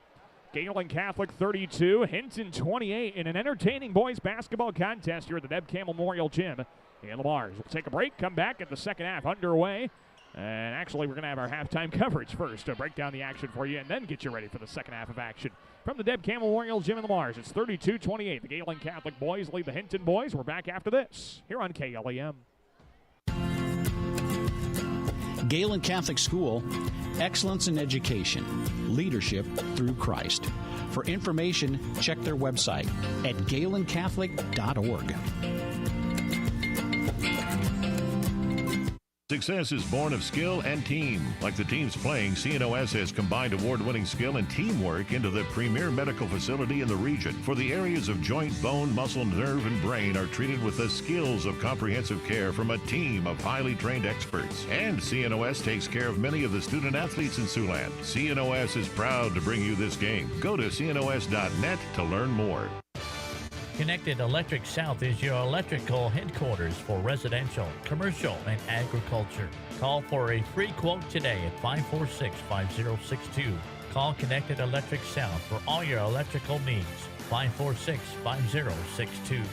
Gehlen Catholic 32, Hinton 28 in an entertaining boys basketball contest here at the Deb Campbell Memorial Gym in Lamars. We'll take a break, come back at the second half underway. And actually, we're going to have our halftime coverage first to break down the action for you and then get you ready for the second half of action. From the Deb Campbell Memorial Gym in Lamars, it's 32-28. The Gehlen Catholic boys lead the Hinton boys. We're back after this here on KLEM. Gehlen Catholic School, excellence in education, leadership through Christ. For information, check their website at GehlenCatholic.org. Success is born of skill and team. Like the teams playing, CNOS has combined award-winning skill and teamwork into the premier medical facility in the region. For the areas of joint, bone, muscle, nerve, and brain are treated with the skills of comprehensive care from a team of highly trained experts. And CNOS takes care of many of the student athletes in Siouxland. CNOS is proud to bring you this game. Go to cnos.net to learn more. Connected Electric South is your electrical headquarters for residential, commercial, and agriculture. Call for a free quote today at 546-5062. Call Connected Electric South for all your electrical needs. 546-5062.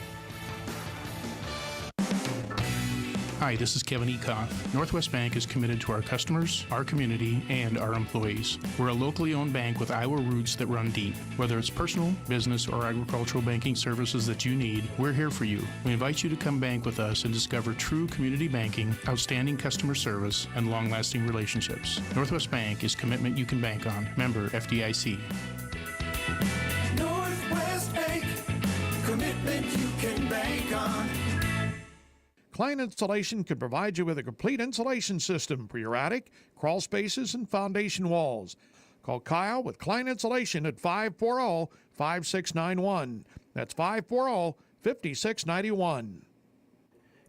Hi, this is Kevin Ekoff. Northwest Bank is committed to our customers, our community, and our employees. We're a locally owned bank with Iowa roots that run deep. Whether it's personal, business, or agricultural banking services that you need, we're here for you. We invite you to come bank with us and discover true community banking, outstanding customer service, and long-lasting relationships. Northwest Bank is commitment you can bank on. Member FDIC. Northwest Bank, commitment you can bank on. Klein Insulation can provide you with a complete insulation system for your attic, crawl spaces, and foundation walls. Call Kyle with Klein Insulation at 540-5691. That's 540-5691.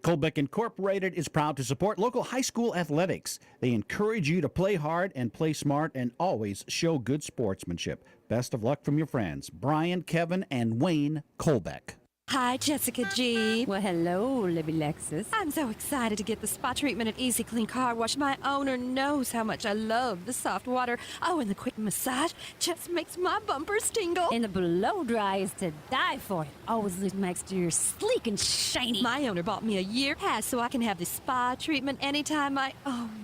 Colbeck Incorporated is proud to support local high school athletics. They encourage you to play hard and play smart and always show good sportsmanship. Best of luck from your friends, Brian, Kevin, and Wayne Colbeck. Hi, Jessica G. Well, hello, Libby Lexus. I'm so excited to get the spa treatment at Easy Clean Car Wash. My owner knows how much I love the soft water. Oh, and the quick massage just makes my bumpers tingle. And the blow dry is to die for. It always leaves my exterior sleek and shiny. My owner bought me a year pass so I can have the spa treatment anytime I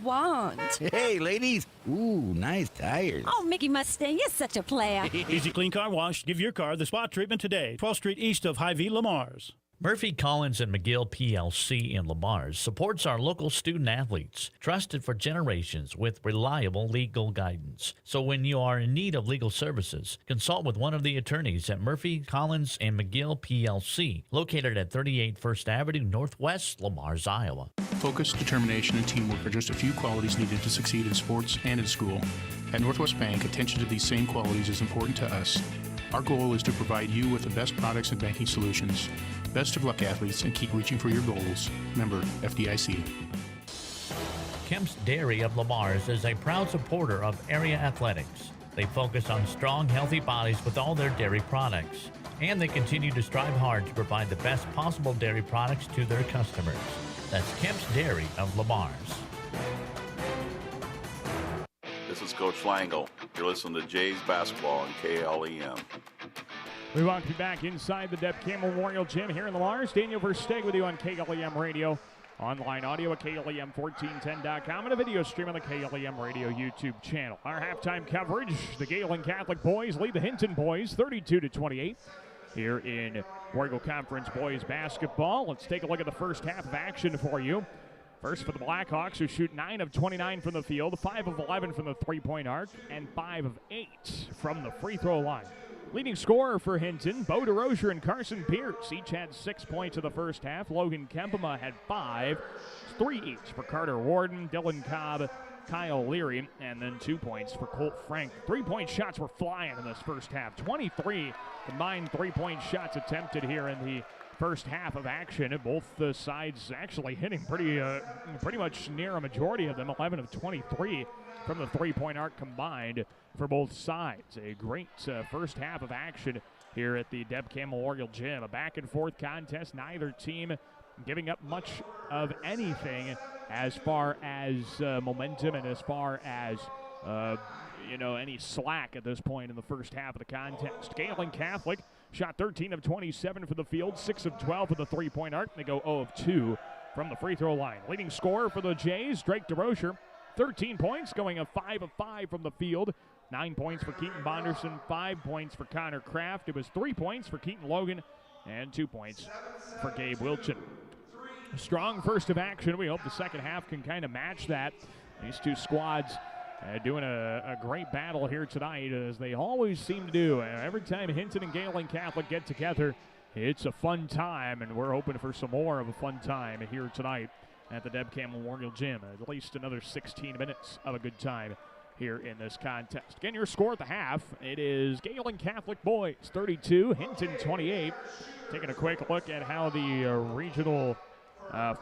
want. Hey, ladies. Ooh, nice tires. Oh, Mickey Mustang is such a player. Easy Clean Car Wash. Give your car the spa treatment today. 12th Street east of Hy-Vee, Lamar's. Murphy, Collins, and McGill PLC in Lamar's supports our local student athletes, trusted for generations with reliable legal guidance. So when you are in need of legal services, consult with one of the attorneys at Murphy, Collins, and McGill PLC, located at 38 First Avenue Northwest, Lamar's, Iowa. Focus, determination, and teamwork are just a few qualities needed to succeed in sports and in school. At Northwest Bank, attention to these same qualities is important to us. Our goal is to provide you with the best products and banking solutions. Best of luck, athletes, and keep reaching for your goals. Member FDIC. Kemp's Dairy of Lamar's is a proud supporter of area athletics. They focus on strong, healthy bodies with all their dairy products. And they continue to strive hard to provide the best possible dairy products to their customers. That's Kemp's Dairy of Lamar's. This is Coach Langle. You're listening to Jays Basketball on KLEM. We welcome you back inside the Deb Campbell Memorial Gym here in Lamar's. Daniel Versteg with you on KLEM Radio. Online audio at KLEM1410.com and a video stream on the KLEM Radio YouTube channel. Our halftime coverage, the Gehlen Catholic boys lead the Hinton boys 32-28 here in War Eagle Conference boys basketball. Let's take a look at the first half of action for you. First for the Blackhawks, who shoot 9 of 29 from the field, 5 of 11 from the three-point arc, and 5 of 8 from the free throw line. Leading scorer for Hinton, Bo DeRozier and Carson Pierce each had 6 points in the first half. Logan Kempema had 5, 3 each for Carter Warden, Dylan Cobb, Kyle Leary, and then 2 points for Colt Frank. 3-point shots were flying in this first half. 23 combined 3-point shots attempted here in the first half of action. Both the sides actually hitting pretty much near a majority of them. 11 of 23 from the three-point arc combined for both sides. A great first half of action here at the Deb Campbell Memorial Gym. A back-and-forth contest. Neither team giving up much of anything as far as momentum and as far as any slack at this point in the first half of the contest. Gehlen Catholic shot 13 of 27 from the field, 6 of 12 from the three-point arc. They go 0 of 2 from the free throw line. Leading scorer for the Jays, Drake DeRozier, 13 points, going a 5 of 5 from the field. 9 points for Keaton Bonderson, 5 points for Connor Kraft. It was 3 points for Keaton Logan and 2 points for Gabe Wilchin. Strong first of action. We hope the second half can kind of match that. These two squads doing a great battle here tonight, as they always seem to do. Every time Hinton and Gehlen Catholic get together, it's a fun time, and we're hoping for some more of a fun time here tonight at the Deb Campbell Memorial Gym. At least another 16 minutes of a good time here in this contest. Again, your score at the half, it is Gehlen Catholic boys 32, Hinton 28. Taking a quick look at how the regional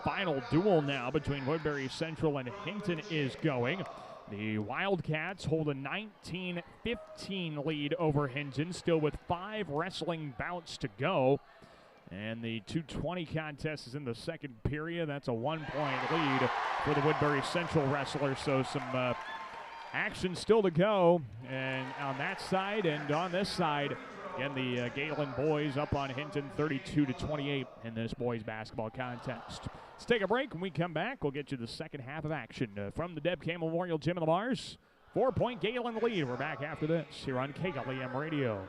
final duel now between Woodbury Central and Hinton is going. The Wildcats hold a 19-15 lead over Hinton, still with 5 wrestling bouts to go. And the 220 contest is in the second period. That's a 1-point lead for the Woodbury Central wrestlers. So some action still to go, and on that side and on this side, again, the Gehlen boys up on Hinton 32-28 in this boys basketball contest. Let's take a break. When we come back, we'll get you the second half of action from the Deb Campbell Memorial Gym in Lamars. 4-point Gehlen lead. We're back after this here on KLEM Radio.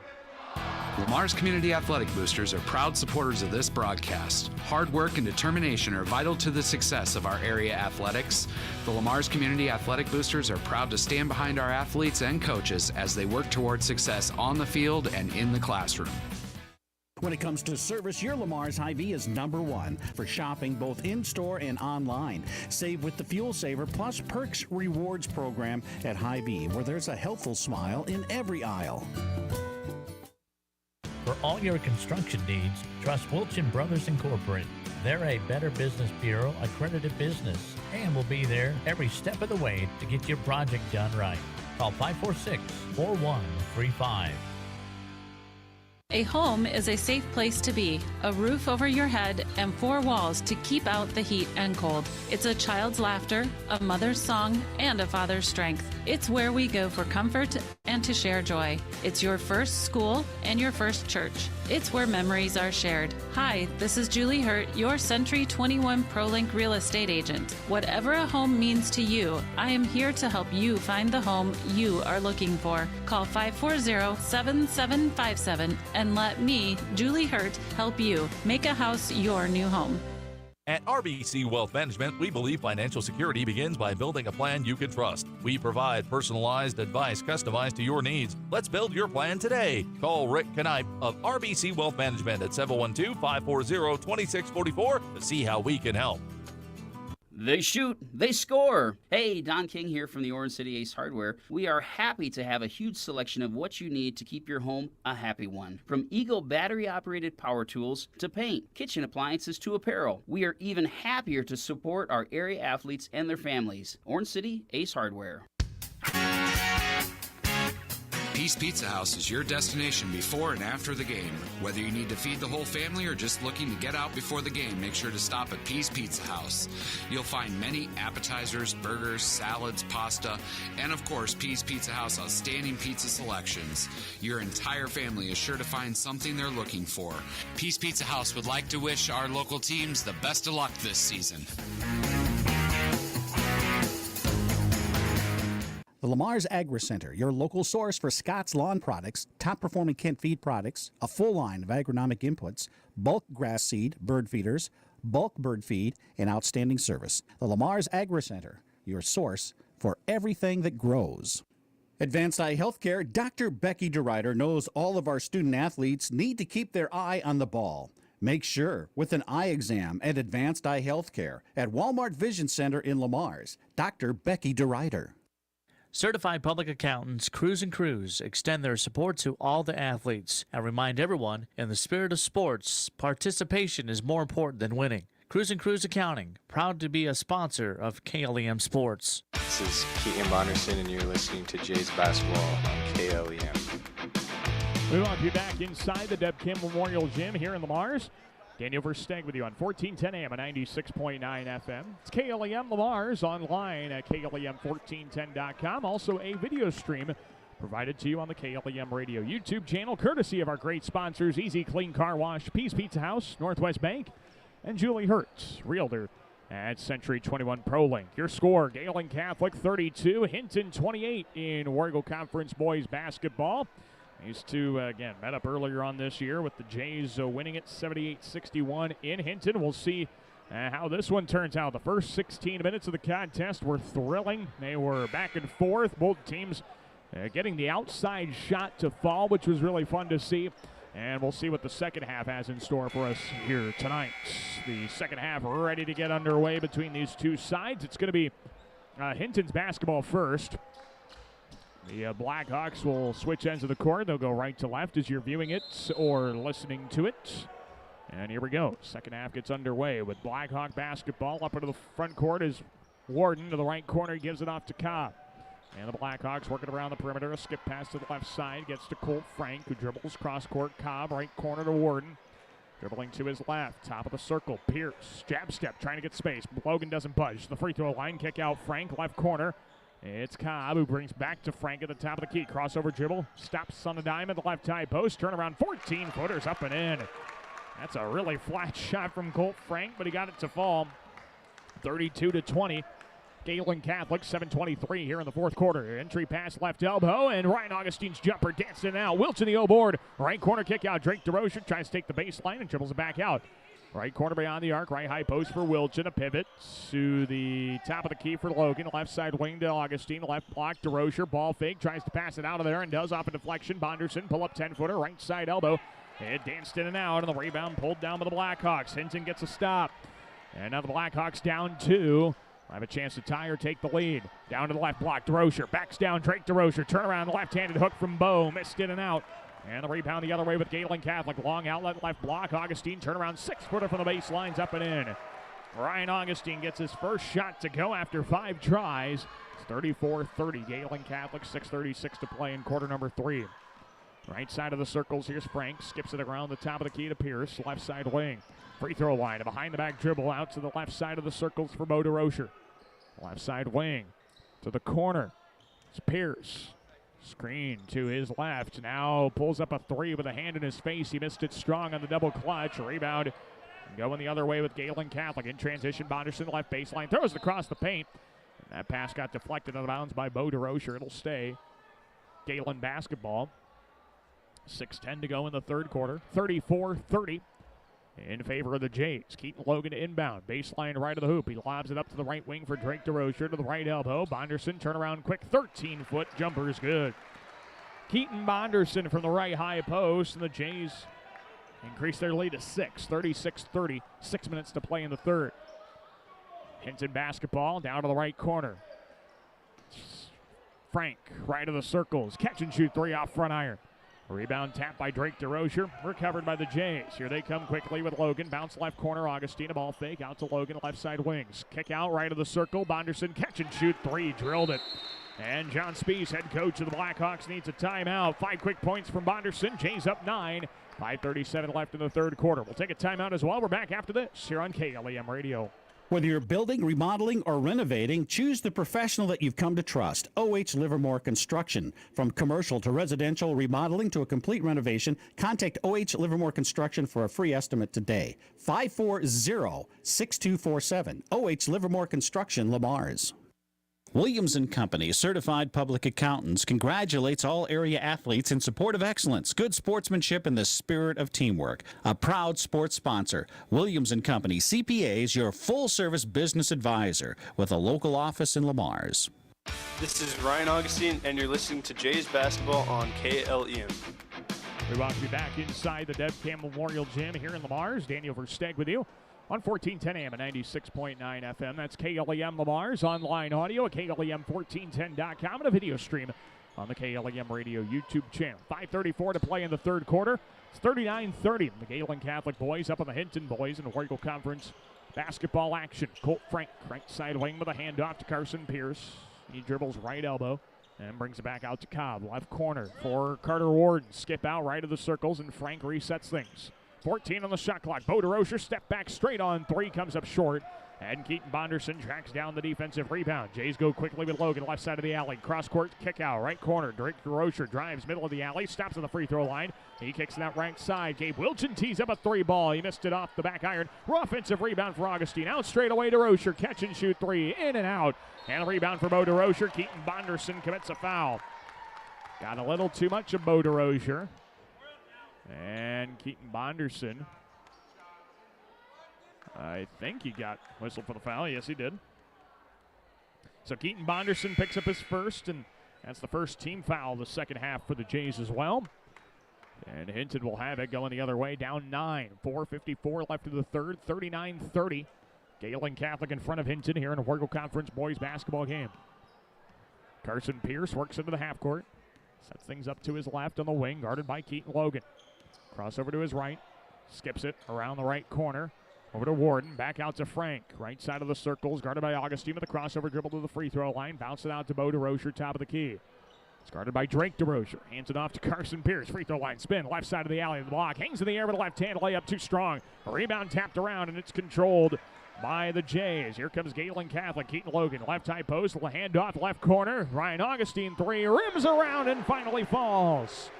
Lamar's Community Athletic Boosters are proud supporters of this broadcast. Hard work and determination are vital to the success of our area athletics. The Lamar's Community Athletic Boosters are proud to stand behind our athletes and coaches as they work toward success on the field and in the classroom. When it comes to service, your Lamar's Hy-Vee is #1 for shopping both in-store and online. Save with the Fuel Saver Plus Perks Rewards program at Hy-Vee, where there's a helpful smile in every aisle. For all your construction needs, trust Wilchin Brothers Incorporated. They're a Better Business Bureau accredited business and will be there every step of the way to get your project done right. Call 546-4135. A home is a safe place to be, a roof over your head, and 4 walls to keep out the heat and cold. It's a child's laughter, a mother's song, and a father's strength. It's where we go for comfort and to share joy. It's your first school and your first church. It's where memories are shared. Hi, this is Julie Hurt, your Century 21 ProLink real estate agent. Whatever a home means to you, I am here to help you find the home you are looking for. Call 540-7757 and let me, Julie Hurt, help you make a house your new home. At RBC Wealth Management, we believe financial security begins by building a plan you can trust. We provide personalized advice customized to your needs. Let's build your plan today. Call Rick Knipe of RBC Wealth Management at 712-540-2644 to see how we can help. They shoot, they score. Hey, Don King here from the Orange City Ace Hardware. We are happy to have a huge selection of what you need to keep your home a happy one. From Eagle battery-operated power tools to paint, kitchen appliances to apparel. We are even happier to support our area athletes and their families. Orange City Ace Hardware. Peace Pizza House is your destination before and after the game. Whether you need to feed the whole family or just looking to get out before the game, make sure to stop at Peace Pizza House. You'll find many appetizers, burgers, salads, pasta, and of course, Peace Pizza House outstanding pizza selections. Your entire family is sure to find something they're looking for. Peace Pizza House would like to wish our local teams the best of luck this season. The Lamar's Agri Center, your local source for Scott's lawn products, top-performing Kent feed products, a full line of agronomic inputs, bulk grass seed, bird feeders, bulk bird feed, and outstanding service. The Lamar's Agri Center, your source for everything that grows. Advanced Eye Healthcare, Dr. Becky DeRuyter knows all of our student athletes need to keep their eye on the ball. Make sure with an eye exam at Advanced Eye Healthcare at Walmart Vision Center in Lamar's. Dr. Becky DeRuyter. Certified public accountants Cruz & Cruz extend their support to all the athletes and remind everyone, in the spirit of sports, participation is more important than winning. Cruz & Cruz Accounting, proud to be a sponsor of KLEM Sports. This is Keegan Bonderson, and you're listening to Jays Basketball on KLEM. We want you back inside the Deb Campbell Memorial Gym here in Lamars. Daniel Versteg with you on 1410 AM and 96.9 FM. It's KLEM Lamars online at KLEM1410.com. Also a video stream provided to you on the KLEM Radio YouTube channel, courtesy of our great sponsors, Easy Clean Car Wash, Peace Pizza House, Northwest Bank, and Julie Hertz, Realtor at Century 21 ProLink. Your score, Gehlen Catholic 32, Hinton 28 in Warrego Conference Boys Basketball. These two, again, met up earlier on this year with the Jays winning it 78-61 in Hinton. We'll see how this one turns out. The first 16 minutes of the contest were thrilling. They were back and forth. Both teams getting the outside shot to fall, which was really fun to see. And we'll see what the second half has in store for us here tonight. The second half ready to get underway between these two sides. It's going to be Hinton's basketball first. The Blackhawks will switch ends of the court. They'll go right to left as you're viewing it or listening to it. And here we go. Second half gets underway with Blackhawk basketball. Up into the front court is Warden. To the right corner, he gives it off to Cobb. And the Blackhawks working around the perimeter. A skip pass to the left side. Gets to Colt Frank, who dribbles cross court. Cobb, right corner to Warden. Dribbling to his left. Top of the circle. Pierce. Jab step, trying to get space. Logan doesn't budge. The free throw line. Kick out Frank, left corner. It's Cobb who brings back to Frank at the top of the key. Crossover dribble. Stops on the dime at the left high post. Turnaround 14-footers up and in. That's a really flat shot from Colt Frank, but he got it to fall. 32-20. Gehlen Catholic, 7:23 here in the fourth quarter. Entry pass left elbow, and Ryan Augustine's jumper dancing out. Wilson the O-board. Right corner kick out. Drake DeRocher tries to take the baseline and dribbles it back out. Right corner beyond the arc. Right high post for Wilson. A pivot to the top of the key for Logan. Left side wing to Augustine. Left block DeRocher. Ball fake. Tries to pass it out of there and does off a deflection. Bonderson pull up 10-footer. Right side elbow. It danced in and out, and the rebound pulled down by the Blackhawks. Hinton gets a stop. And now the Blackhawks down 2. Have a chance to tie or take the lead. Down to the left block, DeRocher. Backs down, Drake DeRocher. Turnaround, left-handed hook from Bowe. Missed in and out. And the rebound the other way with Gehlen Catholic. Long outlet, left block. Augustine, turnaround, 6-footer from the baselines, up and in. Ryan Augustine gets his first shot to go after 5 tries. It's 34-30. Gehlen Catholic, 6:36 to play in quarter number 3. Right side of the circles, here's Frank. Skips it around the top of the key to Pierce. Left side wing. Free throw line. A behind-the-back dribble out to the left side of the circles for Bo DeRocher. Left side wing to the corner. It's Pierce. Screen to his left. Now pulls up a 3 with a hand in his face. He missed it strong on the double clutch. Rebound going the other way with Gehlen Catholic. In transition, Bonderson left baseline. Throws it across the paint. And that pass got deflected out of bounds by Bo DeRocher. It'll stay Gehlen basketball. 6:10 to go in the third quarter. 34-30 in favor of the Jays. Keaton Logan to inbound. Baseline right of the hoop. He lobs it up to the right wing for Drake DeRocher to the right elbow. Bonderson turnaround quick. 13-foot jumper is good. Keaton Bonderson from the right high post, and the Jays increase their lead to 6. 36-30. 6 minutes to play in the third. Hinton basketball down to the right corner. Frank right of the circles. Catch and shoot 3 off front iron. Rebound tap by Drake DeRocher. Recovered by the Jays. Here they come quickly with Logan. Bounce left corner. Augustine. A ball fake out to Logan. Left side wings. Kick out right of the circle. Bonderson catch and shoot 3. Drilled it. And John Spees, head coach of the Blackhawks, needs a timeout. 5 quick points from Bonderson. Jays up 9. 5:37 left in the third quarter. We'll take a timeout as well. We're back after this here on KLEM Radio. Whether you're building, remodeling, or renovating, choose the professional that you've come to trust. OH Livermore Construction. From commercial to residential remodeling to a complete renovation, contact OH Livermore Construction for a free estimate today. 540-6247. OH Livermore Construction, Lamar's. Williams & Company, certified public accountants, congratulates all area athletes in support of excellence, good sportsmanship, and the spirit of teamwork. A proud sports sponsor, Williams & Company, CPAs, your full-service business advisor with a local office in Lamar's. This is Ryan Augustine, and you're listening to Jays Basketball on KLEM. We welcome you back inside the Dev Cam Memorial Gym here in Lamar's. Daniel Versteg with you on 1410 AM and 96.9 FM. That's KLEM Lamar's online audio at KLEM1410.com and a video stream on the KLEM Radio YouTube channel. 5:34 to play in the third quarter. It's 39-30. The Gehlen Catholic boys up on the Hinton boys in the Warrigal Conference basketball action. Colt Frank, right side wing with a handoff to Carson Pierce. He dribbles right elbow and brings it back out to Cobb. Left corner for Carter Warden. Skip out right of the circles, and Frank resets things. 14 on the shot clock. Bo DeRocher step back straight on 3, comes up short. And Keaton Bonderson tracks down the defensive rebound. Jays go quickly with Logan, left side of the alley. Cross court kick out, right corner. Drake DeRocher drives middle of the alley, stops on the free throw line. He kicks it out right side. Gabe Wilchin tees up a 3 ball. He missed it off the back iron. Offensive rebound for Augustine. Out straight away DeRocher. Catch and shoot 3. In and out. And a rebound for Bo DeRocher. Keaton Bonderson commits a foul. Got a little too much of Bo DeRocher. And Keaton Bonderson, I think he got whistled for the foul. Yes, he did. So Keaton Bonderson picks up his first, and that's the first team foul of the second half for the Jays as well. And Hinton will have it going the other way, down 9. 4:54 left in the third, 39-30. Gehlen Catholic in front of Hinton here in a Wargle Conference boys basketball game. Carson Pierce works into the half court. Sets things up to his left on the wing, guarded by Keaton Logan. Crossover to his right. Skips it around the right corner. Over to Warden, back out to Frank. Right side of the circles, guarded by Augustine with a crossover dribble to the free throw line. Bounce it out to Bo DeRocher, top of the key. It's guarded by Drake DeRocher. Hands it off to Carson Pierce. Free throw line spin, left side of the alley, the block. Hangs in the air with a left hand layup, too strong. A rebound tapped around, and it's controlled by the Jays. Here comes Gehlen Catholic. Keaton Logan, left high post, handoff left corner. Ryan Augustine, three, rims around and finally falls.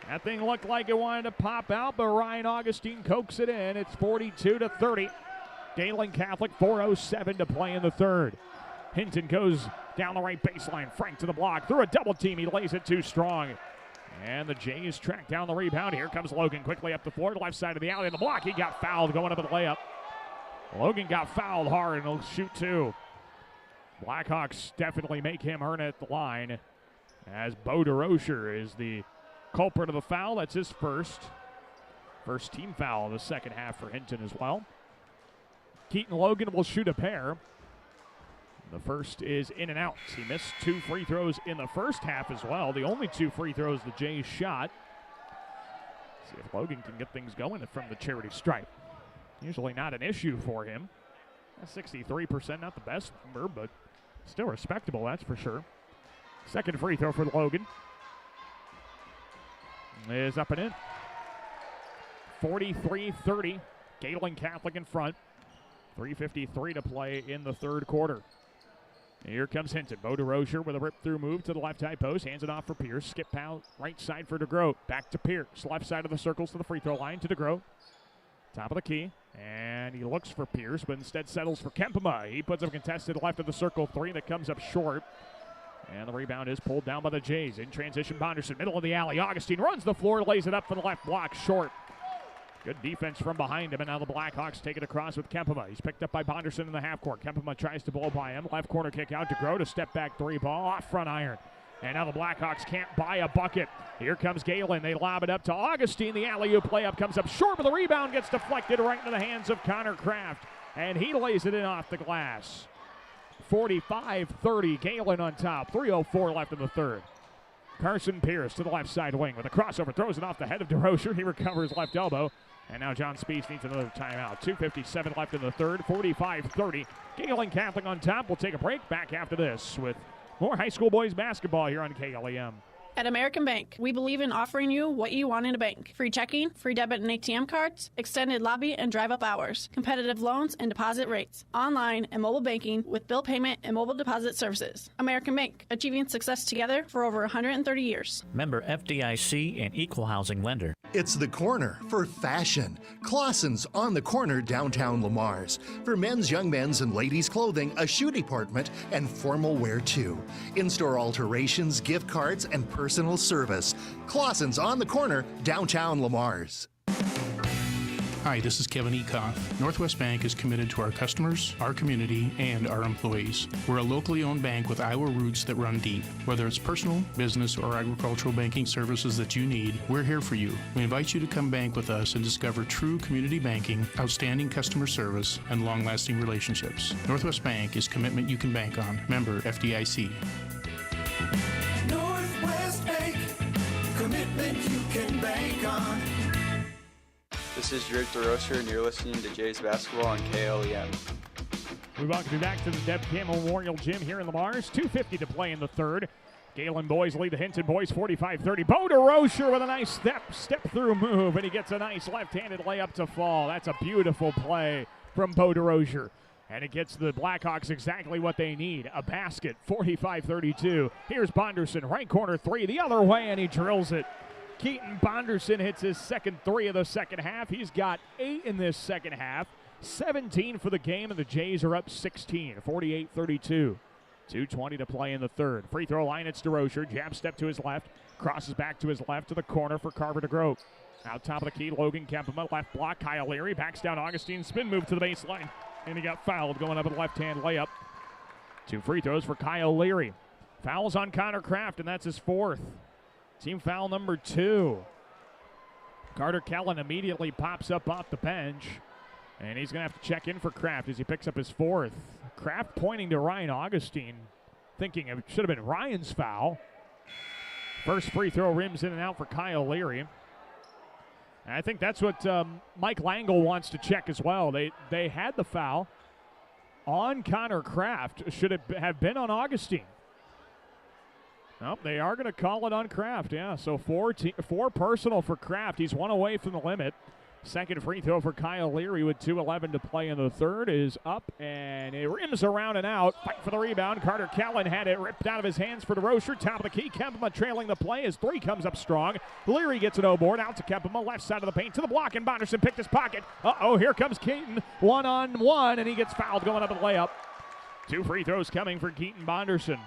That thing looked like it wanted to pop out, but Ryan Augustine coaxes it in. It's 42-30. Gehlen Catholic, 4:07 to play in the third. Hinton goes down the right baseline. Frank to the block. Through a double team, he lays it too strong. And the Jays track down the rebound. Here comes Logan quickly up the floor, left side of the alley. The block, he got fouled going up with the layup. Logan got fouled hard, and he'll shoot two. Blackhawks definitely make him earn it at the line, as Bo DeRocher is the culprit of the foul. That's his first team foul of the second half for Hinton as well. Keaton Logan will shoot a pair. The first is in and out. He missed 2 free throws in the first half as well. The only 2 free throws the Jays shot. See if Logan can get things going from the charity stripe. Usually not an issue for him. 63%, not the best number, but still respectable, that's for sure. Second free throw for Logan is up and in. 43-30. Gehlen Catholic in front. 3:53 to play in the third quarter. Here comes Hinton. Bo DeRocher with a rip-through move to the left high post. Hands it off for Pierce. Skip out right side for DeGroat. Back to Pierce. Left side of the circles to the free throw line to DeGroat. Top of the key. And he looks for Pierce, but instead settles for Kempema. He puts a contested left of the circle three that comes up short. And the rebound is pulled down by the Jays. In transition, Bonderson, middle of the alley. Augustine runs the floor, lays it up for the left block, short. Good defense from behind him, and now the Blackhawks take it across with Kempema. He's picked up by Bonderson in the half court. Kempema tries to blow by him. Left corner kick out to DeGroat. A step back three ball off front iron. And now the Blackhawks can't buy a bucket. Here comes Gehlen. They lob it up to Augustine. The alley-oop layup comes up short, but the rebound gets deflected right into the hands of Connor Kraft. And he lays it in off the glass. 45-30. Gehlen on top. 3:04 left in the third. Carson Pierce to the left side wing with a crossover. Throws it off the head of DeRocher. He recovers left elbow. And now John Spees needs another timeout. 2:57 left in the third. 45-30. Gehlen Catholic on top. We'll take a break. Back after this with more high school boys basketball here on KLEM. At American Bank, we believe in offering you what you want in a bank. Free checking, free debit and ATM cards, extended lobby and drive-up hours, competitive loans and deposit rates, online and mobile banking with bill payment and mobile deposit services. American Bank, achieving success together for over 130 years. Member FDIC and equal housing lender. It's the corner for fashion. Clausen's on the corner downtown Lamar's. For men's, young men's, and ladies' clothing, a shoe department, and formal wear too. In-store alterations, gift cards, and personal service. Clausen's on the corner downtown Lamar's. Hi, this is Kevin Ecoff. Northwest Bank is committed to our customers, our community, and our employees. We're a locally owned bank with Iowa roots that run deep. Whether it's personal, business, or agricultural banking services that you need, we're here for you. We invite you to come bank with us and discover true community banking, outstanding customer service, and long-lasting relationships. Northwest Bank is commitment you can bank on. Member FDIC. Northwest Bank, commitment you can bank on. This is Drake DeRocher, and you're listening to Jays Basketball on KLEM. We welcome you back to the Deb Campbell Memorial Gym here in Lamar's. 2:50 to play in the third. Gehlen boys lead the Hinton boys 45-30. Bo DeRocher with a nice step-through move, and he gets a nice left-handed layup to fall. That's a beautiful play from Bo DeRocher. And it gets the Blackhawks exactly what they need, a basket, 45-32. Here's Bonderson, right corner three, the other way, and he drills it. Keaton Bonderson hits his second three of the second half. He's got 8 in this second half, 17 for the game, and the Jays are up 16, 48-32. 2:20 to play in the third. Free throw line, it's DeRocher. Jab step to his left, crosses back to his left to the corner for Carver DeGroat. Out top of the key, Logan Kempema, left block, Kyle Leary, backs down Augustine, spin move to the baseline, and he got fouled going up with a left-hand layup. 2 free throws for Kyle Leary. Fouls on Connor Kraft, and that's his fourth. Team foul number 2. Carter Kellen immediately pops up off the bench, and he's going to have to check in for Kraft as he picks up his fourth. Kraft pointing to Ryan Augustine, thinking it should have been Ryan's foul. First free throw rims in and out for Kyle Leary. And I think that's what Mike Langle wants to check as well. They had the foul on Connor Kraft. Should it have been on Augustine? Nope, they are going to call it on Kraft. Yeah, so four personal for Kraft. He's one away from the limit. Second free throw for Kyle Leary with 2:11 to play in the third is up, and it rims around and out. Fight for the rebound. Carter Kellen had it ripped out of his hands for DeRocher. Top of the key. Kempema trailing the play as three comes up strong. Leary gets it O-board. Out to Kempema. Left side of the paint to the block, and Bonderson picked his pocket. Uh-oh, here comes Keaton. One-on-one, and he gets fouled going up with the layup. Two free throws coming for Keaton Bonderson.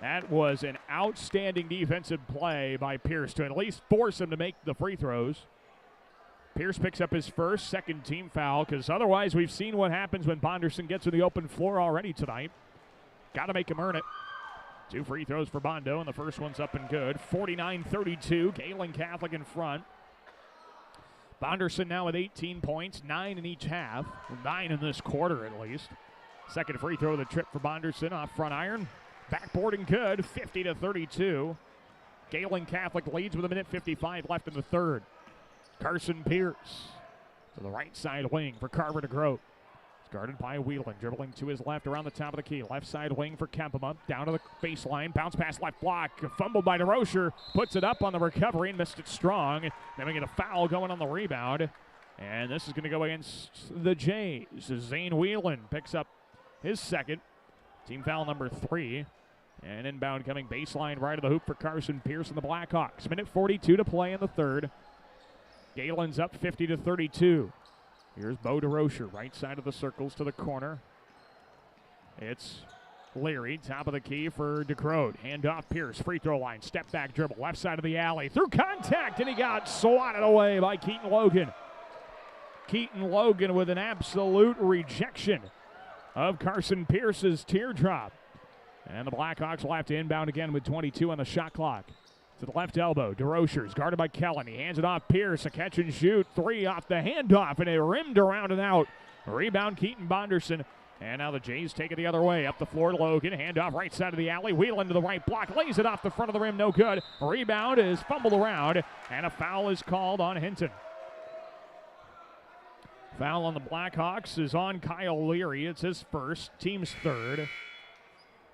That was an outstanding defensive play by Pierce to at least force him to make the free throws. Pierce picks up his first, second team foul, because otherwise we've seen what happens when Bonderson gets to the open floor already tonight. Got to make him earn it. Two free throws for Bondo, and the first one's up and good. 49-32, Gehlen Catholic in front. Bonderson now with 18 points, 9 in each half. 9 in this quarter at least. Second free throw of the trip for Bonderson off front iron. Backboarding good, 50-32. Gehlen Catholic leads with 1:55 left in the third. Carson Pierce to the right side wing for Carver DeGroat. It's guarded by Whelan, dribbling to his left around the top of the key. Left side wing for Kempema, down to the baseline, bounce pass left block, fumbled by DeRocher, puts it up on the recovery and missed it strong. Then we get a foul going on the rebound, and this is going to go against the Jays. Zane Whelan picks up his second, team foul number 3. And inbound coming baseline right of the hoop for Carson Pierce and the Blackhawks. 1:42 to play in the third. Galen's up 50-32. Here's Bo DeRocher, right side of the circles to the corner. It's Leary, top of the key for DeCroat. Hand off Pierce, free throw line, step back dribble, left side of the alley, through contact, and he got swatted away by Keaton Logan. Keaton Logan with an absolute rejection of Carson Pierce's teardrop. And the Blackhawks will have to inbound again with 22 on the shot clock. To the left elbow, DeRocher's guarded by Kellen. He hands it off Pierce, a catch and shoot. 3 off the handoff, and it rimmed around and out. Rebound Keaton Bonderson. And now the Jays take it the other way. Up the floor, Logan. Handoff right side of the alley. Whelan to the right block. Lays it off the front of the rim. No good. Rebound is fumbled around. And a foul is called on Hinton. Foul on the Blackhawks is on Kyle Leary. It's his first, team's third.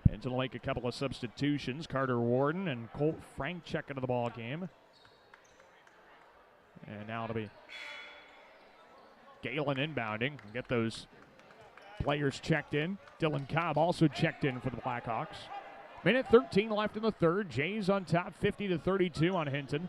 Hinton will make a couple of substitutions. Carter Warden and Colt Frank check into the ball game. And now it'll be Gehlen inbounding. Get those players checked in. Dylan Cobb also checked in for the Blackhawks. 1:13 left in the third. Jays on top, 50-32 on Hinton.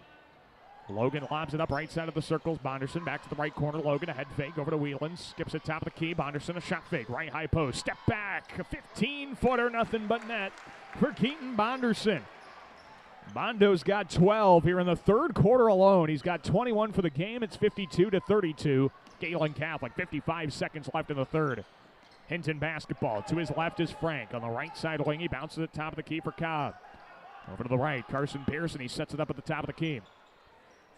Logan lobs it up right side of the circles. Bonderson back to the right corner. Logan a head fake over to Whelan. Skips it top of the key. Bonderson a shot fake. Right high post. Step back. A 15-footer. Nothing but net for Keaton Bonderson. Bondo's got 12 here in the third quarter alone. He's got 21 for the game. It's 52-32. Gehlen Catholic. 55 seconds left in the third. Hinton basketball. To his left is Frank. On the right side wing, he bounces at the top of the key for Cobb. Over to the right, Carson Pierce, and he sets it up at the top of the key.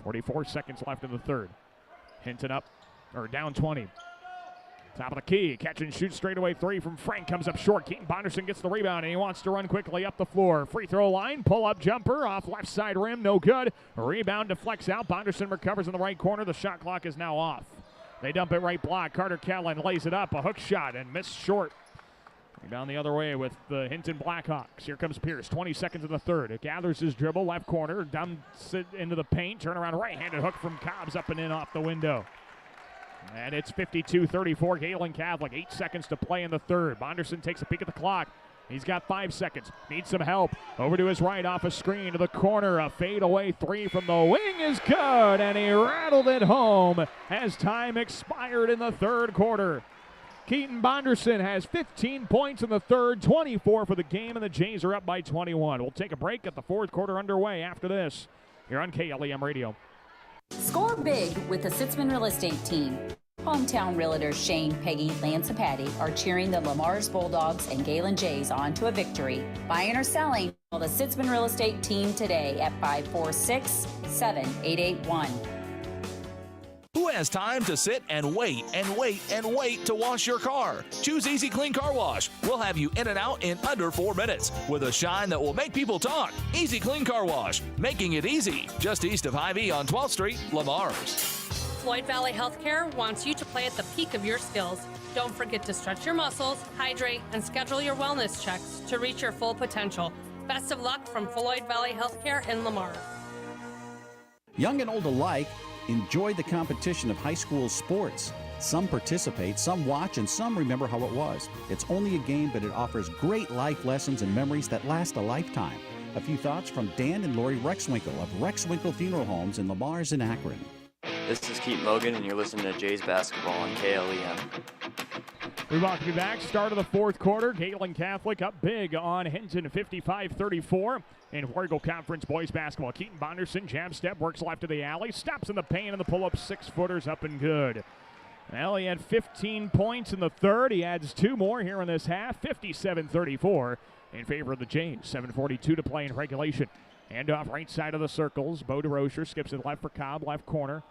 44 seconds left in the third. Hinton up, or down 20. Top of the key, catch and shoot straight away 3 from Frank, comes up short. Keaton Bonderson gets the rebound, and he wants to run quickly up the floor. Free throw line, pull-up jumper off left side rim, no good. Rebound deflects out, Bonderson recovers in the right corner. The shot clock is now off. They dump it right block. Carter Kellen lays it up, a hook shot, and missed short. Down the other way with the Hinton Blackhawks. Here comes Pierce, 20 seconds in the third. It gathers his dribble, left corner, dumps it into the paint, turn around, right-handed hook from Cobbs up and in off the window. And it's 52-34, Gehlen Catholic. 8 seconds to play in the third. Bonderson takes a peek at the clock. He's got 5 seconds. Needs some help. Over to his right off a screen to the corner. A fadeaway 3 from the wing is good, and he rattled it home as time expired in the third quarter. Keaton Bonderson has 15 points in the third, 24 for the game, and the Jays are up by 21. We'll take a break, get the fourth quarter underway after this here on KLEM Radio. Score big with the Sitzman Real Estate Team. Hometown realtors Shane, Peggy, Lance, and Patty are cheering the Lamar's Bulldogs and Gehlen Jays on to a victory. Buying or selling, Call the Sitzman Real Estate team today at 546-7881. Who has time to sit and wait to wash your car? Choose Easy Clean Car Wash. We'll have you in and out in under 4 minutes with a shine that will make people talk. Easy Clean Car Wash, making it easy. Just east of Hy-Vee on 12th Street, Lamar's. Floyd Valley Healthcare wants you to play at the peak of your skills. Don't forget to stretch your muscles, hydrate, and schedule your wellness checks to reach your full potential. Best of luck from Floyd Valley Healthcare in Lamar. Young and old alike enjoy the competition of high school sports. Some participate, some watch, and some remember how it was. It's only a game, but it offers great life lessons and memories that last a lifetime. A few thoughts from Dan and Lori Rexwinkle of Rexwinkle Funeral Homes in Lamar's in Akron. This is Keith Logan, and you're listening to Jays Basketball on KLEM. We welcome you back. Start of the fourth quarter. Gehlen Catholic up big on Hinton, 55-34. In Warrigal Conference boys basketball, Keaton Bonderson, jab step, works left of the alley, stops in the paint, and the pull-up 6-footers up and good. Well, he had 15 points in the third. He adds 2 more here in this half, 57-34 in favor of the Jays. 7:42 to play in regulation. Handoff right side of the circles. Bo DeRocher skips it left for Cobb, left corner.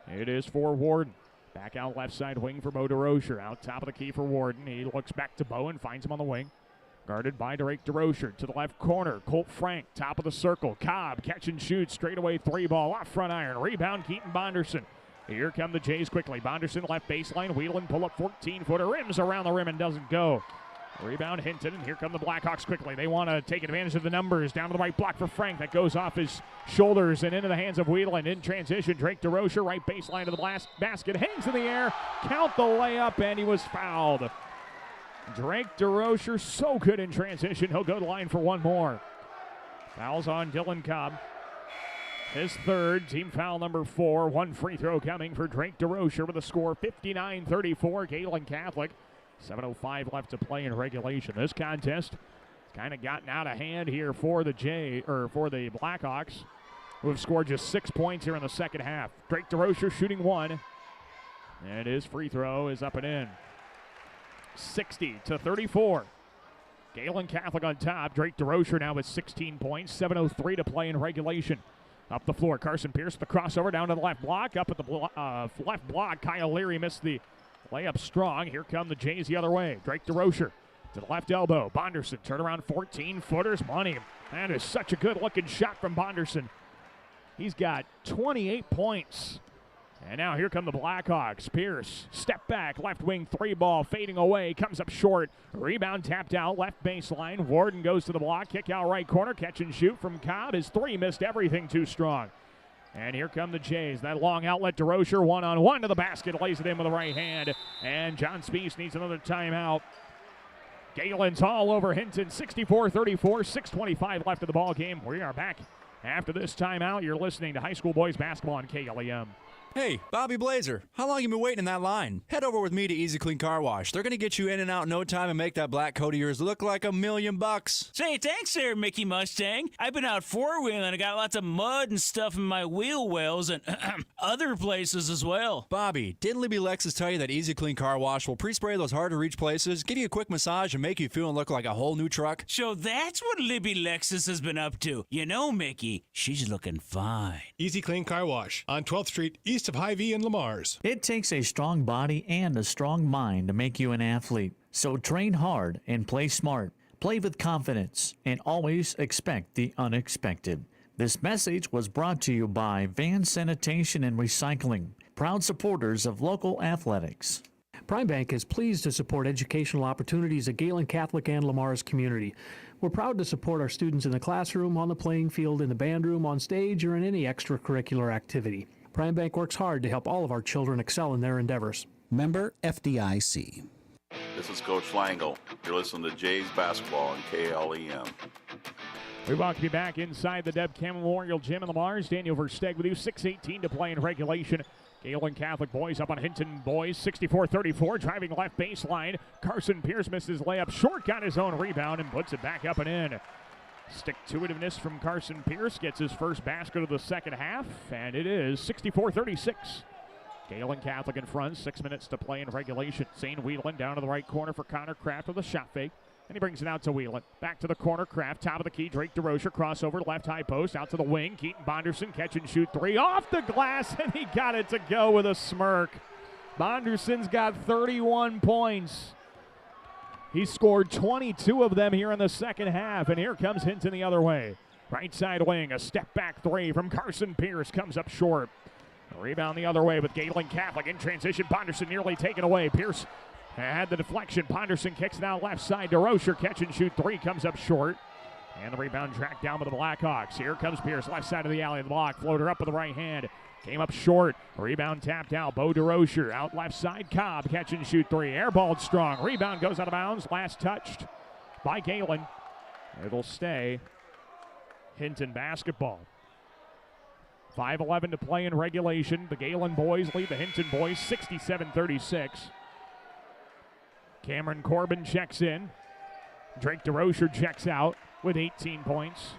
It is for Warden. Back out left side wing for Bo DeRocher. Out top of the key for Warden. He looks back to Bo and finds him on the wing. Guarded by Drake DeRocher to the left corner. Colt Frank, top of the circle. Cobb, catch and shoot, straightaway 3-ball off front iron. Rebound, Keaton Bonderson. Here come the Jays quickly. Bonderson, left baseline. Wheelan, pull up 14-footer. Rims around the rim and doesn't go. Rebound, Hinton, and here come the Blackhawks quickly. They want to take advantage of the numbers. Down to the right block for Frank. That goes off his shoulders and into the hands of Wheelan. In transition, Drake DeRocher, right baseline to the basket. Hangs in the air. Count the layup, and he was fouled. Drake DeRocher, so good in transition. He'll go to the line for one more. Fouls on Dylan Cobb. His third, team foul number 4. One free throw coming for Drake DeRocher with a score 59-34. Gehlen Catholic. 7:05 left to play in regulation. This contest has kind of gotten out of hand here for the Blackhawks, who have scored just 6 points here in the second half. Drake DeRocher shooting 1, and his free throw is up and in. 60-34. Gehlen Catholic on top. Drake DeRocher now with 16 points. 7:03 to play in regulation. Up the floor, Carson Pierce, the crossover down to the left block. Up at the left block, Kyle Leary missed the layup strong. Here come the Jays the other way. Drake DeRocher to the left elbow. Bonderson, turnaround 14-footers. Money. That is such a good-looking shot from Bonderson. He's got 28 points. And now here come the Blackhawks. Pierce, step back, left wing 3-ball, fading away, comes up short. Rebound tapped out, left baseline. Warden goes to the block, kick out right corner, catch and shoot from Cobb. His 3 missed everything too strong. And here come the Jays. That long outlet, DeRocher, one-on-one to the basket, lays it in with the right hand. And John Spieth needs another timeout. Gehlen's all over Hinton, 64-34, 6:25 left of the ball game. We are back after this timeout. You're listening to high school boys basketball on KLEM. Hey, Bobby Blazer, how long you been waiting in that line? Head over with me to Easy Clean Car Wash. They're going to get you in and out in no time and make that black coat of yours look like $1,000,000. Say, thanks there, Mickey Mustang. I've been out four-wheeling. I got lots of mud and stuff in my wheel wells and other places as well. Bobby, didn't Libby Lexus tell you that Easy Clean Car Wash will pre-spray those hard-to-reach places, give you a quick massage, and make you feel and look like a whole new truck? So that's what Libby Lexus has been up to. You know, Mickey, she's looking fine. Easy Clean Car Wash on 12th Street, east of Hy-Vee and Lamar. It takes a strong body and a strong mind to make you an athlete. So train hard and play smart. Play with confidence and always expect the unexpected. This message was brought to you by Van Sanitation and Recycling, proud supporters of local athletics. Prime Bank is pleased to support educational opportunities at Gehlen Catholic and Lamar's community. We're proud to support our students in the classroom, on the playing field, in the band room, on stage, or in any extracurricular activity. Prime Bank works hard to help all of our children excel in their endeavors. Member FDIC. This is Coach Langle. You're listening to Jays Basketball on KLEM. We welcome you back inside the Deb Campbell Memorial Gym in Lamar's. Daniel Versteg with you. 6:18 to play in regulation. Gehlen Catholic boys up on Hinton boys. 64-34, driving left baseline. Carson Pierce misses layup short, got his own rebound and puts it back up and in. Stick-to-itiveness from Carson Pierce gets his first basket of the second half, and it is 64-36. Gehlen Catholic in front, 6 minutes to play in regulation. Zane Wheelan down to the right corner for Connor Kraft with a shot fake. And he brings it out to Whelan. Back to the corner. Kraft, top of the key. Drake DeRocher, crossover, left high post, out to the wing. Keaton Bonderson, catch and shoot three. Off the glass, and he got it to go with a smirk. Bonderson's got 31 points. He scored 22 of them here in the second half, and here comes Hinton the other way. Right side wing, a step back three from Carson Pierce, comes up short. A rebound the other way with Gehlen Catholic in transition. Bonderson nearly taken away. Pierce had the deflection. Bonderson kicks it out left side. DeRocher, catch and shoot three, comes up short. And the rebound tracked down by the Blackhawks. Here comes Pierce, left side of the alley, the block, floater up with the right hand. Came up short. Rebound tapped out. Bo DeRocher out left side. Cobb, catch and shoot three. Airballed strong. Rebound goes out of bounds. Last touched by Gehlen. It'll stay Hinton basketball. 5:11 to play in regulation. The Gehlen boys lead the Hinton boys 67-36. Cameron Corbin checks in. Drake DeRocher checks out with 18 points.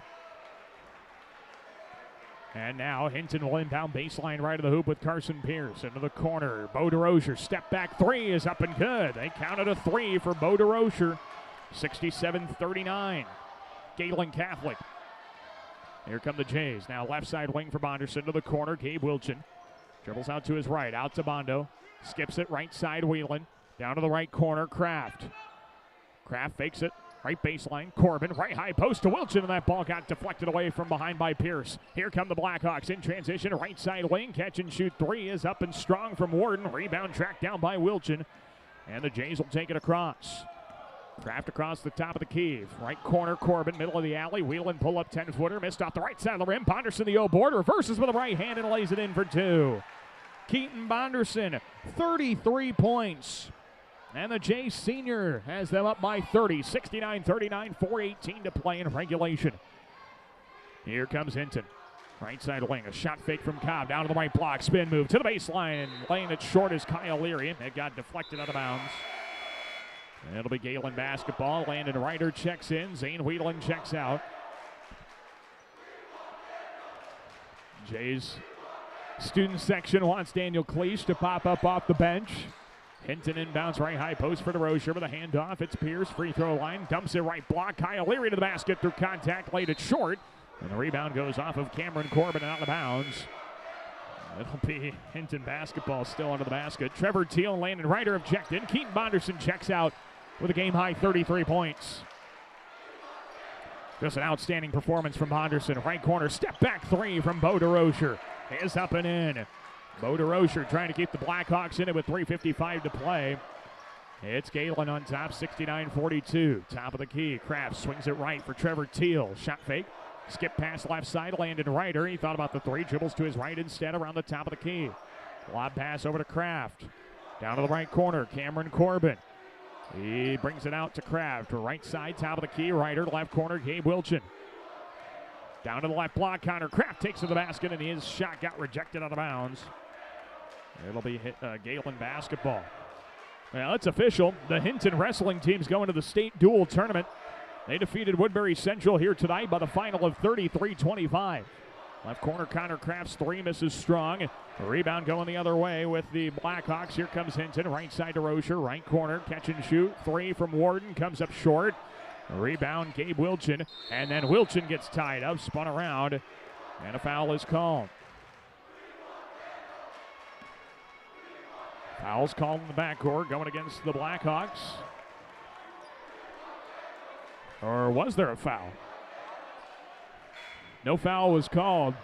And now Hinton will inbound baseline right of the hoop with Carson Pierce into the corner. Bo DeRocher, step back three is up and good. They counted a three for Bo DeRocher. 67-39. Gehlen Catholic. Here come the Jays. Now left side wing for Bonderson to the corner. Gabe Wilchin dribbles out to his right. Out to Bondo. Skips it right side Whelan. Down to the right corner. Kraft. Kraft fakes it. Right baseline, Corbin, right high post to Wilchin, and that ball got deflected away from behind by Pierce. Here come the Blackhawks in transition, right side wing, catch and shoot three is up and strong from Warden. Rebound tracked down by Wilchin, and the Jays will take it across. Kraft across the top of the key. Right corner, Corbin, middle of the alley. Whelan pull up 10-footer, missed off the right side of the rim. Bonderson the O-board, reverses with the right hand and lays it in for two. Keaton Bonderson, 33 points. And the Jays senior has them up by 30, 69-39, 4:18 to play in regulation. Here comes Hinton. Right side wing, a shot fake from Cobb, down to the right block, spin move to the baseline, and laying it short is Kyle Leary. It got deflected out of bounds. And it'll be Gehlen basketball. Landon Ryder checks in, Zane Whelan checks out. Jays student section wants Daniel Cleach to pop up off the bench. Hinton inbounds right high post for DeRocher with a handoff. It's Pierce, free throw line, dumps it right block. Kyle Leary to the basket through contact, laid it short. And the rebound goes off of Cameron Corbin and out of bounds. It'll be Hinton basketball still under the basket. Trevor Teal and Landon Ryder have checked in. Keaton Bonderson checks out with a game-high 33 points. Just an outstanding performance from Bonderson. Right corner, step back three from Bo DeRocher. Is up and in. Bo DeRocher trying to keep the Blackhawks in it with 3:55 to play. It's Gehlen on top, 69-42. Top of the key. Kraft swings it right for Trevor Teal. Shot fake. Skip pass left side. Landon Ryder. He thought about the three. Dribbles to his right instead around the top of the key. Lob pass over to Kraft. Down to the right corner. Cameron Corbin. He brings it out to Kraft. Right side, top of the key. Ryder, left corner. Gabe Wilchin. Down to the left block counter. Kraft takes to the basket, and his shot got rejected out of bounds. It'll be Gehlen basketball. Well, it's official. The Hinton wrestling team's going to the state dual tournament. They defeated Woodbury Central here tonight by the final of 33-25. Left corner, Connor Kraft's three misses strong. The rebound going the other way with the Blackhawks. Here comes Hinton. Right side to Rocher. Right corner, catch and shoot. Three from Warden, comes up short. The rebound, Gabe Wilchin. And then Wilchin gets tied up, spun around, and a foul is called. Foul's called in the backcourt going against the Blackhawks. Or was there a foul? No foul was called.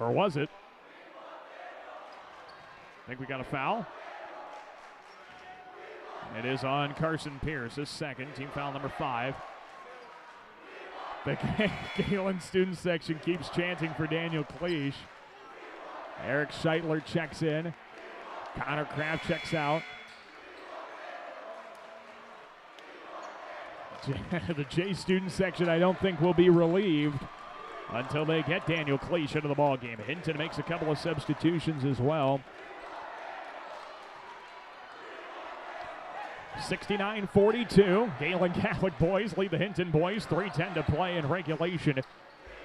Or was it? I think we got a foul. It is on Carson Pierce, his second, team foul number 5. The Gehlen student section keeps chanting for Daniel Cleach. Eric Scheitler checks in. Connor Kraft checks out. The J student section I don't think will be relieved until they get Daniel Cleach into the ball game. Hinton makes a couple of substitutions as well. 69-42. Gehlen Catholic boys lead the Hinton boys. 3:10 to play in regulation.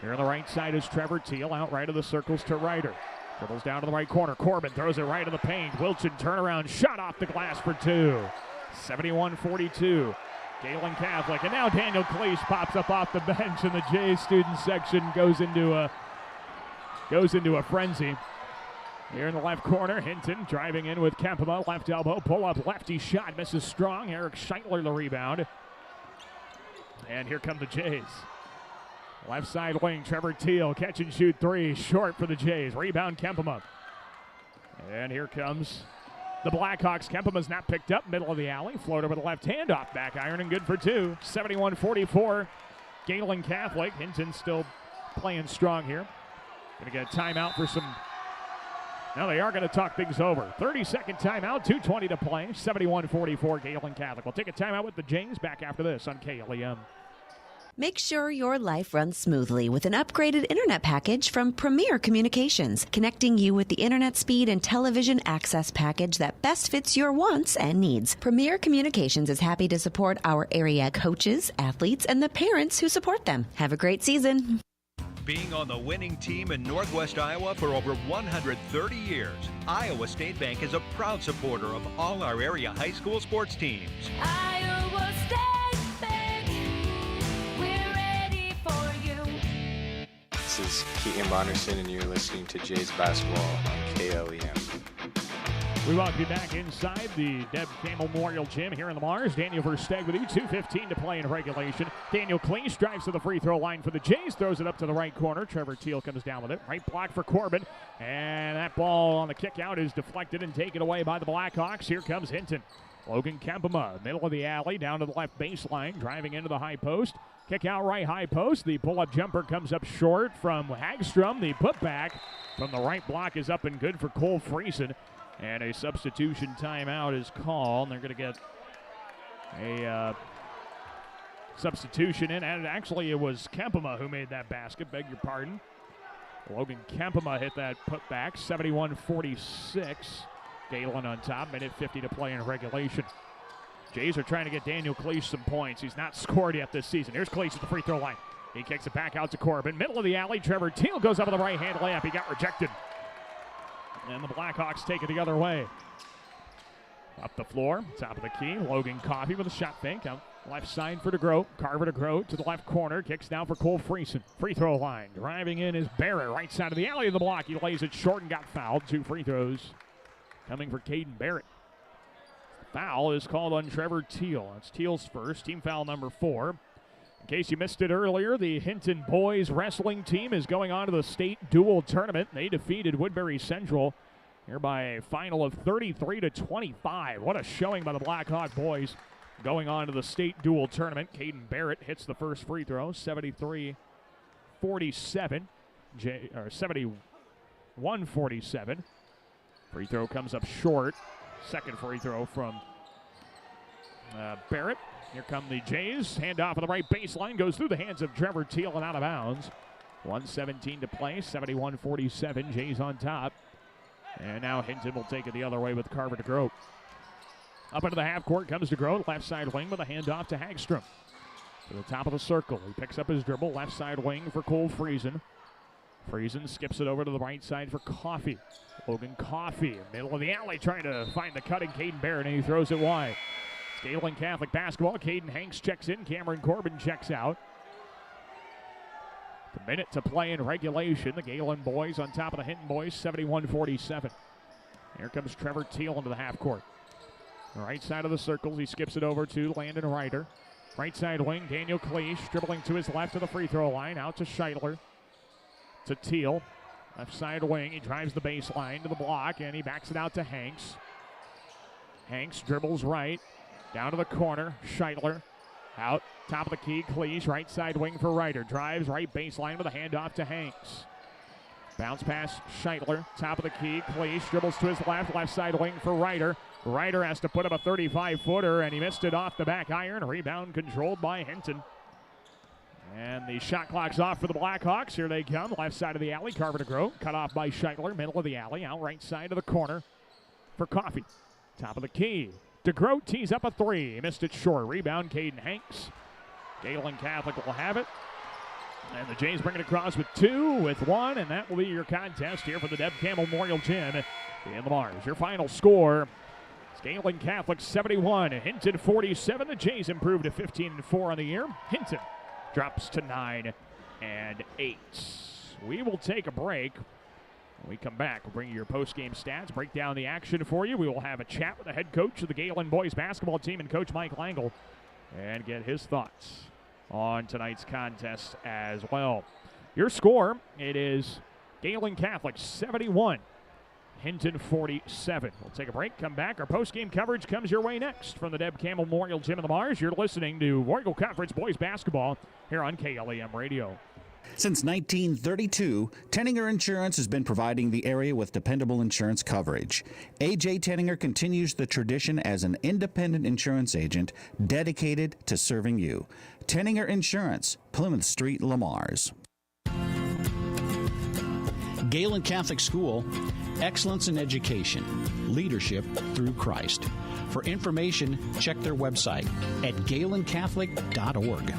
Here on the right side is Trevor Teal. Out right of the circles to Ryder. Dribbles down to the right corner. Corbin throws it right in the paint. Wilchin turnaround shot off the glass for two. 71-42. Gehlen Catholic. And now Daniel Cleese pops up off the bench, and the Jays student section goes into a frenzy. Here in the left corner, Hinton driving in with Kempema, left elbow, pull up, lefty shot, misses strong. Eric Scheitler the rebound. And here come the Jays. Left side wing, Trevor Teal, catch and shoot three, short for the Jays. Rebound, Kempema. And here comes the Blackhawks. Kempema's not picked up, middle of the alley. Float over the left hand, off back iron, and good for two. 71-44, Gehlen Catholic. Hinton still playing strong here. Going to get a timeout for some... Now they are going to talk things over. 30-second timeout, 2:20 to play. 71-44, Gehlen Catholic. We'll take a timeout with the Jays back after this on KLEM. Make sure your life runs smoothly with an upgraded internet package from Premier Communications, connecting you with the internet speed and television access package that best fits your wants and needs. Premier Communications is happy to support our area coaches, athletes, and the parents who support them. Have a great season. Being on the winning team in Northwest Iowa for over 130 years, Iowa State Bank is a proud supporter of all our area high school sports teams. Iowa State Bank, we're ready for you. This is Keaton Bonderson, and you're listening to Jays Basketball on KLEM. We welcome you back inside the Deb Campbell Memorial Gym here in Lamars. Daniel Versteg with you, 2:15 to play in regulation. Daniel Cleese drives to the free throw line for the Jays, throws it up to the right corner. Trevor Teal comes down with it. Right block for Corbin, and that ball on the kick out is deflected and taken away by the Blackhawks. Here comes Hinton. Logan Kempema, middle of the alley, down to the left baseline, driving into the high post. Kick out right high post. The pull-up jumper comes up short from Hagstrom. The putback from the right block is up and good for Cole Friesen. And a substitution timeout is called. They're going to get a substitution in. And actually, it was Kempema who made that basket. Beg your pardon. Logan Kempema hit that putback. 71-46. Gehlen on top. Minute 50 to play in regulation. Jays are trying to get Daniel Cleese some points. He's not scored yet this season. Here's Cleese at the free throw line. He kicks it back out to Corbin. Middle of the alley. Trevor Teal goes up with a right-hand layup. He got rejected. And the Blackhawks take it the other way. Up the floor, top of the key. Logan Coffey with a shot fake. Out left side for DeGroat. Carver DeGroat to the left corner. Kicks down for Cole Friesen. Free throw line. Driving in is Barrett. Right side of the alley of the block. He lays it short and got fouled. 2 free throws coming for Caden Barrett. Foul is called on Trevor Teal. That's Teal's first. Team foul number 4. In case you missed it earlier, the Hinton boys wrestling team is going on to the state dual tournament. They defeated Woodbury Central here by a final of 33-25. What a showing by the Blackhawk boys going on to the state dual tournament. Caden Barrett hits the first free throw, 73-47. 71-47. Free throw comes up short. Second free throw from Barrett. Here come the Jays. Handoff on the right baseline. Goes through the hands of Trevor Teal and out of bounds. 1:17 to play. 71-47. Jays on top. And now Hinton will take it the other way with Carver DeGroat. Up into the half court comes DeGroat. Left side wing with a handoff to Hagstrom. To the top of the circle. He picks up his dribble. Left side wing for Cole Friesen. Friesen skips it over to the right side for Coffey. Logan Coffey, middle of the alley, trying to find the cutting Caden Barrett, and he throws it wide. Gehlen Catholic basketball. Caden Hanks checks in. Cameron Corbin checks out. A minute to play in regulation. The Gehlen boys on top of the Hinton boys, 71-47. Here comes Trevor Teal into the half court. Right side of the circles. He skips it over to Landon Ryder. Right side wing, Daniel Cleese dribbling to his left to the free throw line. Out to Scheitler. To Teal. Left side wing. He drives the baseline to the block, and he backs it out to Hanks. Hanks dribbles right. Down to the corner, Scheitler. Out, top of the key, Cleese, right side wing for Ryder. Drives right baseline with a handoff to Hanks. Bounce pass, Scheitler, top of the key, Cleese dribbles to his left side wing for Ryder. Ryder has to put up a 35-footer, and he missed it off the back iron. Rebound controlled by Hinton. And the shot clock's off for the Blackhawks. Here they come, left side of the alley, Carver DeGroat, cut off by Scheitler, middle of the alley, out right side of the corner for Coffey. Top of the key. DeGroat tees up a three. Missed it short. Rebound, Caden Hanks. Gehlen Catholic will have it. And the Jays bring it across with 2, with 1, and that will be your contest here for the Deb Campbell Memorial Gym in Lamars. Your final score, It's Gehlen Catholic 71, Hinton 47. The Jays improved to 15-4 on the year. Hinton drops to 9-8. We will take a break. When we come back, we'll bring you your post-game stats, break down the action for you. We will have a chat with the head coach of the Gehlen boys basketball team and Coach Mike Langle and get his thoughts on tonight's contest as well. Your score, it is Gehlen Catholic 71, Hinton 47. We'll take a break, come back. Our post-game coverage comes your way next from the Deb Campbell Memorial Gym in Lamars. You're listening to War Eagle Conference boys basketball here on KLEM Radio. Since 1932, Tenninger Insurance has been providing the area with dependable insurance coverage. A.J. Tenninger continues the tradition as an independent insurance agent dedicated to serving you. Tenninger Insurance, Plymouth Street, Lamars. Gehlen Catholic School, excellence in education, leadership through Christ. For information, check their website at GehlenCatholic.org.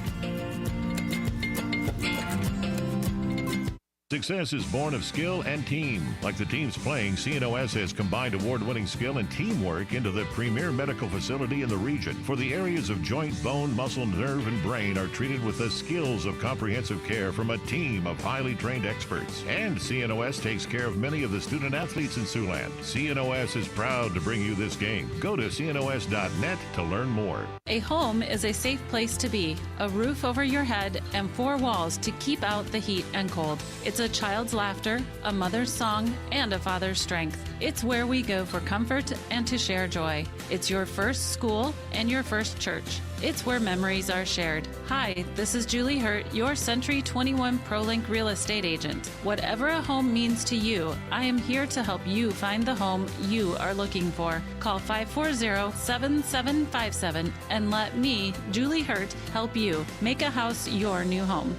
Success is born of skill and team. Like the teams playing, CNOS has combined award-winning skill and teamwork into the premier medical facility in the region. For the areas of joint, bone, muscle, nerve, and brain are treated with the skills of comprehensive care from a team of highly trained experts. And CNOS takes care of many of the student athletes in Siouxland. CNOS is proud to bring you this game. Go to cnos.net to learn more. A home is a safe place to be, a roof over your head, and 4 walls to keep out the heat and cold. It's a child's laughter, a mother's song, and a father's strength. It's where we go for comfort and to share joy. It's your first school and your first church. It's where memories are shared. Hi, this is Julie Hurt, your Century 21 ProLink real estate agent. Whatever a home means to you, I am here to help you find the home you are looking for. Call 540-7757 and let me, Julie Hurt, help you make a house your new home.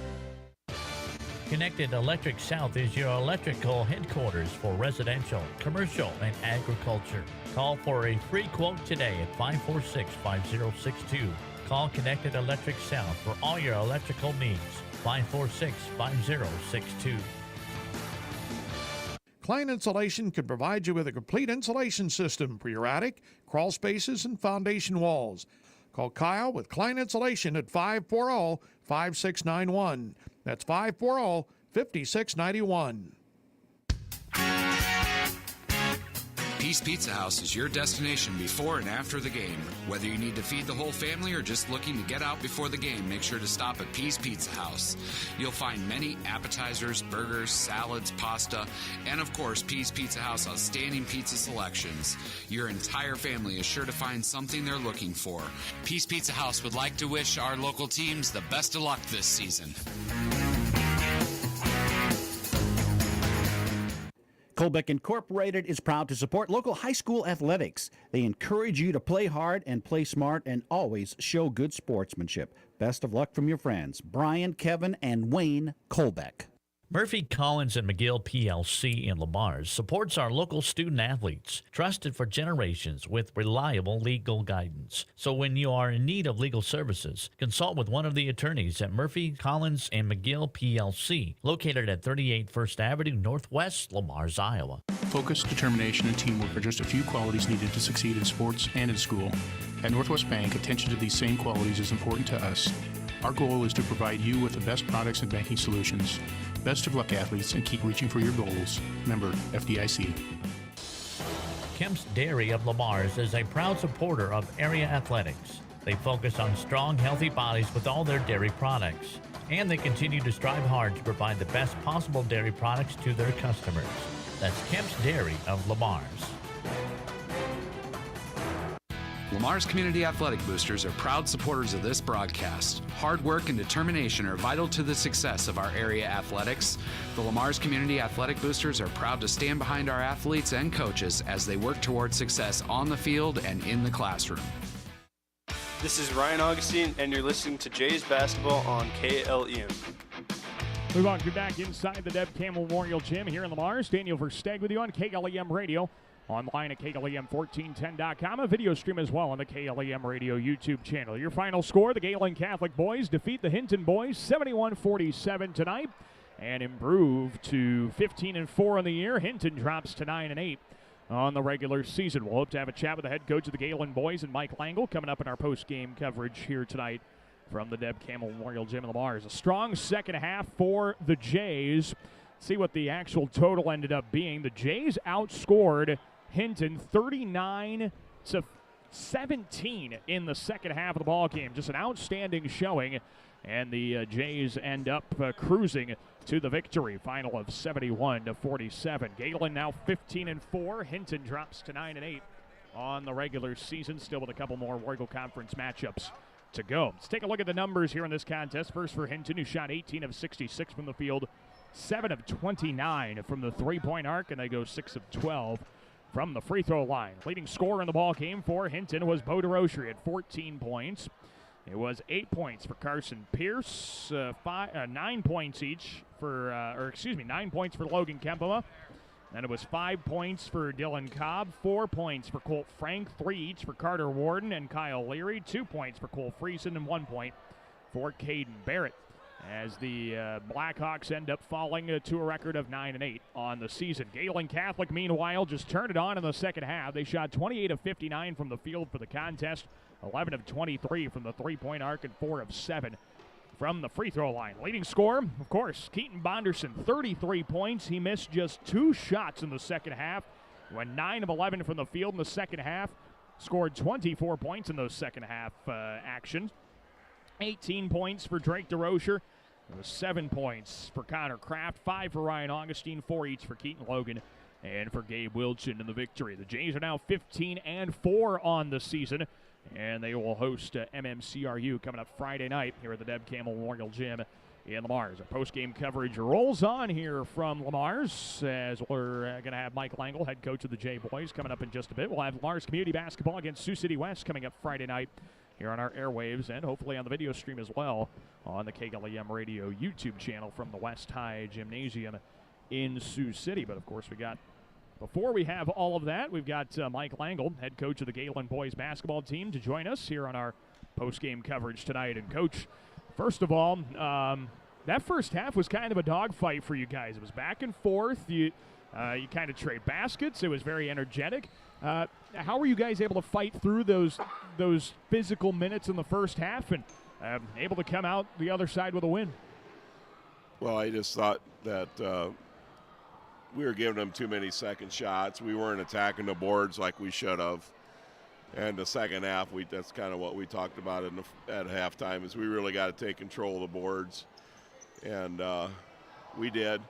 Connected Electric South is your electrical headquarters for residential, commercial, and agriculture. Call for a free quote today at 546-5062. Call Connected Electric South for all your electrical needs. 546-5062. Klein Insulation could provide you with a complete insulation system for your attic, crawl spaces, and foundation walls. Call Kyle with Klein Insulation at 540-5691. That's 540-5691. Peace Pizza House is your destination before and after the game. Whether you need to feed the whole family or just looking to get out before the game, make sure to stop at Peace Pizza House. You'll find many appetizers, burgers, salads, pasta, and of course, Peace Pizza House outstanding pizza selections. Your entire family is sure to find something they're looking for. Peace Pizza House would like to wish our local teams the best of luck this season. Colbeck Incorporated is proud to support local high school athletics. They encourage you to play hard and play smart and always show good sportsmanship. Best of luck from your friends, Brian, Kevin, and Wayne Colbeck. Murphy, Collins, and McGill PLC in Lamars supports our local student athletes, trusted for generations with reliable legal guidance. So when you are in need of legal services, consult with one of the attorneys at Murphy, Collins, and McGill PLC, located at 38 First Avenue Northwest, Lamars, Iowa. Focus, determination, and teamwork are just a few qualities needed to succeed in sports and in school. At Northwest Bank, attention to these same qualities is important to us. Our goal is to provide you with the best products and banking solutions. Best of luck, athletes, and keep reaching for your goals. Member FDIC. Kemp's Dairy of Lamars is a proud supporter of area athletics. They focus on strong, healthy bodies with all their dairy products. And they continue to strive hard to provide the best possible dairy products to their customers. That's Kemp's Dairy of Lamars. Lamar's Community Athletic Boosters are proud supporters of this broadcast. Hard work and determination are vital to the success of our area athletics. The Lamar's Community Athletic Boosters are proud to stand behind our athletes and coaches as they work towards success on the field and in the classroom. This is Ryan Augustine, and you're listening to Jays Basketball on KLEM. We welcome you back inside the Deb Campbell Memorial Gym here in Lamars. Daniel Versteg with you on KLEM Radio. Online at KLEM1410.com. A video stream as well on the KLEM Radio YouTube channel. Your final score, the Gehlen Catholic boys defeat the Hinton boys 71-47 tonight and improve to 15-4 on the year. Hinton drops to 9-8 on the regular season. We'll hope to have a chat with the head coach of the Gehlen boys and Mike Langle coming up in our post-game coverage here tonight from the Deb Campbell Memorial Gym in Lamar. A strong second half for the Jays. See what the actual total ended up being. The Jays outscored Hinton 39-17 in the second half of the ball game. Just an outstanding showing, and the Jays end up cruising to the victory. Final of 71-47. Gehlen now 15-4. Hinton drops to 9-8 on the regular season. Still with a couple more Royal Conference matchups to go. Let's take a look at the numbers here in this contest. First for Hinton, who shot 18 of 66 from the field, 7 of 29 from the three-point arc, and they go 6 of 12 from the free throw line. Leading scorer in the ball game for Hinton was Bo DeRocher. He had 14 points. It was 8 points for Carson Pierce, 9 points each for, 9 points for Logan Kempema. Then it was 5 points for Dylan Cobb, 4 points for Colt Frank, 3 each for Carter Warden and Kyle Leary, 2 points for Cole Friesen, and 1 point for Caden Barrett, as the Blackhawks end up falling to a record of 9-8 on the season. Gehlen Catholic, meanwhile, just turned it on in the second half. They shot 28 of 59 from the field for the contest, 11 of 23 from the three-point arc, and 4 of 7 from the free throw line. Leading scorer, of course, Keaton Bonderson, 33 points. He missed just 2 shots in the second half. Went 9 of 11 from the field in the second half. Scored 24 points in those second half actions. 18 points for Drake DeRocher. 7 points for Connor Kraft. 5 for Ryan Augustine. 4 each for Keaton Logan and for Gabe Wilchin in the victory. The Jays are now 15-4 on the season, and they will host MMCRU coming up Friday night here at the Deb Campbell Memorial Gym in Lamar's. Our post-game coverage rolls on here from Lamar's, as we're going to have Mike Langle, head coach of the Jay Boys, coming up in just a bit. We'll have Lamar's community basketball against Sioux City West coming up Friday night here on our airwaves, and hopefully on the video stream as well on the KLEM Radio YouTube channel from the West High Gymnasium in Sioux City. But, of course, before we have all of that, we've got Mike Langle, head coach of the Gehlen boys basketball team, to join us here on our post-game coverage tonight. And, Coach, first of all, that first half was kind of a dogfight for you guys. It was back and forth. You kind of trade baskets. It was very energetic. How were you guys able to fight through those physical minutes in the first half and able to come out the other side with a win? Well, I just thought that we were giving them too many second shots. We weren't attacking the boards like we should have. And the second half, that's kind of what we talked about at halftime, is we really got to take control of the boards. And we did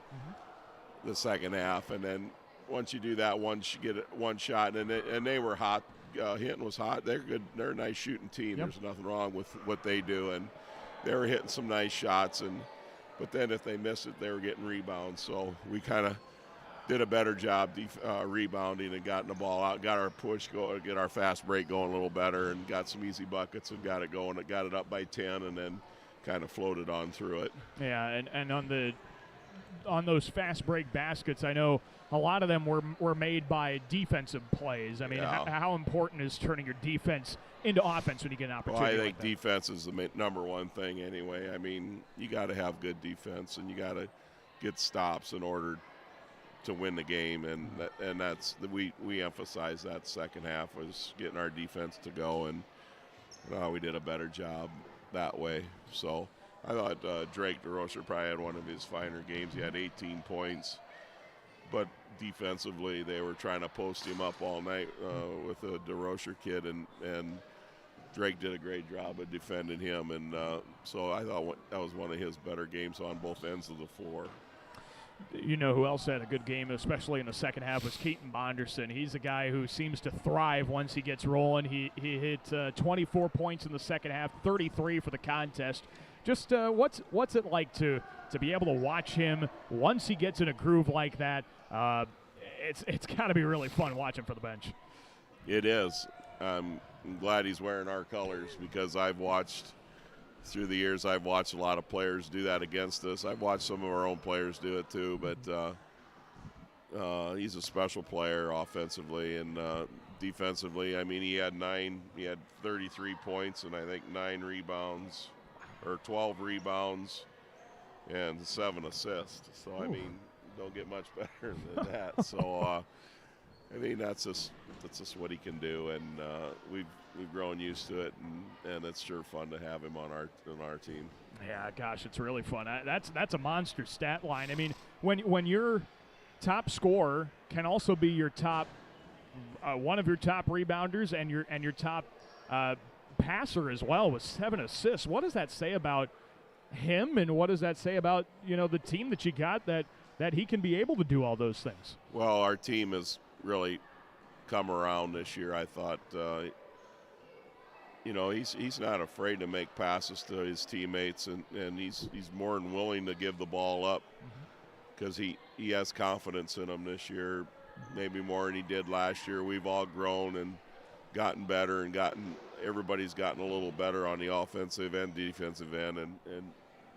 the second half. And then once you do that, once you get one shot, and they were hot. Hinton was hot. They're good. They're a nice shooting team. Yep. There's nothing wrong with what they do. And they were hitting some nice shots. But then if they missed it, they were getting rebounds. So we kind of did a better job rebounding and gotten the ball out, got our push going, get our fast break going a little better, and got some easy buckets and got it going. It got it up by 10 and then kind of floated on through it. Yeah, and on those fast break baskets, I know a lot of them were made by defensive plays. I mean, how important is turning your defense into offense when you get an opportunity? Well, I think defense is the number one thing anyway. I mean, you got to have good defense, and you got to get stops in order to win the game, and that's we emphasize that second half was getting our defense to go, and we did a better job that way. So I thought Drake DeRocher probably had one of his finer games. He had 18 points, but defensively they were trying to post him up all night with the DeRocher kid, and Drake did a great job of defending him, and so I thought that was one of his better games on both ends of the floor. You know who else had a good game, especially in the second half, was Keaton Bonderson. He's a guy who seems to thrive once he gets rolling. He hit 24 points in the second half, 33 for the contest. Just what's it like to be able to watch him once he gets in a groove like that? It's got to be really fun watching for the bench. It is. I'm glad he's wearing our colors, because through the years, I've watched a lot of players do that against us. I've watched some of our own players do it too, but he's a special player offensively and defensively. I mean, he had 33 points and I think 9 rebounds, or 12 rebounds and 7 assists. So, I mean, don't get much better than that. So, I mean, that's just what he can do, and we've grown used to it, and it's sure fun to have him on our team. Yeah, gosh, it's really fun. That's a monster stat line. I mean, when your top scorer can also be your top one of your top rebounders and your top passer as well with 7 assists. What does that say about him, and what does that say about the team that you got that he can be able to do all those things? Well, our team has really come around this year. I thought, he's not afraid to make passes to his teammates, and he's more than willing to give the ball up because he has confidence in them this year, maybe more than he did last year. We've all grown and gotten better, and everybody's gotten a little better on the offensive and defensive end, and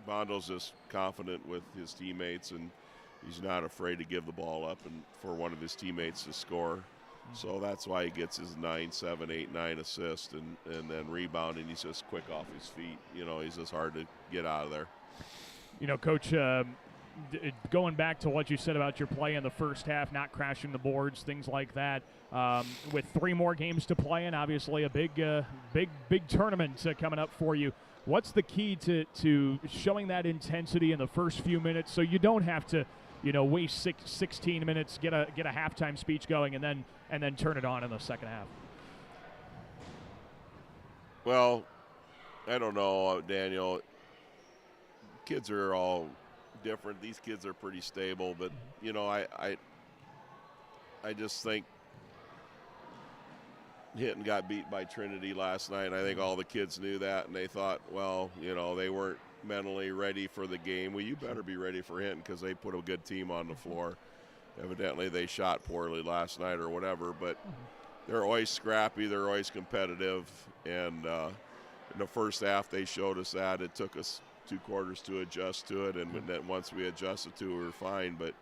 Bondo's just confident with his teammates, and he's not afraid to give the ball up and for one of his teammates to score. So that's why he gets his 9, 7, 8, 9 assists, and then rebounding. He's just quick off his feet. He's just hard to get out of there. Coach, going back to what you said about your play in the first half, not crashing the boards, things like that, with 3 more games to play and obviously a big tournament coming up for you. What's the key to showing that intensity in the first few minutes so you don't have to waste 16 minutes, get a halftime speech going, and then turn it on in the second half? Well, I don't know, Daniel. Kids are all different. These kids are pretty stable, but I just think Hinton got beat by Trinity last night. I think all the kids knew that, and they thought, they weren't mentally ready for the game. Well, you better be ready for Hinton because they put a good team on the floor. Evidently, they shot poorly last night or whatever, but they're always scrappy. They're always competitive, and in the first half, they showed us that. It took us 2 quarters to adjust to it, and then once we adjusted to it, we were fine. But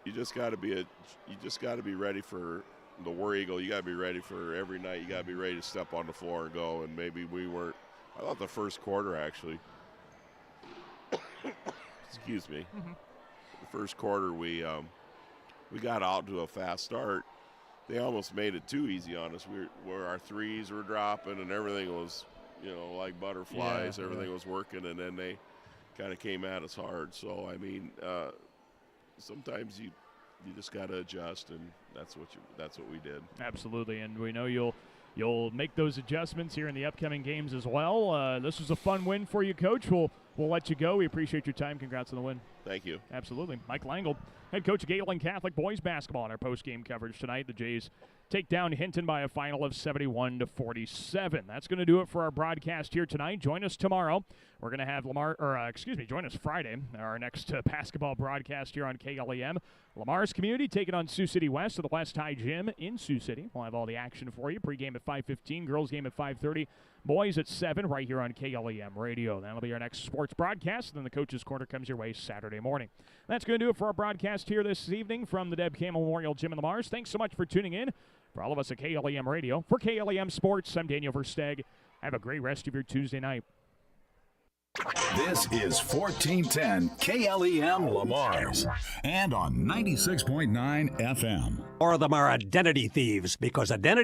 you just got to be ready for the War Eagle. You got to be ready for every night. You got to be ready to step on the floor and go. And maybe we weren't. I thought the first quarter actually. Excuse me. The first quarter we got out to a fast start. They almost made it too easy on us. Where our threes were dropping and everything was, like butterflies. Yeah, everything was working, and then they kind of came at us hard. So I mean, sometimes you just got to adjust, and that's what we did. Absolutely, and we know you'll make those adjustments here in the upcoming games as well. This was a fun win for you, Coach. We'll let you go. We appreciate your time. Congrats on the win. Thank you. Absolutely. Mike Langle, head coach of Gehlen Catholic boys basketball, in our post-game coverage tonight. The Jays take down Hinton by a final of 71-47. That's going to do it for our broadcast here tonight. Join us tomorrow. We're going to have join us Friday, our next basketball broadcast here on KLEM. Lamar's Community taking on Sioux City West at the West High Gym in Sioux City. We'll have all the action for you. Pregame at 5:15, girls game at 5:30, boys at 7 right here on KLEM Radio. That'll be our next sports broadcast. Then the Coach's Corner comes your way Saturday morning. That's going to do it for our broadcast here this evening from the Deb Campbell Memorial Gym in Lamars. Thanks so much for tuning in. For all of us at KLEM Radio, for KLEM Sports, I'm Daniel Versteg. Have a great rest of your Tuesday night. This is 1410 KLEM Lamars and on 96.9 FM. More of them are identity thieves because identity